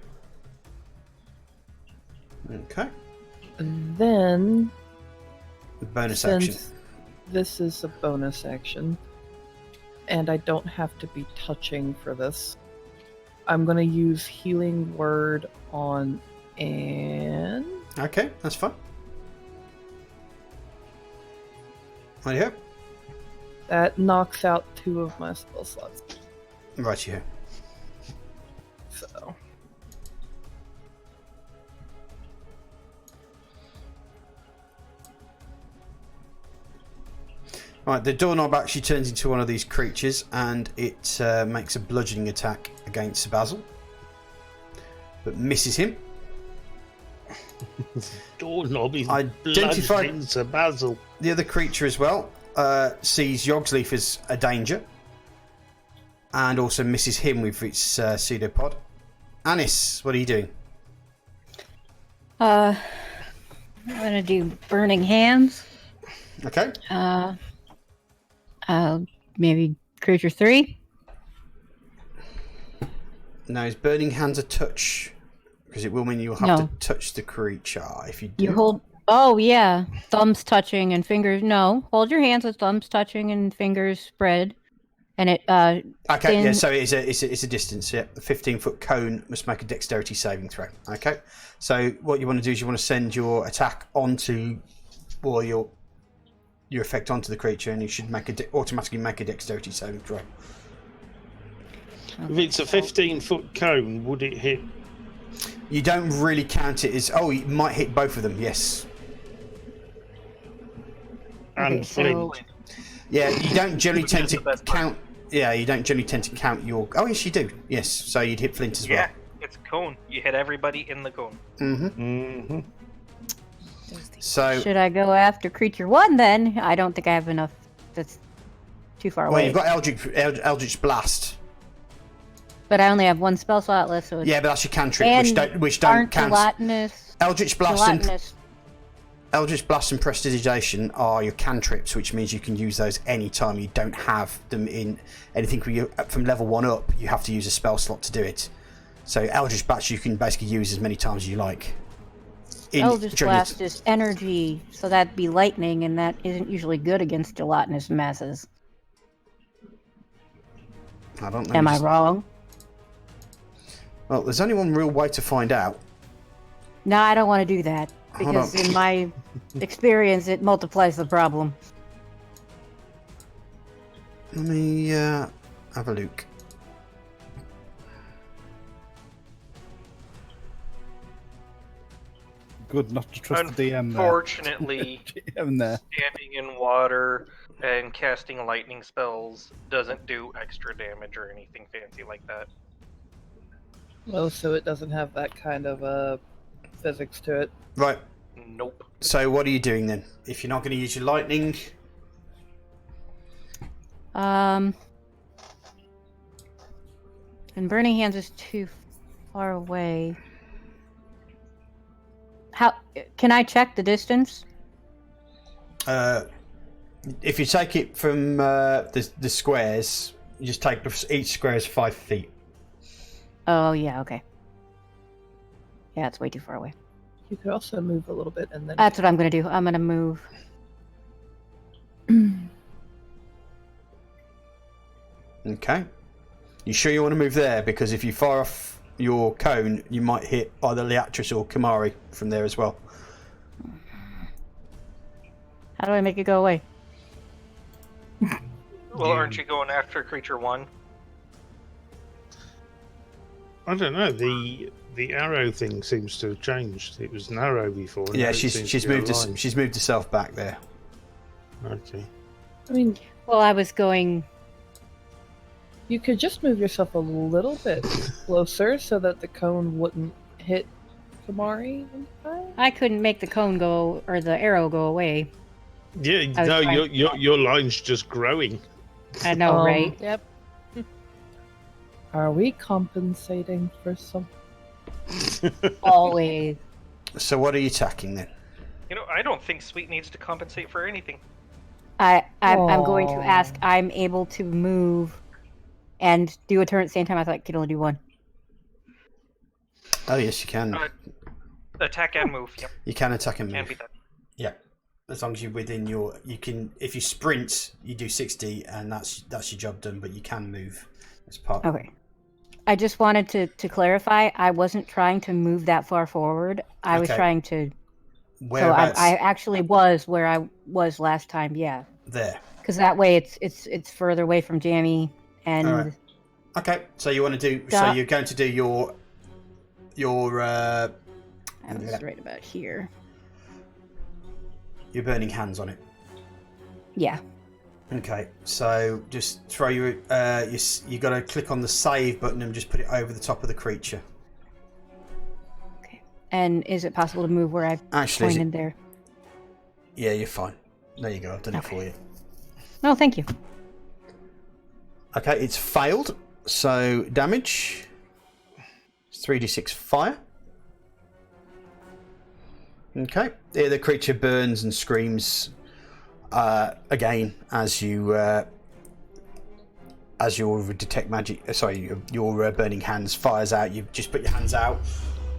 Okay. And then Bonus action. Since this is a bonus action, and I don't have to be touching for this, I'm going to use Healing Word on Anne. Okay, that's fine. Right here. That knocks out 2 of my spell slots. Right here. So. Right, the doorknob actually turns into one of these creatures, and it makes a bludgeoning attack against Basil, but misses him. Doorknob is Identified- bludgeoning Sir Basil. The other creature as well sees Yogsleaf as a danger, and also misses him with its pseudopod. Anis, what are you doing? I'm gonna do Burning Hands. Okay. Maybe creature 3. Now, is Burning Hands a touch? Because it will mean you'll have No. to touch the creature if you do. You hold. Oh yeah, thumbs touching and fingers. No, hold your hands with thumbs touching and fingers spread, and it. Okay, yeah, thin- so it's a distance, yeah. A 15-foot cone must make a dexterity saving throw. Okay, so what you want to do is you want to send your attack onto, or your effect onto the creature, and you should automatically make a dexterity saving throw. If it's a 15-foot cone, would it hit? You don't really count it as... Oh, it might hit both of them, yes. And Okay, so- flint. Yeah, you don't generally Which tend is to the best part. count... Yeah, you don't generally tend to count your... Oh, yes, you do. Yes, so you'd hit flint as well. Yeah, it's a cone. You hit everybody in the cone. Mm-hmm. So... Should I go after creature 1 then? I don't think I have enough. That's too far Well, away. you've got Eldritch Blast. But I only have 1 spell slot left, so it's Yeah, but that's your cantrip, and which don't aren't count. gelatinous. Eldritch Blast and Gelatinous. Eldritch Blast and Prestidigitation are your cantrips, which means you can use those any time. You don't have them in anything from level 1 up. You have to use a spell slot to do it. So Eldritch Blast you can basically use as many times as you like. Eldritch during your- Blast is energy, so that'd be lightning, and that isn't usually good against gelatinous masses. I don't know. Am I wrong? Well, there's only one real way to find out. No, I don't want to do that. Hold Because on. in my experience, it multiplies the problem. Let me have a look. Good not to trust the DM there. Unfortunately, DM there. standing in water and casting lightning spells doesn't do extra damage or anything fancy like that. Oh, so it doesn't have that kind of physics to it. Right. Nope. So what are you doing then? If you're not going to use your lightning, And Burning Hands is too far away. How can I check the distance? if you take it from the squares, you just take each square is 5 feet. Oh yeah, okay. Yeah, it's way too far away. You could also move a little bit and then. That's what I'm gonna do. I'm gonna move. Okay. You sure you want to move there? Because if you fire off your cone, you might hit either Leatrice or Kamari from there as well. How do I make it go away? Well, aren't you going after creature one? I don't know. The arrow thing seems to have changed. It was an arrow before. and now Yeah, it seems she's to be a moved line. she's moved herself back there. Okay. I mean, Well, I was going. you could just move yourself a little bit closer so that the cone wouldn't hit Kamari in time. I couldn't make the cone go or the arrow go away. Yeah, I was no, trying- your line's just growing. I know, Um, right? Yep. Are we compensating for some? Always. So what are you attacking then? You know, I don't think Sweet needs to compensate for anything. I'm going to Aw. ask. I'm able to move and do a turn at the same time. I thought I could only do one. Oh yes, you can. Attack and move. Yep, You can attack and can move. be done. Yeah. as long as you're within your, you can. If you sprint, you do 60, and that's your job done. But you can move as part. Okay. I just wanted to clarify. I wasn't trying to move that far forward. I was Okay. trying to. Whereabouts? So I actually was where I was last time. Yeah. There. Because that way it's further away from Jammy and. All right. Okay. So you want to do? So you're going to do your. I was right about here. Your burning hands on it. Yeah. Okay, so just throw your you got to click on the save button and just put it over the top of the creature. Okay. And is it possible to move where I pointed there? Yeah, you're fine. There you go. I've done it for you. No, thank you. Okay, it's failed. So damage. It's 3d6 fire. Okay. Yeah, the creature burns and screams. Again, as your detect magic, your burning hands fires out. You just put your hands out.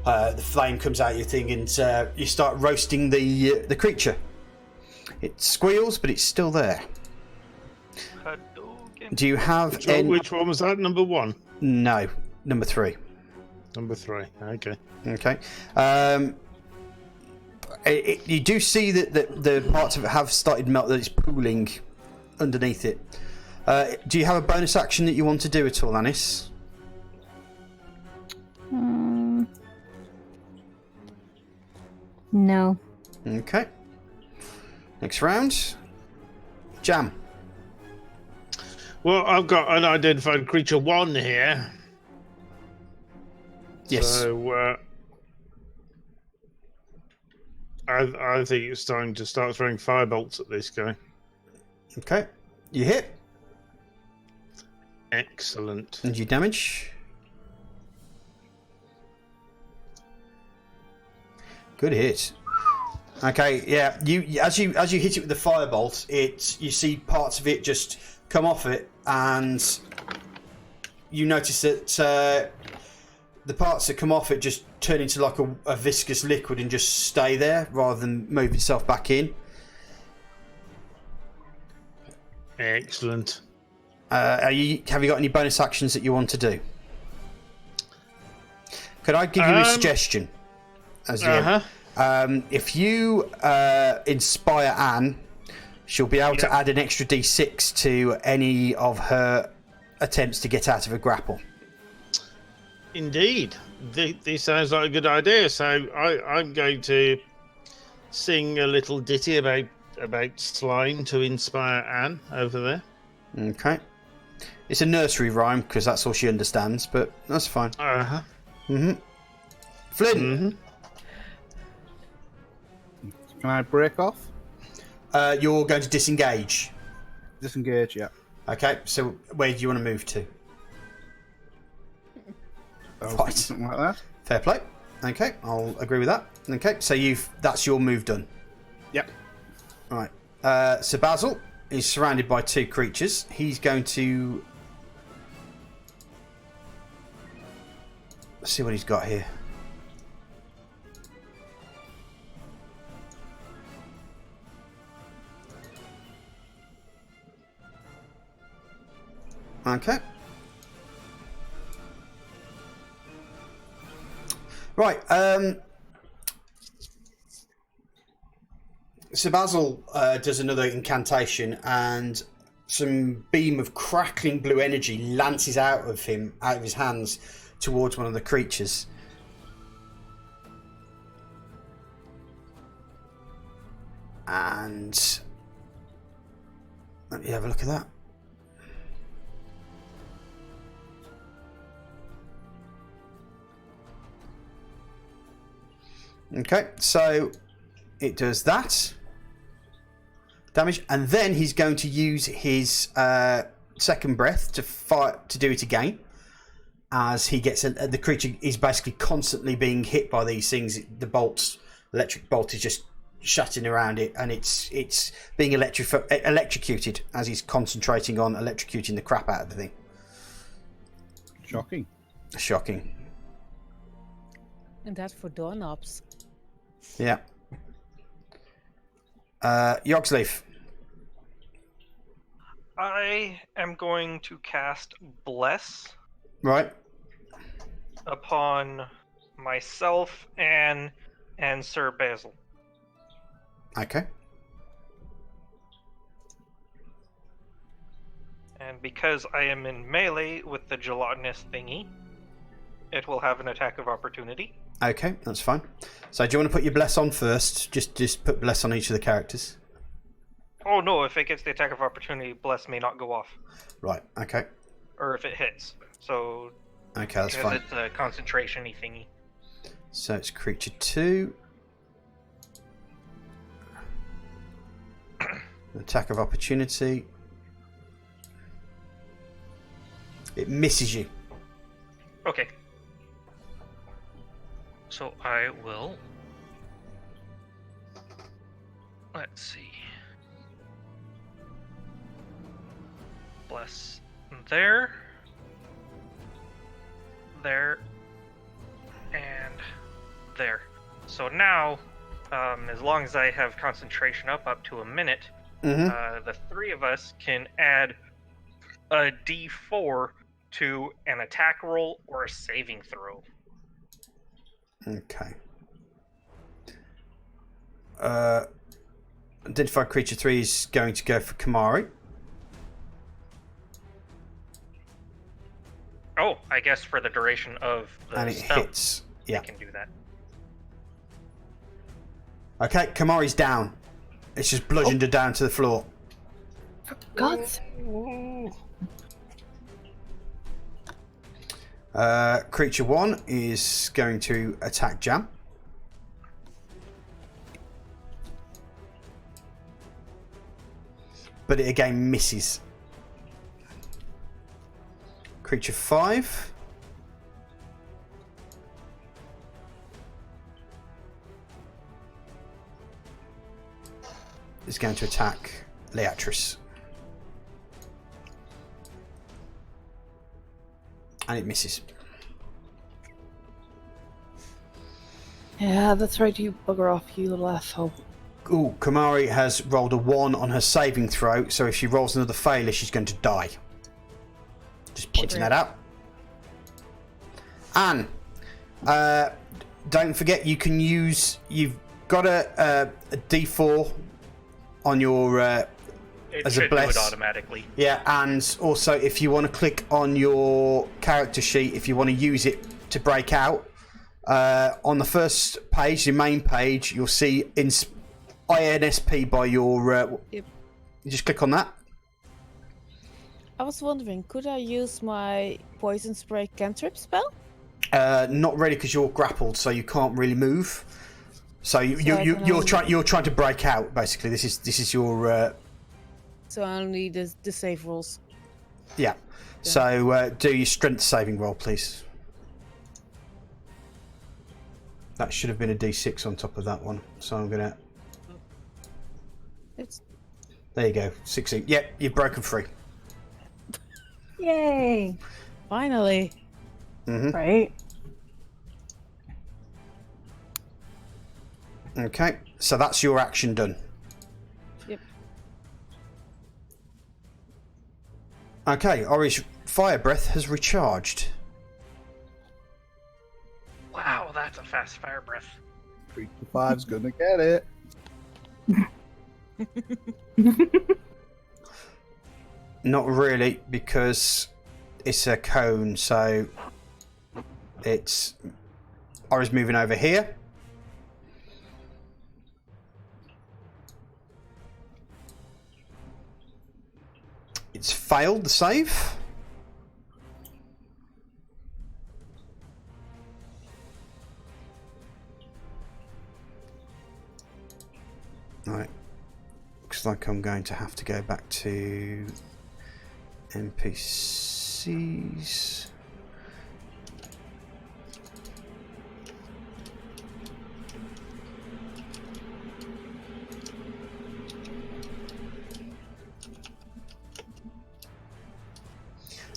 The flame comes out your thing, and you start roasting the creature. It squeals, but it's still there. Do you have which one was that? Number 1? No, number 3. Number 3. Okay. Okay. You do see that the parts of it have started melt, that it's pooling underneath it. Do you have a bonus action that you want to do at all, Anis? No. Okay. Next round. Jam. Well, I've got unidentified creature 1 here. Yes. So, I think it's time to start throwing firebolts at this guy. Okay. You hit. Excellent. And you damage. Good hit. Okay, yeah. You as you hit it with the firebolt, you see parts of it just come off it, and you notice that the parts that come off it just turn into like a viscous liquid and just stay there rather than move itself back in. Excellent. Have you got any bonus actions that you want to do? Could I give you a suggestion? If you inspire Anne, she'll be able to add an extra d6 to any of her attempts to get out of a grapple. Indeed. This sounds like a good idea. So I'm going to sing a little ditty about slime to inspire Anne over there. Okay. It's a nursery rhyme because that's all she understands, but that's fine. Flynn. Can I break off? You're going to disengage. Disengage, yeah. Okay, so where do you want to move to? Right. Something like that. Fair play. Okay, I'll agree with that. Okay, so that's your move done. Yep. Right. So Basil is surrounded by 2 creatures. He's going to... Let's see what he's got here. Okay. Right. So Basil does another incantation, and some beam of crackling blue energy lances out of his hands towards one of the creatures. And let me have a look at that. Okay, so it does that damage, and then he's going to use his second breath to do it again. As he gets the creature is basically constantly being hit by these things. The electric bolt is just shutting around it, and it's being electrocuted as he's concentrating on electrocuting the crap out of the thing. Shocking. And that's for doorknobs. Yeah. Yogsleaf. I am going to cast Bless Right. upon myself and Sir Basil. Okay. And because I am in melee with the gelatinous thingy, it will have an attack of opportunity. Okay, that's fine. So do you want to put your bless on first? Just put bless on each of the characters. Oh no, if it gets the attack of opportunity, Bless may not go off. Right, okay. Or if it hits. So, Okay, that's because fine. it's a concentration-y thingy. So it's creature 2. Attack of opportunity. It misses you. Okay. So I will... Let's see. Bless there. There. And there. So now, as long as I have concentration up to a minute, the three of us can add a D4 to an attack roll or a saving throw. Okay. Identified creature 3 is going to go for Kamari. Oh, I guess for the duration of the And it spell, hits. Yeah. I can do that. Okay, Kamari's down. It's just bludgeoned her down to the floor. God's Creature 1 is going to attack Jam. But it again misses. Creature 5 is going to attack Leatrice. And it misses. Yeah, that's right, you bugger off, you little asshole. Ooh, Kamari has rolled a 1 on her saving throw, so if she rolls another failure, she's going to die. Just pointing that out. Anne, don't forget you can use... You've got a D4 on your... It as should a bless. do it automatically. Yeah, and also if you want to click on your character sheet, if you want to use it to break out, on the first page, your main page, you'll see INSP by your... Yep. You just click on that. I was wondering, could I use my poison spray cantrip spell? Not really, because you're grappled, so you can't really move. So you're trying to break out. Basically, this is your. So I only need the save rolls. Yeah. So do your strength saving roll, please. That should have been a D6 on top of that one. So I'm gonna. There you go, 16. Yep, you've broken free. Yay! Finally. Right? Okay, so that's your action done. Yep. Okay, Ori's fire breath has recharged. Wow, that's a fast fire breath. Creature 5's gonna get it. Not really, because it's a cone, so it's... Ori's moving over here. It's failed the save. Right. Looks like I'm going to have to go back to NPCs.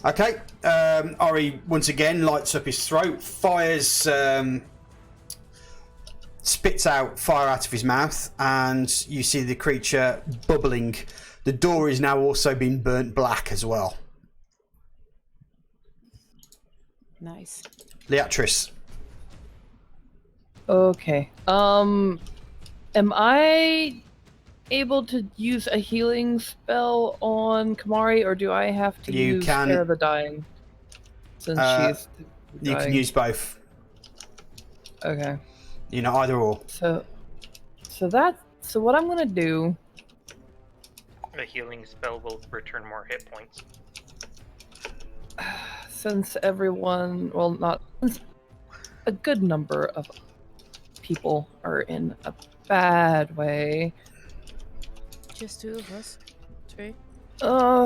Okay, Ori once again lights up his throat, fires spits out fire out of his mouth, and you see the creature bubbling. The door is now also been burnt black as well. Nice. Leatrice. Okay. Am I able to use a healing spell on Kamari, or do I have to You use can- Care of the Dying? Since she's You can dying. use both. Okay. You know, either or. So what I'm gonna do. A healing spell will return more hit points. Since everyone, well, not since a good number of people are in a bad way. Just 2 of us. 3.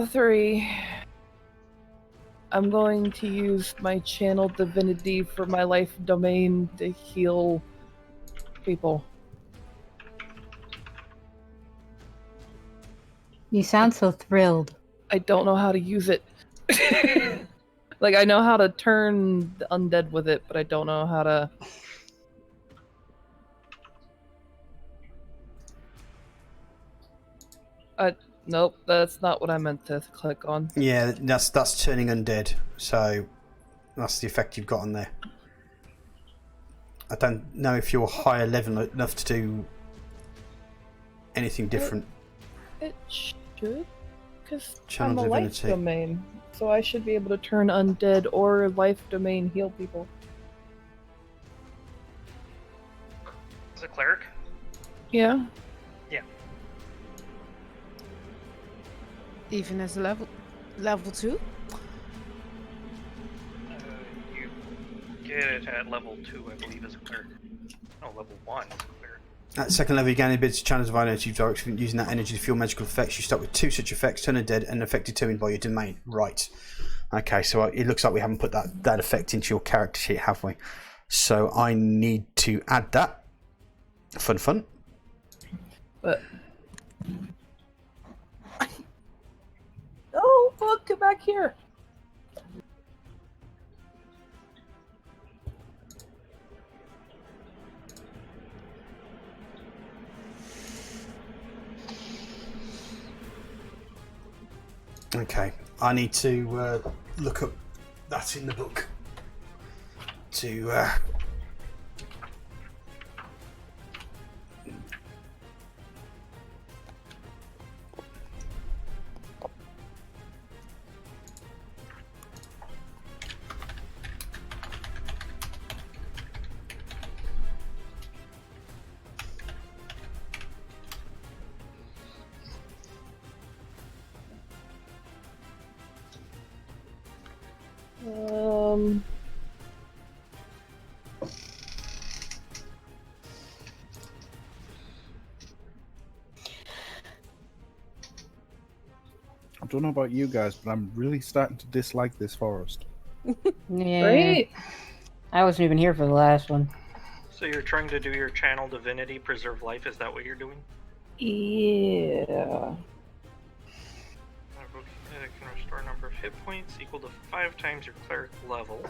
3. I'm going to use my channel divinity for my life domain to heal people. You sound so thrilled. I don't know how to use it. Like, I know how to turn the undead with it, but I don't know how to... Nope, that's not what I meant to click on. Yeah, that's turning undead. So that's the effect you've got on there. I don't know if you're higher level enough to do anything different. It should, because Channel I'm a life divinity. domain, so I should be able to turn undead or life domain heal people. Is it cleric? Yeah. Even as a level 2? You get it at level 2, I believe, as a cleric. No, level 1 as a cleric. At second level, you gain the ability to channel divine energy direction using that energy to fuel magical effects. You start with 2 such effects: turn undead and an effect determined by your domain. Right. Okay, so it looks like we haven't put that effect into your character sheet, have we? So I need to add that. Fun. But... Oh, look, get back here! Okay, I need to look up that in the book. To I don't know about you guys, but I'm really starting to dislike this forest. Yeah. Great! I wasn't even here for the last one. So you're trying to do your channel divinity, preserve life, is that what you're doing? Yeah. Can restore a number of hit points equal to 5 times your cleric level.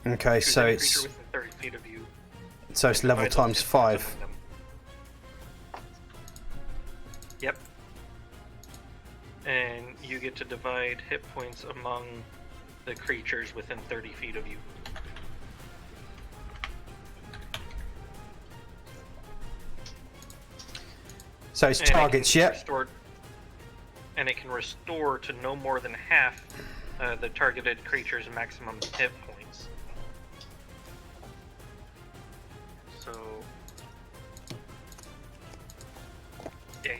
okay, Choose so any it's creature within 30 feet of you. level Divide those times hit points 5. among them. Yep. And you get to divide hit points among the creatures within 30 feet of you. So it's And it targets, can yeah. restore- and it can restore to no more than half the targeted creature's maximum hit points. So, yeah,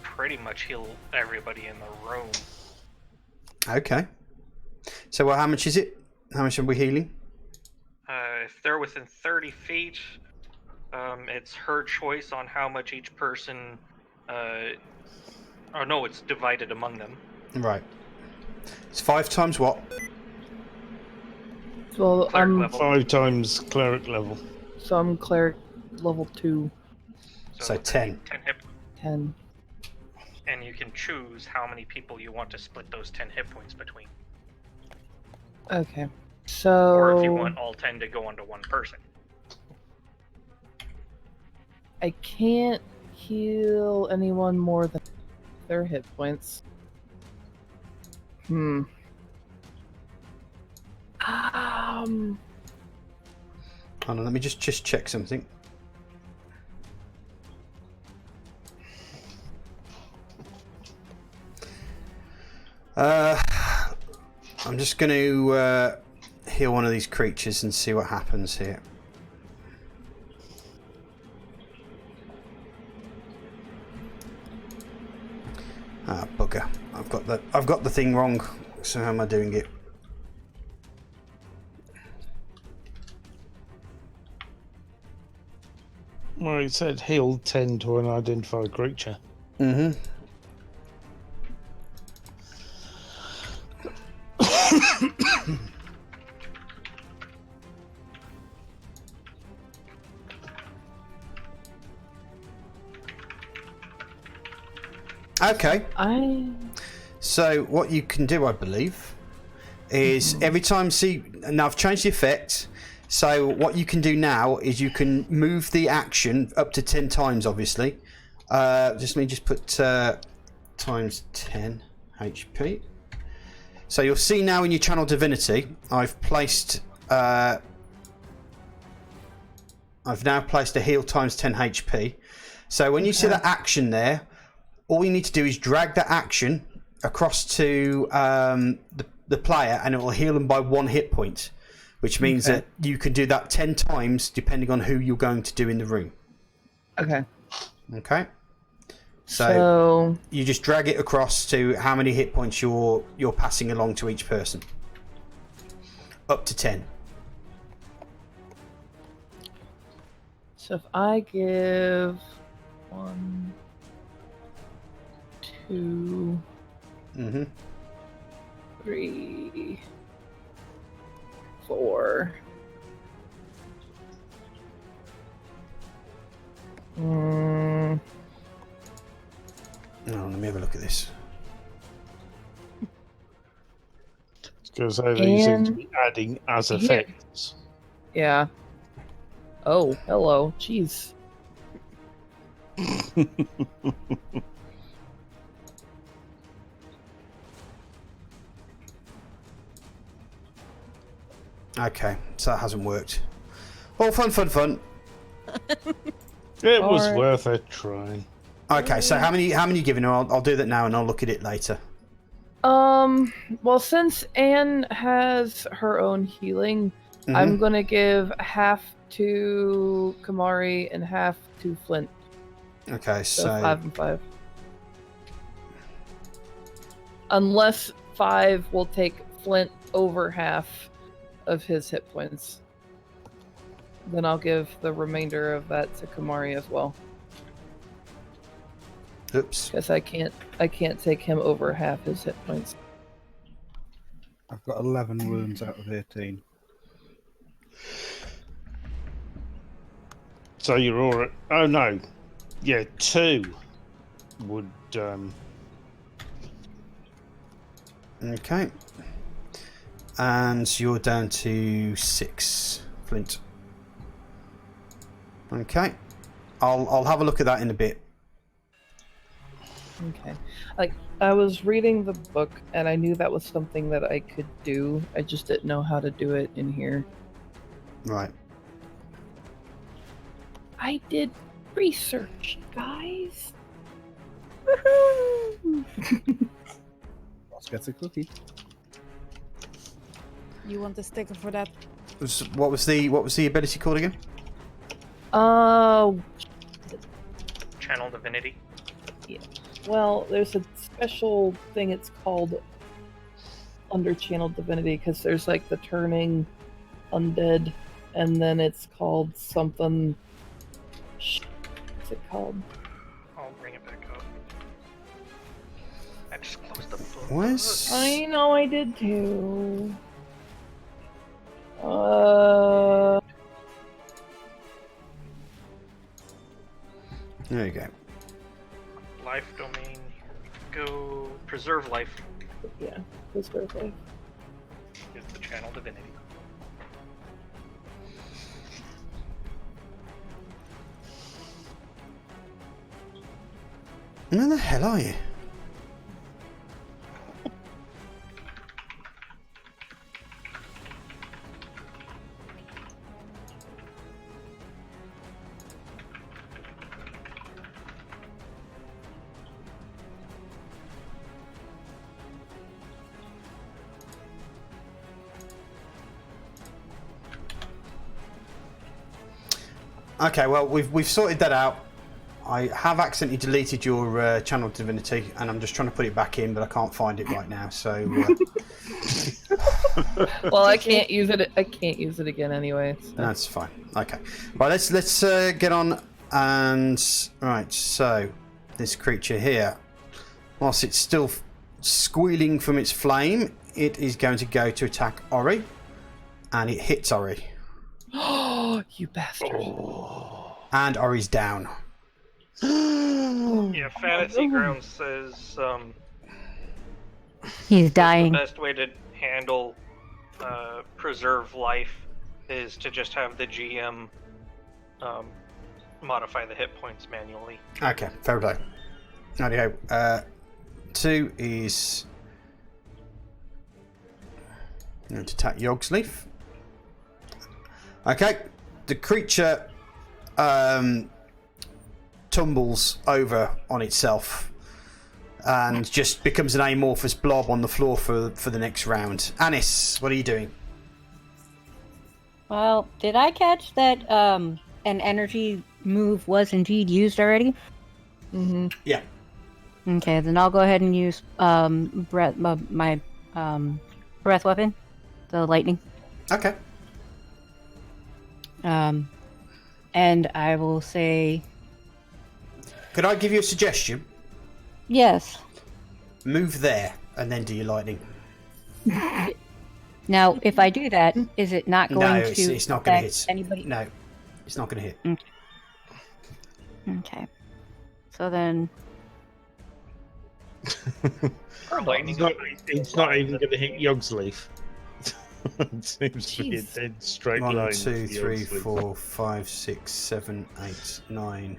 pretty much heal everybody in the room. Okay. So well, how much is it? How much are we healing? If they're within 30 feet, it's her choice on how much each person. Or no, it's divided among them. Right. It's 5 times what? Well, Cleric I'm level. 5 times cleric level. so I'm cleric level 2, So it's 10. 10 hit, 10. and you can choose how many people you want to split those 10 hit points between. Okay. So Or if you want all 10 to go onto one person. I can't heal anyone more than their hit points. Hmm. Um. Hold on, let me just check something. I'm just going to heal one of these creatures and see what happens here. Ah, bugger! I've got the thing wrong. So how am I doing it? Well, it said heal 10 to an identified creature. Mm-hmm. Okay. So what you can do, I believe, is every time now I've changed the effect. So what you can do now is you can move the action up to 10 times, obviously. Let me just put times 10 HP. So you'll see now in your channel divinity, I've now placed a heal times 10 HP. So when you see that action there, all you need to do is drag that action across to the player, and it will heal them by 1 hit point, which means that you can do that 10 times depending on who you're going to do in the room. Okay. Okay. So you just drag it across to how many hit points you're passing along to each person. Up to 10. So if I give 1, 2, 3, 4. Oh, let me have a look at this. Because they seem to be adding as effects. Yeah. Oh, hello. Jeez. Okay, so that hasn't worked. Well, fun. It was worth a try. Okay, so how many you giving her? I'll do that now, and I'll look at it later. Well, since Anne has her own healing, I'm gonna give half to Kamari and half to Flint. Okay, so 5 and 5. Unless 5 will take Flint over half of his hit points, then I'll give the remainder of that to Kamari as well. Oops. Because I can't take him over half his hit points. I've got 11 wounds out of 18. So you're all right. Oh no, yeah, 2 would. Okay, and you're down to 6, Flint. Okay, I'll have a look at that in a bit. Okay. Like, I was reading the book and I knew that was something that I could do. I just didn't know how to do it in here. Right. I did research, guys. Woohoo! Boss gets a cookie. You want the sticker for that? What was the ability called again? Channel Divinity. Yeah. Well, there's a special thing it's called under Channel Divinity, because there's like the turning undead, and then it's called something. What's it called? I'll bring it back up. I just closed the book. What? I know I did too. There you go. Life domain. Go preserve life. Yeah, this birthday. Is the Channel Divinity. Where the hell are you? Okay, well, we've sorted that out. I have accidentally deleted your channel divinity, and I'm just trying to put it back in, but I can't find it right now. So, Well, I can't use it. I can't use it again anyway. So. that's fine. Okay, right. Let's get on. And right, so this creature here, whilst it's still squealing from its flame, it is going to go to attack Ori, and it hits Ori. Oh, you bastard! And Ori's down. Yeah, Fantasy Ground says He's dying. the best way to handle preserve life is to just have the GM modify the hit points manually. Okay, fair play. Rightio. 2 is going to attack Yogsleaf. Okay, the creature tumbles over on itself and just becomes an amorphous blob on the floor for the next round. Anis, what are you doing? Well, did I catch that an energy move was indeed used already? Mm-hmm. Yeah. Okay, then I'll go ahead and use breath my breath weapon, the lightning. Okay. And I will say Could I give you a suggestion? yes. Move there and then do your lightning. Now, if I do that, is it not going No, to it's not going to affect hit. anybody? No, it's not going to hit. Okay. So then, Lightning It's not even going to hit Yogsleaf. It seems to be a Jeez. dead straight 1, line. 2, to 3, Yogsleaf. 4, 5, 6, 7, 8, 9.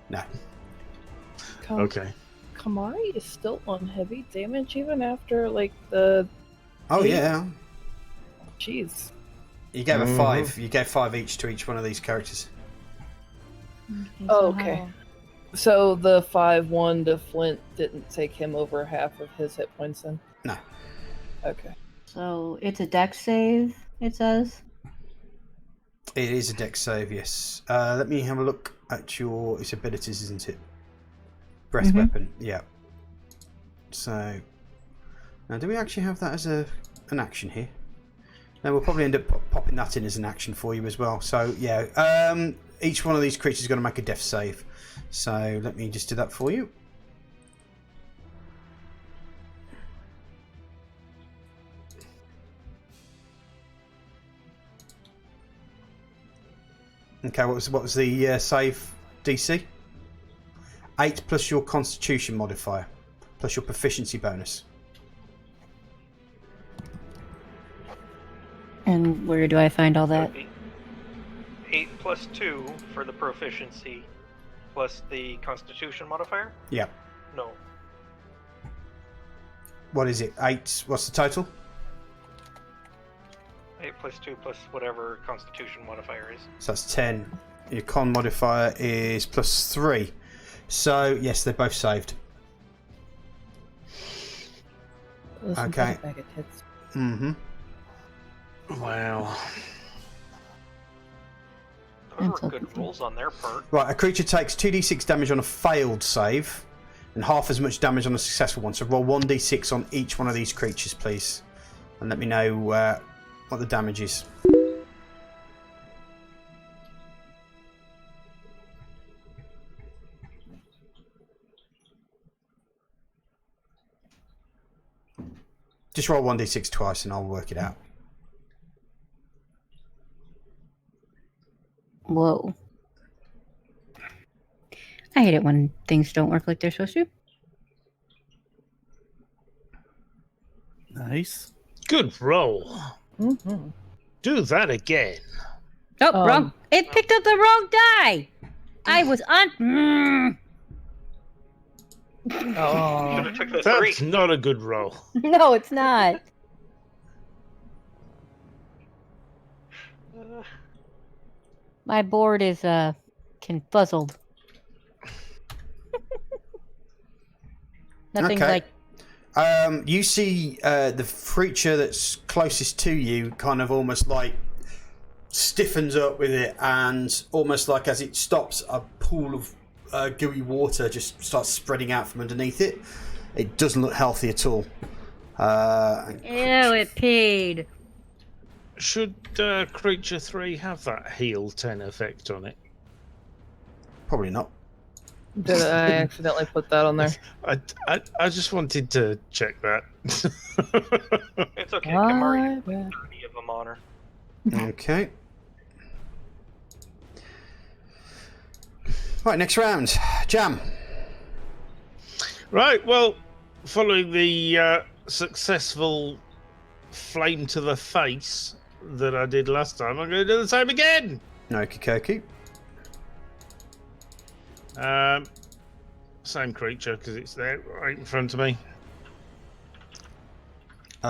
No. Okay. Kamari is still on heavy damage even after like the. Oh yeah. Jeez. You gave a Mhm. 5. You gave 5 each to each one of these characters. Oh, okay. So the 5-1 to Flint didn't take him over half of his hit points then? No. Okay. so it's a dex save. It says. It is a dex save, yes. Let me have a look at your its abilities, isn't it? Breath Mhm. weapon, yeah. So now, do we actually have that as an action here? No, we'll probably end up popping that in as an action for you as well. So yeah, each one of these creatures is going to make a death save. So let me just do that for you. Okay, what was the save DC? 8 plus your Constitution modifier, plus your proficiency bonus. And where do I find all that? 8 plus 2 for the proficiency, plus the Constitution modifier? Yeah. No. What is it? 8. What's the total? 8 plus 2 plus whatever Constitution modifier is. So that's 10. Your con modifier is plus 3. So yes, they're both saved. Listen Okay. to the bag of tits. Mm-hmm. Wow. Those That's were good okay. rolls on their part. Right, a creature takes 2d6 damage on a failed save, and half as much damage on a successful one. So roll 1d6 on each one of these creatures, please, and let me know what the damage is. Just roll 1d6 twice, and I'll work it out. Whoa. I hate it when things don't work like they're supposed to. Nice. Good roll. Mm-hmm. Do that again. Oh, wrong. It picked up the wrong die. I was on. Oh. Should have took the 3. That's not a good roll. No, it's not. My board is confuzzled. Nothing Okay. like You see the creature that's closest to you kind of almost like stiffens up with it, and almost like as it stops, a pool of gooey water just starts spreading out from underneath it. It doesn't look healthy at all. ew, it peed. Should creature 3 have that heal 10 effect on it? Probably not. Did I accidentally put that on there? I just wanted to check that. It's okay. Kamari My has bad. 30 of them on her. Okay. Right, next round. Jam. Right, well, following the successful flame to the face that I did last time, I'm going to do the same again. Okie dokie. Same creature, because it's there right in front of me.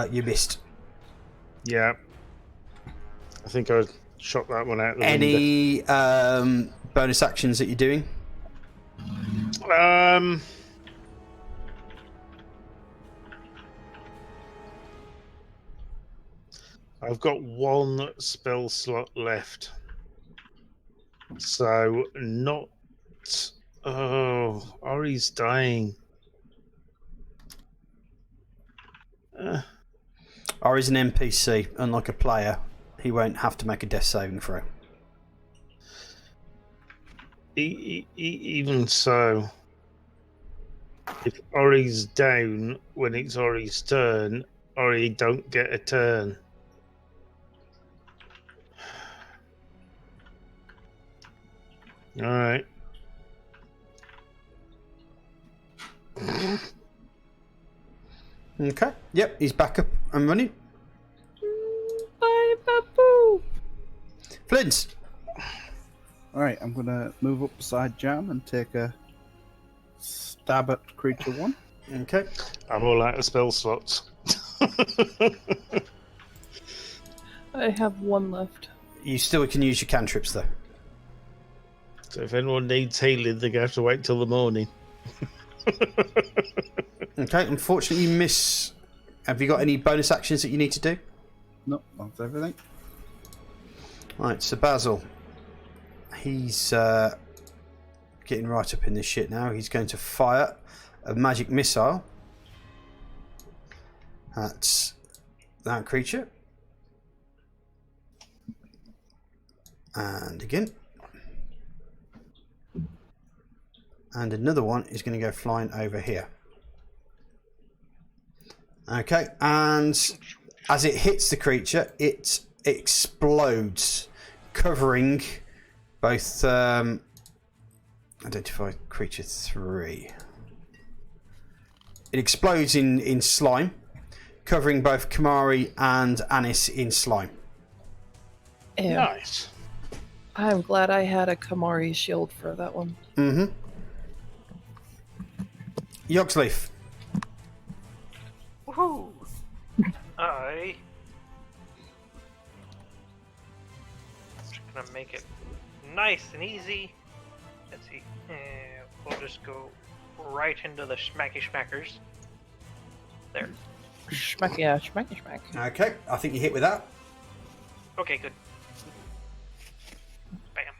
You missed. Yeah. I think I shot that one out the window. Any bonus actions that you're doing? I've got 1 spell slot left. So, not... Oh, Ori's dying. Ori's an NPC. Unlike a player, he won't have to make a death saving throw. Even so, if Ori's down when it's Ori's turn, Ori don't get a turn. Alright. Okay. Yep, he's back up and running. Bye, Babu. Flint. Alright, I'm going to move up beside Jam and take a stab at creature 1. Okay. I'm all out of spell slots. I have 1 left. You still can use your cantrips though. So if anyone needs healing, they're going to have to wait till the morning. Okay, unfortunately you miss. Have you got any bonus actions that you need to do? Nope, that's everything. Right, so Basil. He's getting right up in this shit now. He's going to fire a magic missile at that creature. And again. And another one is going to go flying over here. Okay, and as it hits the creature, it explodes, covering both. Identify creature 3. It explodes in slime, covering both Kamari and Anis in slime. Ew. Nice. I'm glad I had a Kamari shield for that one. Mm-hmm. Yogsleaf. Woohoo! I. Just gonna make it nice and easy. Let's see. We'll just go right into the smacky smackers. There. Schmack, yeah, schmacky schmack. Okay, I think you hit with that. Okay, good. Bam.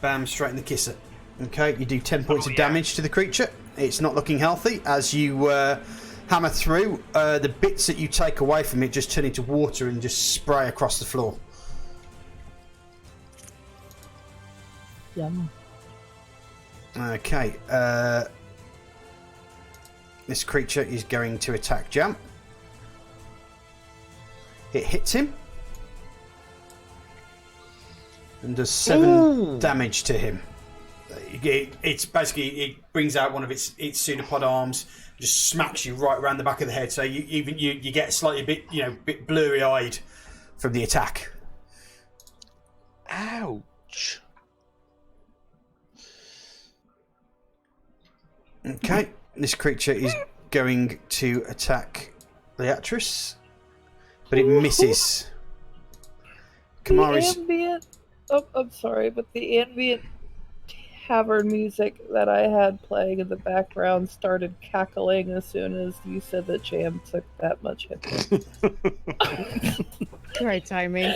Bam, straight in the kisser. Okay, you do 10 points of yeah. damage to the creature. It's not looking healthy. As you hammer through, the bits that you take away from it just turn into water and just spray across the floor. Yum. Okay, this creature is going to attack Jam. It hits him and does 7 damage to him. It's basically, it brings out one of its pseudopod arms, just smacks you right around the back of the head. So you get slightly bit blurry eyed from the attack. Ouch. Okay, this creature is going to attack Leatrice, but it misses. Kamari's... The ambient... Oh, I'm sorry, but the ambient tavern music that I had playing in the background started cackling as soon as you said that Jam took that much hit points. Great timing.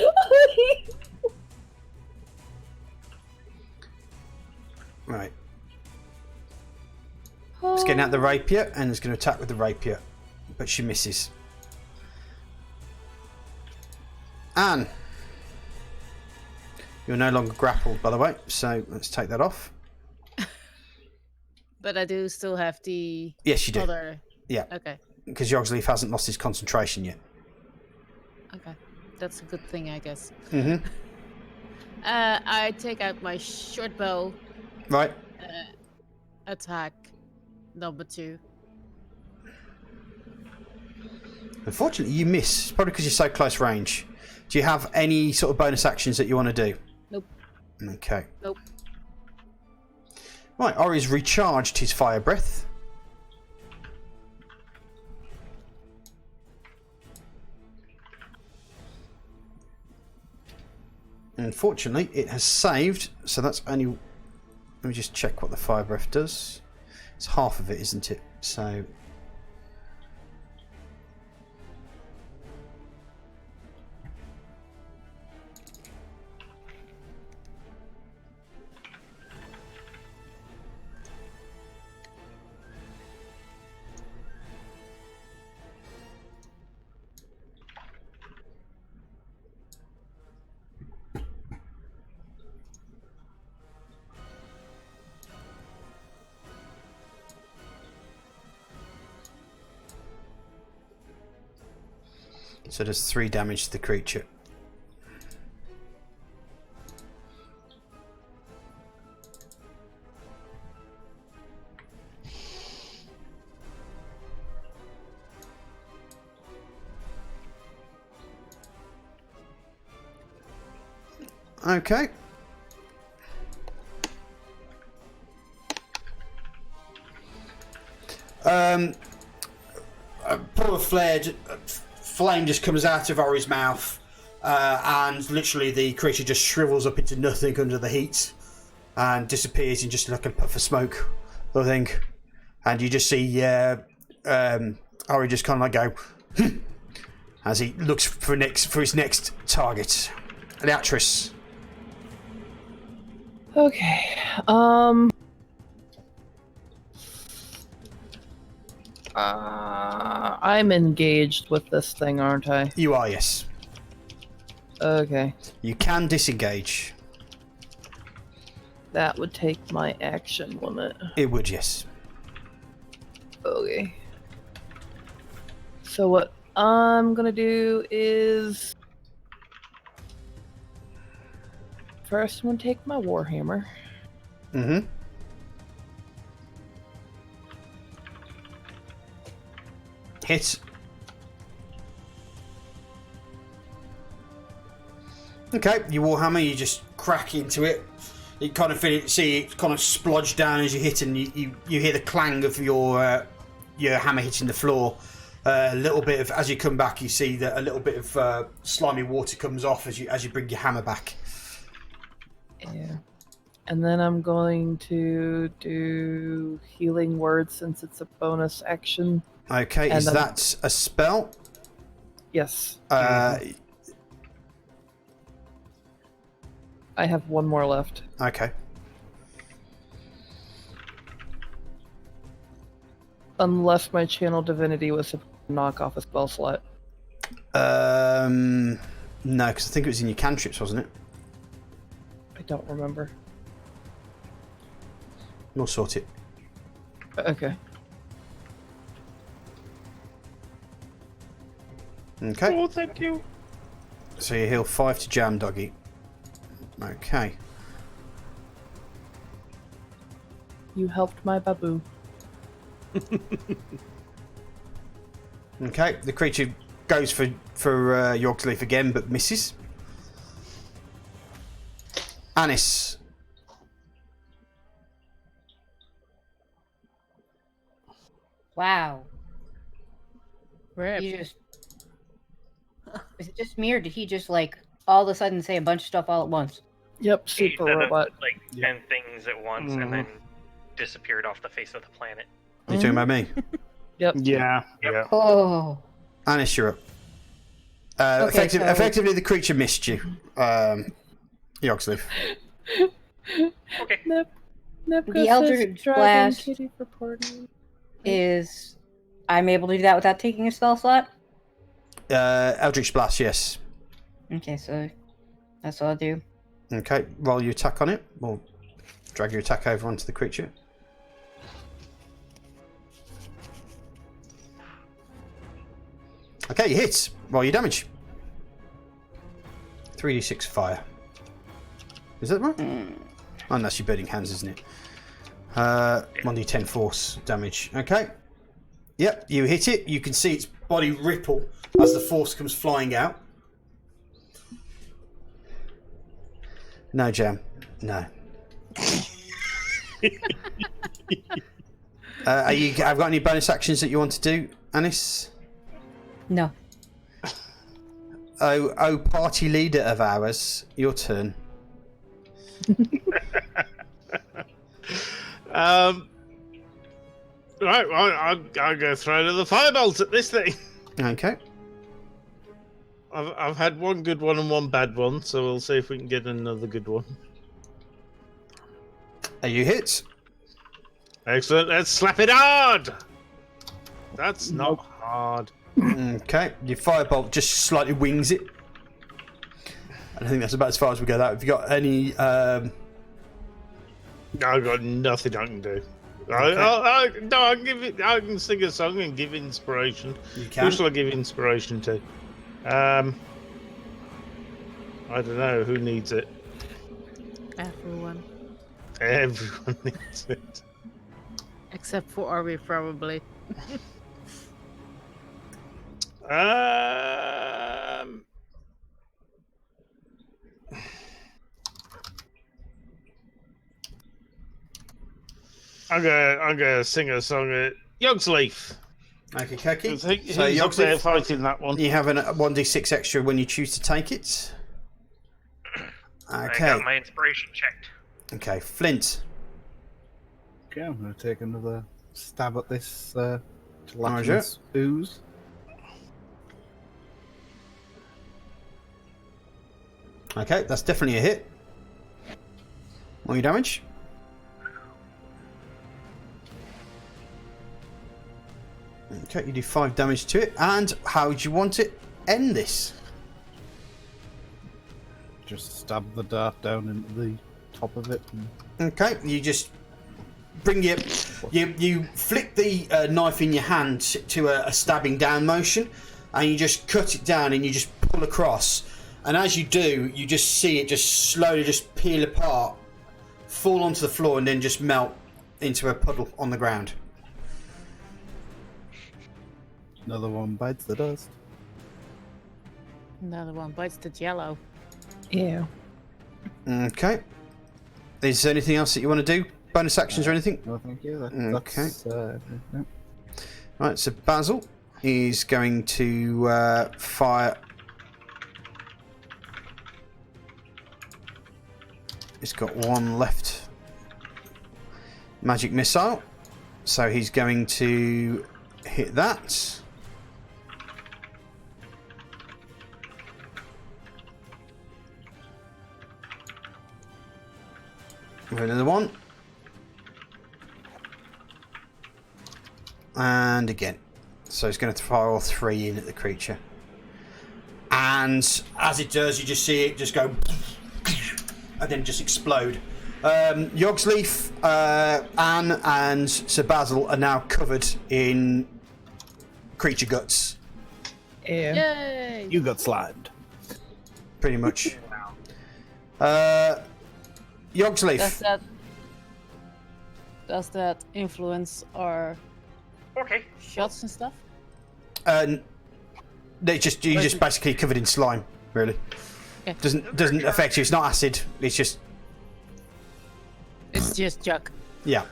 Right. It's getting out the rapier and it's going to attack with the rapier, but she misses. Anne, you're no longer grappled, by the way, so let's take that off. But I do still have the Yes, you do. other... Yeah. Okay. Because Yogsleaf hasn't lost his concentration yet. Okay. That's a good thing, I guess. Mm-hmm. I take out my short bow. Right. Attack number 2. Unfortunately, you miss. It's probably because you're so close range. Do you have any sort of bonus actions that you want to do? Nope. Okay. Nope. Right, Ori's recharged his fire breath. Unfortunately, it has saved, so that's only... Let me just check what the fire breath does. It's half of it, isn't it? So... So it does 3 damage to the creature. Okay. A poor flared flame just comes out of Ori's mouth, and literally the creature just shrivels up into nothing under the heat and disappears in just like a puff of smoke, I think. And you just see Ori just kind of like go as he looks for his next target. Leatrice. Okay. I'm engaged with this thing, aren't I? You are, yes. Okay. You can disengage. That would take my action limit. It would, yes. Okay. So what I'm gonna do is... First, I'm gonna take my Warhammer. Mm-hmm. Hit. Okay, your Warhammer, you just crack into it. You kind of see it kind of splodge down as you hit, and you hear the clang of your hammer hitting the floor. A little bit of, as you come back, you see that a little bit of slimy water comes off as you bring your hammer back. Yeah. And then I'm going to do Healing Word since it's a bonus action. Okay, And is then- that a spell? Yes. Okay. I have one more left. Unless my Channel Divinity was to knock off a spell slot. No, because I think it was in your cantrips, wasn't it? I don't remember. We'll sort it. Okay. Okay. Oh, thank you. So you heal 5 to Jam Doggy. Okay. You helped my babu. Okay, the creature goes for Yorkleaf again, but misses. Anis. Wow. Rip. You just. Is it just me, or did he just, like, all of a sudden say a bunch of stuff all at once? Yep, He super said robot. like 10 things at once and then disappeared off the face of the planet. You talking about me? Yep. Yeah. Yeah. Oh. Anis, you're up. Okay, so- Effectively, the creature missed you. Yogsleaf. Okay. Nepka The Eldritch says Dragon Blast Kitty reporting. Is I'm able to do that without taking a spell slot? Eldritch Blast, yes. Okay, so that's what I'll do. Okay, roll your attack on it. Or drag your attack over onto the creature. Okay, you hit. Roll your damage. 3d6 fire. Is that right? Oh, that's your burning hands, isn't it? 1d10 force damage. Okay. Yep, you hit it. You can see its body ripple as the force comes flying out. No, Jam. No. I've got any bonus actions that you want to do, Anis? No. Oh, party leader of ours, your turn. Right, I'll go throw another firebolt at this thing. Okay. I've had one good one and one bad one, so we'll see if we can get another good one. Are you hit? Excellent. Let's slap it hard. That's not hard. Okay. Your firebolt just slightly wings it. And I think that's about as far as we go. Have you got any? I've got nothing I can do. I can give it. I can sing a song and give inspiration. You can. Who shall I give inspiration to? I don't know. Who needs it? Everyone. Everyone needs it. Except for Ori, probably. I'm gonna sing a song at Yogsleaf. Okay, Keki. He's So up there Yogsleaf, fighting that one. you have a 1d6 extra when you choose to take it. I Okay. got my inspiration checked. Okay, Flint. Okay, I'm going to take another stab at this Roger. gelatinous ooze. Okay, that's definitely a hit. Roll your damage. Okay, you do 5 damage to it. And how do you want to end this? Just stab the dart down into the top of it. And... Okay, you just bring you flick the knife in your hand to a stabbing down motion, and you just cut it down and you just pull across. And as you do, you just see it just slowly just peel apart, fall onto the floor, and then just melt into a puddle on the ground. Another one bites the dust. Another one bites the jello. Yeah. Okay. Is there anything else that you want to do? Bonus actions or anything? No, thank you. Okay. That's, no. Right, so Basil is going to fire. He's got one left magic missile, so he's going to hit that. With another one. And again. So he's going to fire all 3 in at the creature. And as it does, you just see it just go and then just explode. Yogsleaf, Anne, and Sir Basil are now covered in creature guts. Yeah. Yay! You got slimed. Pretty much. Yogsleaf. Does that influence our Okay. shots and stuff? You're just basically covered in slime, really. Okay. Doesn't affect you. It's not acid. It's just It's just Chuck. yeah.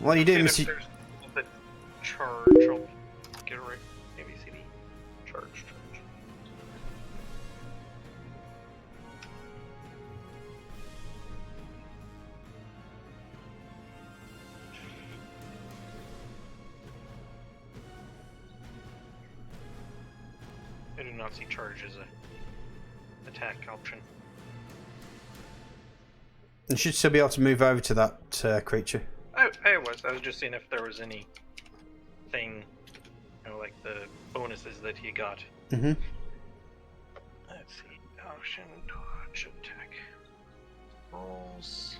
What are you doing, And Mr. if there's the charge, I'll get it right. ABCD. Charge. I do not see charge as a attack option. You should still be able to move over to that creature. I was just seeing if there was anything, like the bonuses that he got. Mm-hmm. Let's see. Option, dodge, attack. Rolls.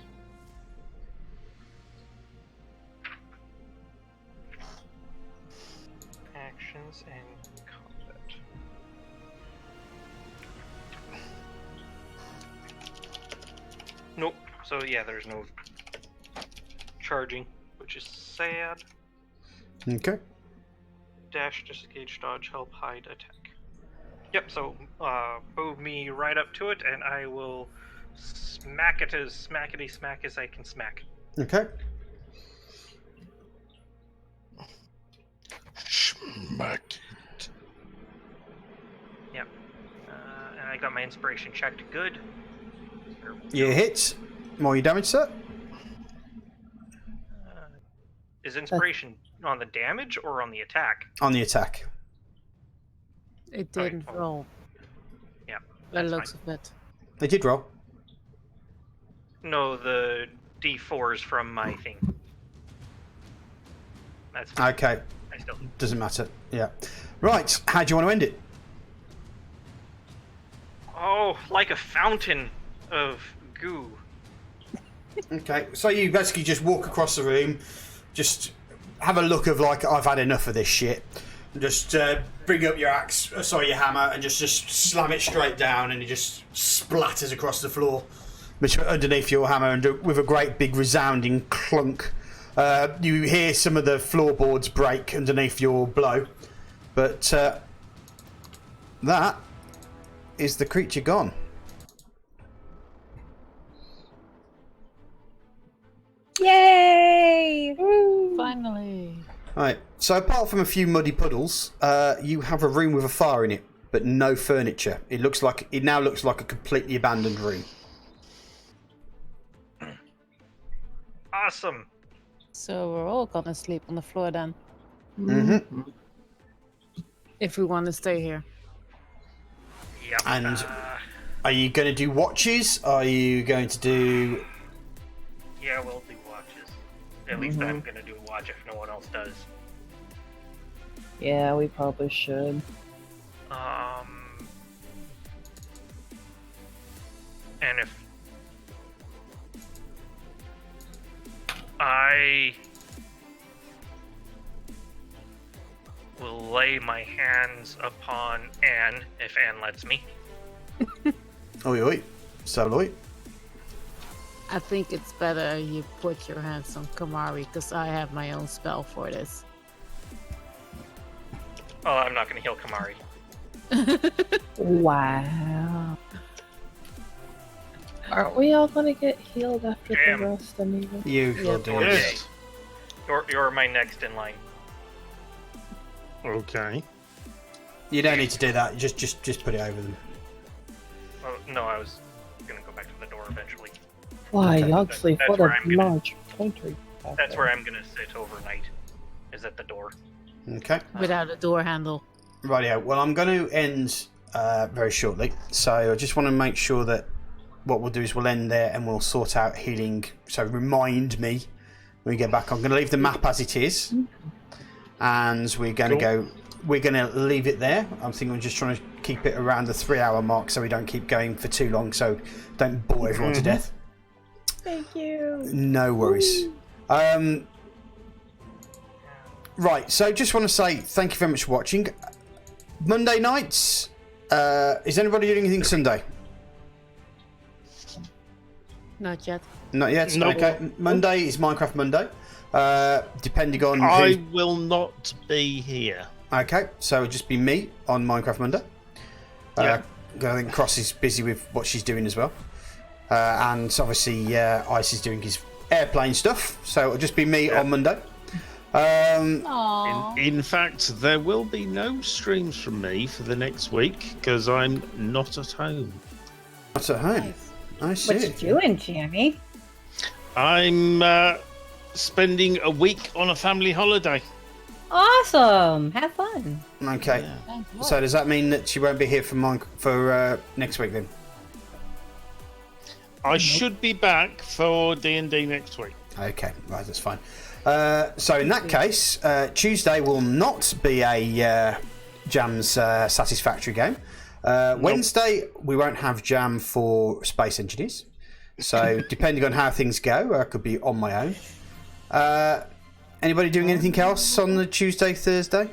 Actions and combat. Nope. So yeah, there's no charging, which is sad. Okay. Dash, disengage, dodge, help, hide, attack. Yep, so move me right up to it, and I will smack it as smackety smack as I can smack. Okay. Smack it. Yep. And I got my inspiration checked good. You hit. More your damage, sir. Is inspiration on the damage or on the attack? On the attack. It Alright, didn't well, roll. Yeah. By that's looks fine. of it. They did roll. No, the D4s from my thing. That's fine. Okay. I still. Doesn't matter. Yeah. Right. How do you want to end it? Oh, like a fountain of goo. Okay. So you basically just walk across the room, just have a look of like, I've had enough of this shit. And just bring up your axe, your hammer, and just slam it straight down, and it just splatters across the floor underneath your hammer, and with a great big resounding clunk. You hear some of the floorboards break underneath your blow, but that is the creature gone. Yay! Finally. Right, so apart from a few muddy puddles, you have a room with a fire in it, but no furniture. It now looks like a completely abandoned room. Awesome. So we're all gonna sleep on the floor then, Mm-hmm. if we want to stay here. Yep. And are you going to do watches? Are you going to do... Yeah, we'll do watches. At least I'm gonna do a watch if no one else does. Yeah, we probably should. And if I will lay my hands upon Anne, if Anne lets me. Oi, oi. So, oi. I think it's better you put your hands on Kamari, because I have my own spell for this. Oh, I'm not gonna heal Kamari. Wow. Aren't we all gonna get healed after Damn. the rest anyway? You Yeah, will do Okay. it. You're my next in line. Okay. You don't need to do that. Just put it over them. Oh, no, I was gonna go back to the door eventually. Why, Okay. Yoxley, That's what where a I'm gonna- large pointer. you have That's there. where I'm gonna sit overnight. Is at the door. Okay. Without a door handle. Rightio. Well, I'm going to end very shortly. So I just want to make sure that what we'll do is we'll end there and we'll sort out healing. So remind me when we get back. I'm going to leave the map as it is. And we're going to go... We're going to leave it there. I'm thinking I'm just trying to keep it around the 3-hour mark so we don't keep going for too long. So don't bore everyone to death. Thank you. No worries. Right, so just want to say thank you very much for watching. Monday nights, is anybody doing anything Sunday? Not yet. Not yet? Nope. Okay. Monday is Minecraft Monday. Depending on I who... will not be here. Okay, so it'll just be me on Minecraft Monday. Yeah. I think Cross is busy with what she's doing as well. And obviously Ice is doing his airplane stuff, so it'll just be me on Monday. Aww. In fact, there will be no streams from me for the next week because I'm not at home. Not at home. I see. What you doing, Jamie? I'm spending a week on a family holiday. Awesome. Have fun. Okay. Yeah. So does that mean that she won't be here for next week then? I should be back for D&D next week. Okay, right, that's fine. So in that case, Tuesday will not be a Jam's Satisfactory game. Wednesday, we won't have Jam for Space Engineers. So depending on how things go, I could be on my own. Anybody doing anything else on the Tuesday, Thursday?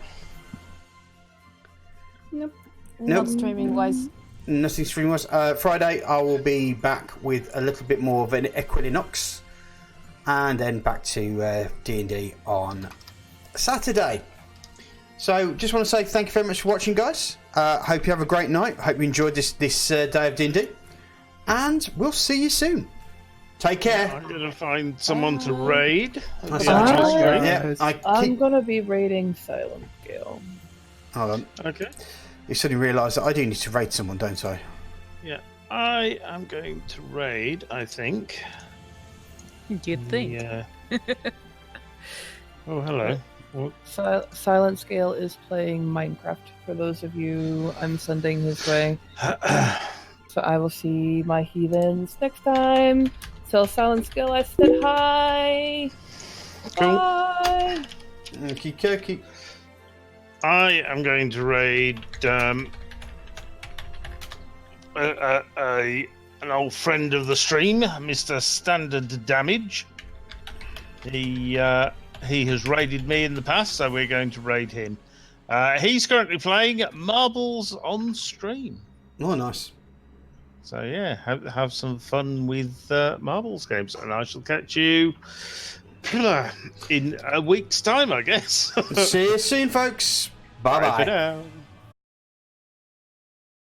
Nope. Nope. Not streaming wise. Nothing stream-wise. Friday, I will be back with a little bit more of an Equinox. And then back to D&D on Saturday. So just want to say thank you very much for watching, guys. Hope you have a great night. Hope you enjoyed this day of D&D. And we'll see you soon. Take care. I'm going to find someone to raid. That's Yeah, actually that's great. great. Yeah, I'm gonna be raiding Silent Gale. Hold on. Okay. You suddenly realise that I do need to raid someone, don't I? Yeah. I am going to raid, I think. You'd think. Yeah. Oh, hello. What? Silent Scale is playing Minecraft. For those of you I'm sending his way. So I will see my heathens next time. Tell Silent Scale I said hi. Cool. Bye. Okie dokie. I am going to raid an old friend of the stream, Mr. Standard Damage. He has raided me in the past, so we're going to raid him. He's currently playing Marbles on stream. Oh, nice. So yeah, have some fun with Marbles games, and I shall catch you in a week's time, I guess. See you soon, folks. Bye for Bye-bye. now.